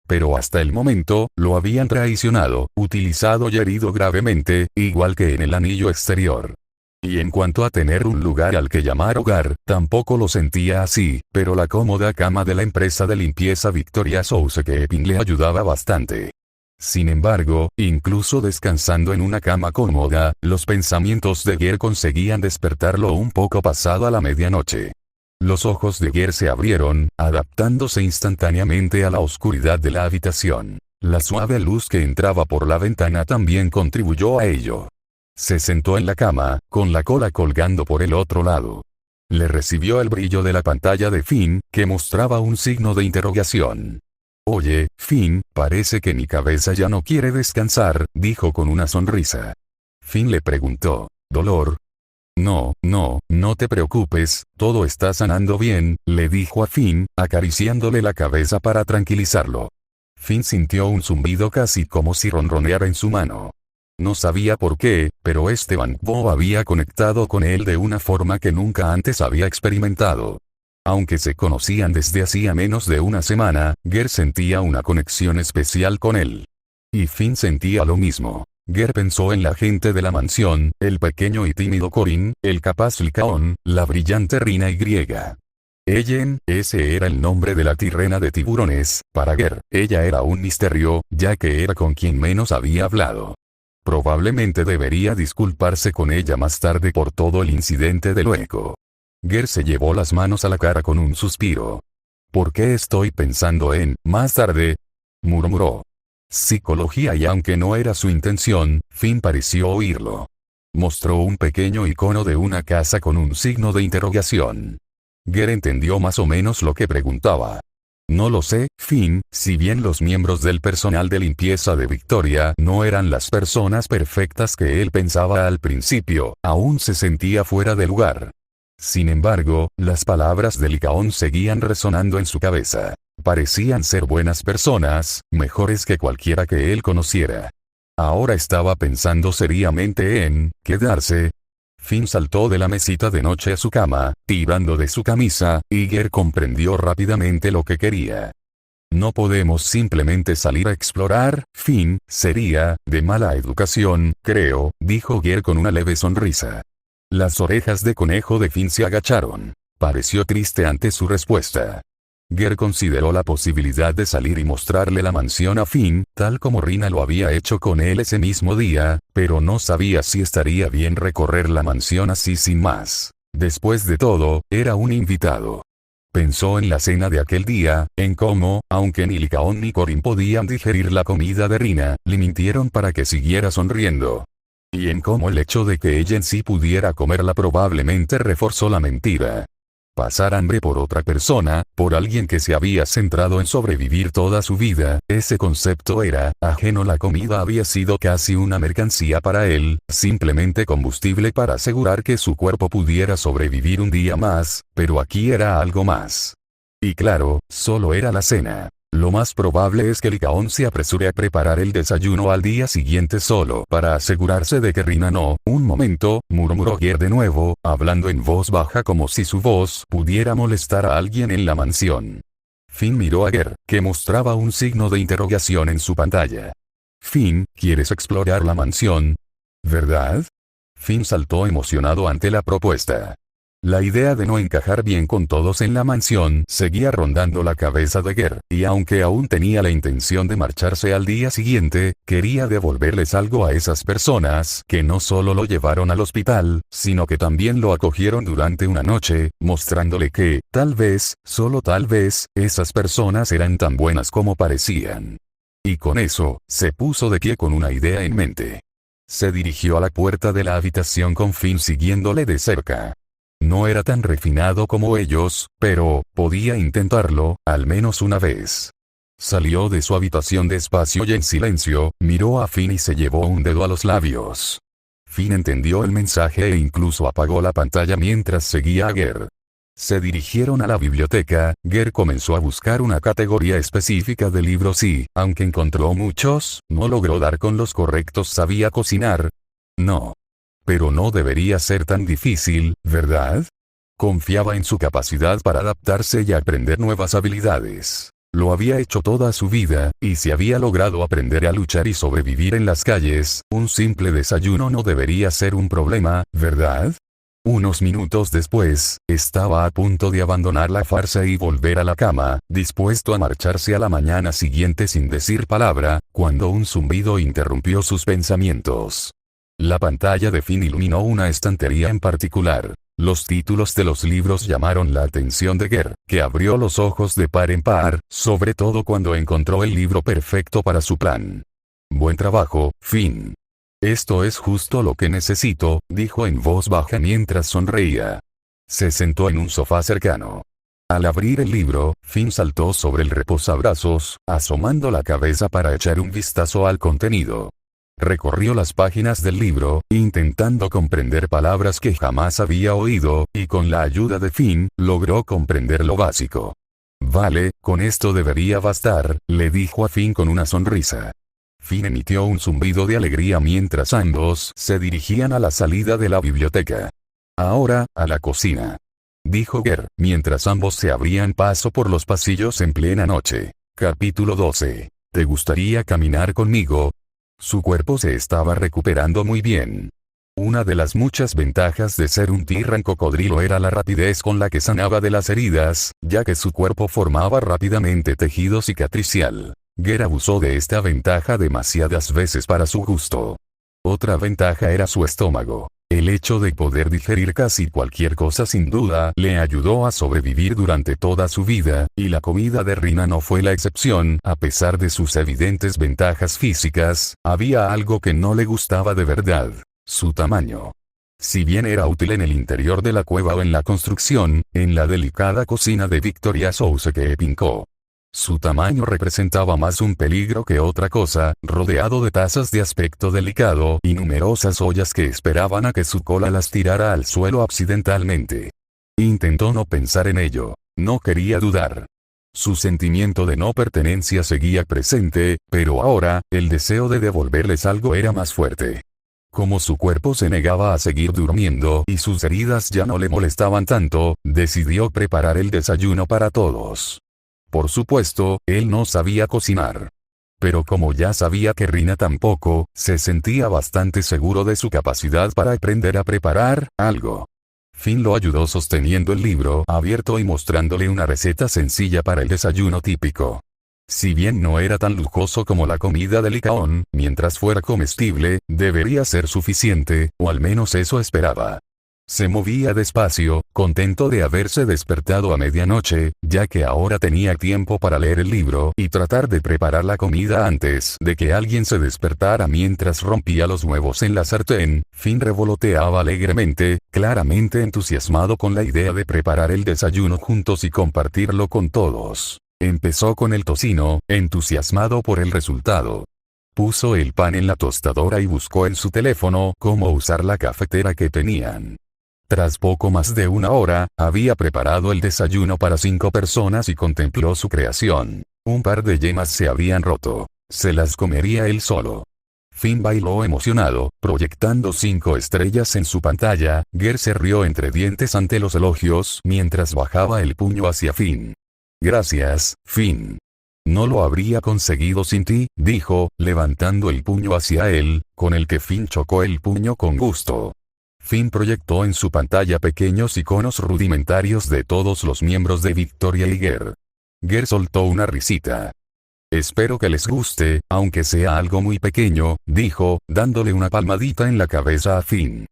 Pero hasta el momento, lo habían traicionado, utilizado y herido gravemente, igual que en el anillo exterior. Y en cuanto a tener un lugar al que llamar hogar, tampoco lo sentía así, pero la cómoda cama de la empresa de limpieza Victoria Housekeeping le ayudaba bastante. Sin embargo, incluso descansando en una cama cómoda, los pensamientos de Ger conseguían despertarlo un poco pasada la medianoche. Los ojos de Ger se abrieron, adaptándose instantáneamente a la oscuridad de la habitación. La suave luz que entraba por la ventana también contribuyó a ello. Se sentó en la cama, con la cola colgando por el otro lado. Le recibió el brillo de la pantalla de Finn, que mostraba un signo de interrogación. Oye, Finn, parece que mi cabeza ya no quiere descansar, dijo con una sonrisa. Finn le preguntó, ¿dolor? No te preocupes, todo está sanando bien, le dijo a Finn, acariciándole la cabeza para tranquilizarlo. Finn sintió un zumbido casi como si ronroneara en su mano. No sabía por qué, pero Esteban Bo había conectado con él de una forma que nunca antes había experimentado. Aunque se conocían desde hacía menos de una semana, Ger sentía una conexión especial con él. Y Finn sentía lo mismo. Ger pensó en la gente de la mansión, el pequeño y tímido Corin, el capaz Lycaón, la brillante Rina y griega. Ellen, ese era el nombre de la tirrena de tiburones, para Ger, ella era un misterio, ya que era con quien menos había hablado. Probablemente debería disculparse con ella más tarde por todo el incidente de Lueco. Ger se llevó las manos a la cara con un suspiro. ¿Por qué estoy pensando en más tarde? Murmuró. Psicología, y aunque no era su intención, Finn pareció oírlo. Mostró un pequeño icono de una casa con un signo de interrogación. Ger entendió más o menos lo que preguntaba. No lo sé, Finn, si bien los miembros del personal de limpieza de Victoria no eran las personas perfectas que él pensaba al principio, aún se sentía fuera de lugar. Sin embargo, las palabras de Licaón seguían resonando en su cabeza. Parecían ser buenas personas, mejores que cualquiera que él conociera. Ahora estaba pensando seriamente en quedarse. Finn saltó de la mesita de noche a su cama, tirando de su camisa, y Ger comprendió rápidamente lo que quería. No podemos simplemente salir a explorar, Finn, sería de mala educación, creo, dijo Ger con una leve sonrisa. Las orejas de conejo de Finn se agacharon. Pareció triste ante su respuesta. Ger consideró la posibilidad de salir y mostrarle la mansión a Finn, tal como Rina lo había hecho con él ese mismo día, pero no sabía si estaría bien recorrer la mansión así sin más. Después de todo, era un invitado. Pensó en la cena de aquel día, en cómo, aunque ni Licaón ni Corin podían digerir la comida de Rina, le mintieron para que siguiera sonriendo. Y en cómo el hecho de que ella en sí pudiera comerla probablemente reforzó la mentira. Pasar hambre por otra persona, por alguien que se había centrado en sobrevivir toda su vida, ese concepto era ajeno. La comida había sido casi una mercancía para él, simplemente combustible para asegurar que su cuerpo pudiera sobrevivir un día más, pero aquí era algo más. Y claro, solo era la cena. Lo más probable es que Licaón se apresure a preparar el desayuno al día siguiente solo para asegurarse de que Rina no. Un momento, murmuró Ger de nuevo, hablando en voz baja como si su voz pudiera molestar a alguien en la mansión. Finn miró a Ger, que mostraba un signo de interrogación en su pantalla. Finn, ¿quieres explorar la mansión? ¿Verdad? Finn saltó emocionado ante la propuesta. La idea de no encajar bien con todos en la mansión seguía rondando la cabeza de Ger, y aunque aún tenía la intención de marcharse al día siguiente, quería devolverles algo a esas personas que no solo lo llevaron al hospital, sino que también lo acogieron durante una noche, mostrándole que, tal vez, solo tal vez, esas personas eran tan buenas como parecían. Y con eso, se puso de pie con una idea en mente. Se dirigió a la puerta de la habitación con Finn siguiéndole de cerca. No era tan refinado como ellos, pero podía intentarlo, al menos una vez. Salió de su habitación despacio y en silencio, miró a Finn y se llevó un dedo a los labios. Finn entendió el mensaje e incluso apagó la pantalla mientras seguía a Ger. Se dirigieron a la biblioteca. Ger comenzó a buscar una categoría específica de libros y, aunque encontró muchos, no logró dar con los correctos. ¿Sabía cocinar? No. Pero no debería ser tan difícil, ¿verdad? Confiaba en su capacidad para adaptarse y aprender nuevas habilidades. Lo había hecho toda su vida, y si había logrado aprender a luchar y sobrevivir en las calles, un simple desayuno no debería ser un problema, ¿verdad? Unos minutos después, estaba a punto de abandonar la farsa y volver a la cama, dispuesto a marcharse a la mañana siguiente sin decir palabra, cuando un zumbido interrumpió sus pensamientos. La pantalla de Finn iluminó una estantería en particular. Los títulos de los libros llamaron la atención de Ger, que abrió los ojos de par en par, sobre todo cuando encontró el libro perfecto para su plan. Buen trabajo, Finn. Esto es justo lo que necesito, dijo en voz baja mientras sonreía. Se sentó en un sofá cercano. Al abrir el libro, Finn saltó sobre el reposabrazos, asomando la cabeza para echar un vistazo al contenido. Recorrió las páginas del libro, intentando comprender palabras que jamás había oído, y con la ayuda de Finn, logró comprender lo básico. Vale, con esto debería bastar, le dijo a Finn con una sonrisa. Finn emitió un zumbido de alegría mientras ambos se dirigían a la salida de la biblioteca. Ahora, a la cocina, dijo Ger, mientras ambos se abrían paso por los pasillos en plena noche. Capítulo 12. ¿Te gustaría caminar conmigo? Su cuerpo se estaba recuperando muy bien. Una de las muchas ventajas de ser un Tyrran cocodrilo era la rapidez con la que sanaba de las heridas, ya que su cuerpo formaba rápidamente tejido cicatricial. Ger abusó de esta ventaja demasiadas veces para su gusto. Otra ventaja era su estómago. El hecho de poder digerir casi cualquier cosa sin duda le ayudó a sobrevivir durante toda su vida, y la comida de Rina no fue la excepción. A pesar de sus evidentes ventajas físicas, había algo que no le gustaba de verdad: su tamaño. Si bien era útil en el interior de la cueva o en la construcción, en la delicada cocina de Victoria Souse que pincó, su tamaño representaba más un peligro que otra cosa, rodeado de tazas de aspecto delicado y numerosas ollas que esperaban a que su cola las tirara al suelo accidentalmente. Intentó no pensar en ello. No quería dudar. Su sentimiento de no pertenencia seguía presente, pero ahora, el deseo de devolverles algo era más fuerte. Como su cuerpo se negaba a seguir durmiendo y sus heridas ya no le molestaban tanto, decidió preparar el desayuno para todos. Por supuesto, él no sabía cocinar. Pero como ya sabía que Rina tampoco, se sentía bastante seguro de su capacidad para aprender a preparar algo. Finn lo ayudó sosteniendo el libro abierto y mostrándole una receta sencilla para el desayuno típico. Si bien no era tan lujoso como la comida de Licaón, mientras fuera comestible, debería ser suficiente, o al menos eso esperaba. Se movía despacio, contento de haberse despertado a medianoche, ya que ahora tenía tiempo para leer el libro y tratar de preparar la comida antes de que alguien se despertara. Mientras rompía los huevos en la sartén, Finn revoloteaba alegremente, claramente entusiasmado con la idea de preparar el desayuno juntos y compartirlo con todos. Empezó con el tocino, entusiasmado por el resultado. Puso el pan en la tostadora y buscó en su teléfono cómo usar la cafetera que tenían. Tras poco más de una hora, había preparado el desayuno para 5 personas y contempló su creación. Un par de yemas se habían roto. Se las comería él solo. Finn bailó emocionado, proyectando 5 estrellas en su pantalla. Ger se rió entre dientes ante los elogios mientras bajaba el puño hacia Finn. Gracias, Finn. No lo habría conseguido sin ti, dijo, levantando el puño hacia él, con el que Finn chocó el puño con gusto. Finn proyectó en su pantalla pequeños iconos rudimentarios de todos los miembros de Victoria y Ger. Ger soltó una risita. Espero que les guste, aunque sea algo muy pequeño, dijo, dándole una palmadita en la cabeza a Finn.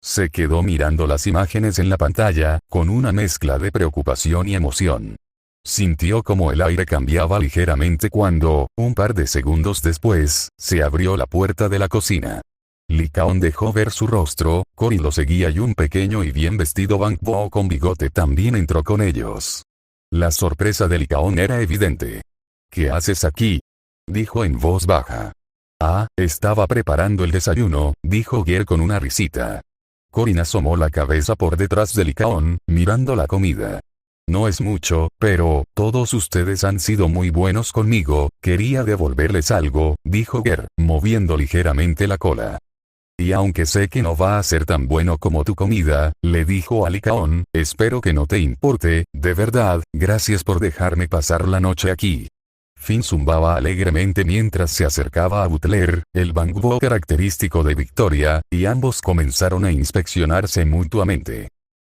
Se quedó mirando las imágenes en la pantalla, con una mezcla de preocupación y emoción. Sintió como el aire cambiaba ligeramente cuando, un par de segundos después, se abrió la puerta de la cocina. Licaón dejó ver su rostro, Corin lo seguía y un pequeño y bien vestido Bang Bo con bigote también entró con ellos. La sorpresa de Licaón era evidente. ¿Qué haces aquí?, dijo en voz baja. Ah, estaba preparando el desayuno, dijo Ger con una risita. Corin asomó la cabeza por detrás de Licaón, mirando la comida. No es mucho, pero, todos ustedes han sido muy buenos conmigo, quería devolverles algo, dijo Ger, moviendo ligeramente la cola. Y aunque sé que no va a ser tan bueno como tu comida, le dijo a Licaón, espero que no te importe, de verdad, gracias por dejarme pasar la noche aquí. Finn zumbaba alegremente mientras se acercaba a Butler, el Bang Bo característico de Victoria, y ambos comenzaron a inspeccionarse mutuamente.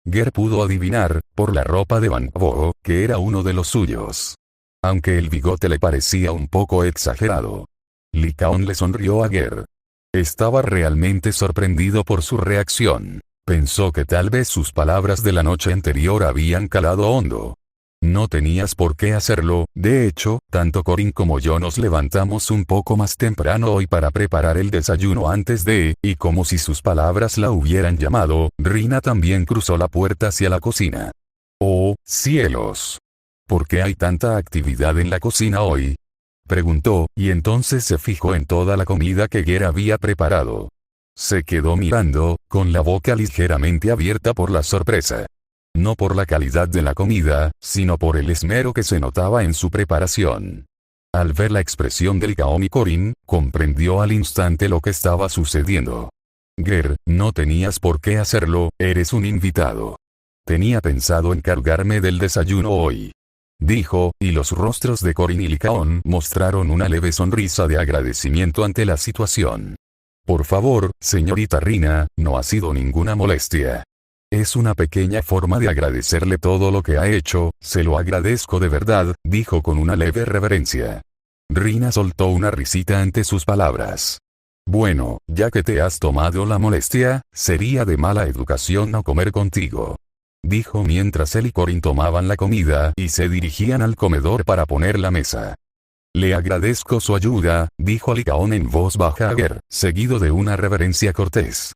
Ger pudo adivinar, por la ropa de Bang Bo, que era uno de los suyos. Aunque el bigote le parecía un poco exagerado. Licaón le sonrió a Ger. Estaba realmente sorprendido por su reacción. Pensó que tal vez sus palabras de la noche anterior habían calado hondo. No tenías por qué hacerlo, de hecho, tanto Corin como yo nos levantamos un poco más temprano hoy para preparar el desayuno antes de, y como si sus palabras la hubieran llamado, Rina también cruzó la puerta hacia la cocina. ¡Oh, cielos! ¿Por qué hay tanta actividad en la cocina hoy?, preguntó, y entonces se fijó en toda la comida que Ger había preparado. Se quedó mirando, con la boca ligeramente abierta por la sorpresa. No por la calidad de la comida, sino por el esmero que se notaba en su preparación. Al ver la expresión de Licaón y Corin, comprendió al instante lo que estaba sucediendo. Ger, no tenías por qué hacerlo, eres un invitado. Tenía pensado encargarme del desayuno hoy, dijo, y los rostros de Corin y Licaón mostraron una leve sonrisa de agradecimiento ante la situación. Por favor, señorita Rina, no ha sido ninguna molestia. Es una pequeña forma de agradecerle todo lo que ha hecho, se lo agradezco de verdad, dijo con una leve reverencia. Rina soltó una risita ante sus palabras. Bueno, ya que te has tomado la molestia, sería de mala educación no comer contigo. Dijo mientras él y Corin tomaban la comida y se dirigían al comedor para poner la mesa. Le agradezco su ayuda, dijo Licaón en voz baja a Ger, seguido de una reverencia cortés.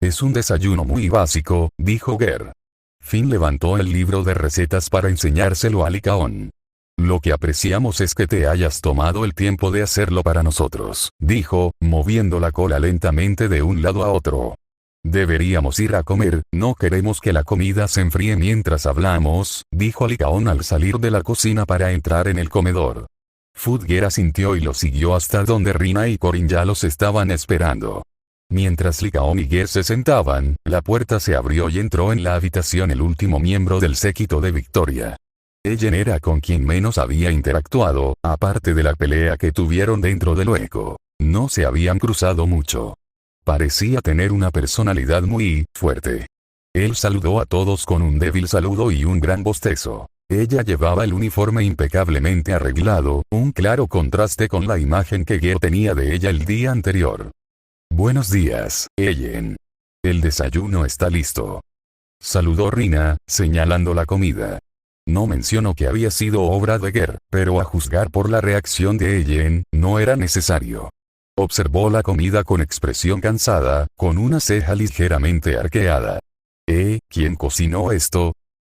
Es un desayuno muy básico, dijo Ger. Finn levantó el libro de recetas para enseñárselo a Licaón. Lo que apreciamos es que te hayas tomado el tiempo de hacerlo para nosotros, dijo, moviendo la cola lentamente de un lado a otro. Deberíamos ir a comer, no queremos que la comida se enfríe mientras hablamos, dijo Licaón al salir de la cocina para entrar en el comedor. Ger asintió y lo siguió hasta donde Rina y Corin ya los estaban esperando. Mientras Licaón y Ger se sentaban, la puerta se abrió y entró en la habitación el último miembro del séquito de Victoria. Ellen era con quien menos había interactuado, aparte de la pelea que tuvieron dentro del hueco. No se habían cruzado mucho. Parecía tener una personalidad muy fuerte. Él saludó a todos con un débil saludo y un gran bostezo. Ella llevaba el uniforme impecablemente arreglado, un claro contraste con la imagen que Ger tenía de ella el día anterior. Buenos días, Ellen. El desayuno está listo. Saludó Rina, señalando la comida. No mencionó que había sido obra de Ger, pero a juzgar por la reacción de Ellen, no era necesario. Observó la comida con expresión cansada, con una ceja ligeramente arqueada. ¿Quién cocinó esto?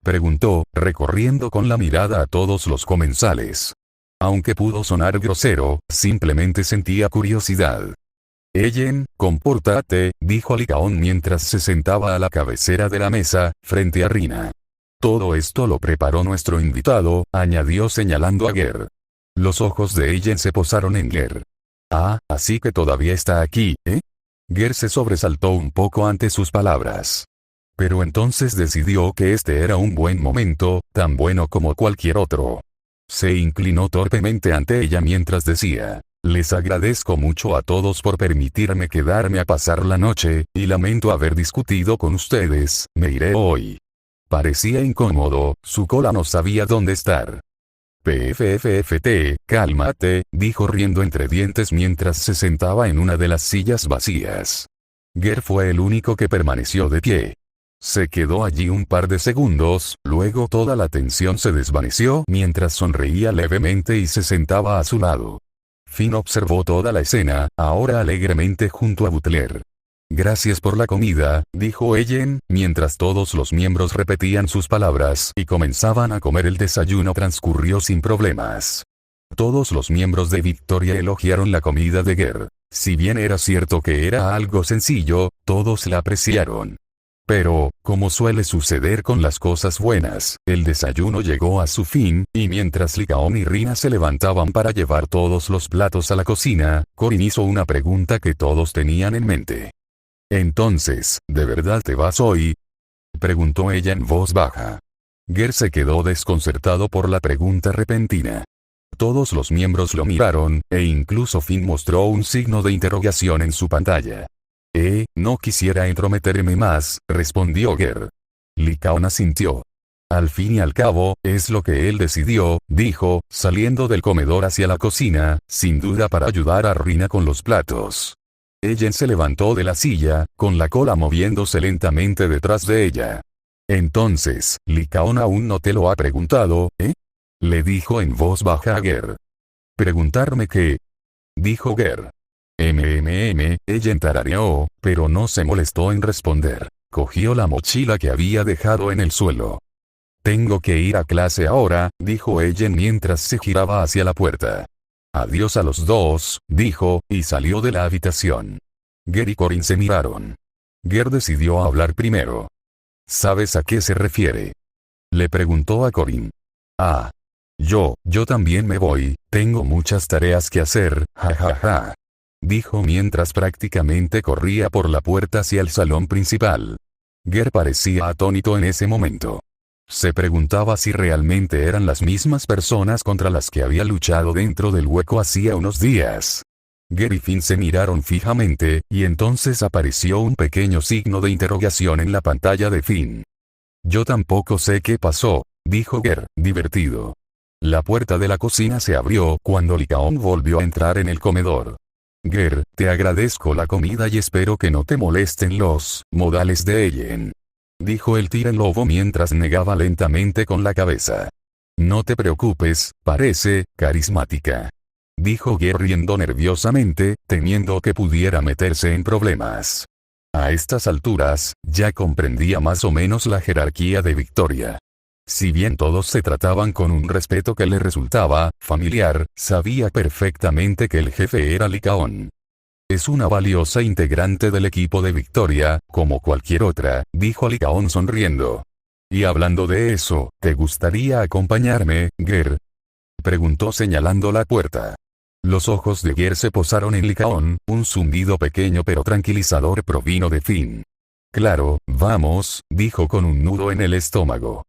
Preguntó, recorriendo con la mirada a todos los comensales. Aunque pudo sonar grosero, simplemente sentía curiosidad. Ellen, compórtate, dijo Licaón mientras se sentaba a la cabecera de la mesa, frente a Rina. Todo esto lo preparó nuestro invitado, añadió señalando a Ger. Los ojos de Ellen se posaron en Ger. Ah, así que todavía está aquí, ¿eh? Ger se sobresaltó un poco ante sus palabras. Pero entonces decidió que este era un buen momento, tan bueno como cualquier otro. Se inclinó torpemente ante ella mientras decía, les agradezco mucho a todos por permitirme quedarme a pasar la noche, y lamento haber discutido con ustedes, me iré hoy. Parecía incómodo, su cola no sabía dónde estar. PFFFT, cálmate, dijo riendo entre dientes mientras se sentaba en una de las sillas vacías. Ger fue el único que permaneció de pie. Se quedó allí un par de segundos, luego toda la tensión se desvaneció mientras sonreía levemente y se sentaba a su lado. Finn observó toda la escena, ahora alegremente junto a Butler. Gracias por la comida, dijo Ellen, mientras todos los miembros repetían sus palabras y comenzaban a comer. El desayuno transcurrió sin problemas. Todos los miembros de Victoria elogiaron la comida de Ger. Si bien era cierto que era algo sencillo, todos la apreciaron. Pero, como suele suceder con las cosas buenas, el desayuno llegó a su fin, y mientras Licaón y Rina se levantaban para llevar todos los platos a la cocina, Corin hizo una pregunta que todos tenían en mente. Entonces, ¿de verdad te vas hoy? Preguntó ella en voz baja. Ger se quedó desconcertado por la pregunta repentina. Todos los miembros lo miraron, e incluso Finn mostró un signo de interrogación en su pantalla. No quisiera entrometerme más, respondió Ger. Licaón asintió. Al fin y al cabo, es lo que él decidió, dijo, saliendo del comedor hacia la cocina, sin duda para ayudar a Rina con los platos. Ellen se levantó de la silla, con la cola moviéndose lentamente detrás de ella. Entonces, Licaón aún no te lo ha preguntado, ¿eh? Le dijo en voz baja a Ger. ¿Preguntarme qué? Dijo Ger. Ellen tarareó, pero no se molestó en responder. Cogió la mochila que había dejado en el suelo. Tengo que ir a clase ahora, dijo Ellen mientras se giraba hacia la puerta. Adiós a los dos, dijo, y salió de la habitación. Ger y Corin se miraron. Ger decidió hablar primero. ¿Sabes a qué se refiere? Le preguntó a Corin. Ah. Yo también me voy, tengo muchas tareas que hacer, jajaja. Dijo mientras prácticamente corría por la puerta hacia el salón principal. Ger parecía atónito en ese momento. Se preguntaba si realmente eran las mismas personas contra las que había luchado dentro del hueco hacía unos días. Ger y Finn se miraron fijamente, y entonces apareció un pequeño signo de interrogación en la pantalla de Finn. Yo tampoco sé qué pasó, dijo Ger, divertido. La puerta de la cocina se abrió cuando Licaón volvió a entrar en el comedor. Ger, te agradezco la comida y espero que no te molesten los modales de Ellen. Dijo el tigre lobo mientras negaba lentamente con la cabeza. No te preocupes, parece carismática. Dijo Ger riendo nerviosamente, temiendo que pudiera meterse en problemas. A estas alturas, ya comprendía más o menos la jerarquía de Victoria. Si bien todos se trataban con un respeto que le resultaba familiar, sabía perfectamente que el jefe era Licaón. Es una valiosa integrante del equipo de Victoria, como cualquier otra, dijo Licaón sonriendo. Y hablando de eso, ¿te gustaría acompañarme, Ger? Preguntó señalando la puerta. Los ojos de Ger se posaron en Licaón, un zumbido pequeño pero tranquilizador provino de Finn. Claro, vamos, dijo con un nudo en el estómago.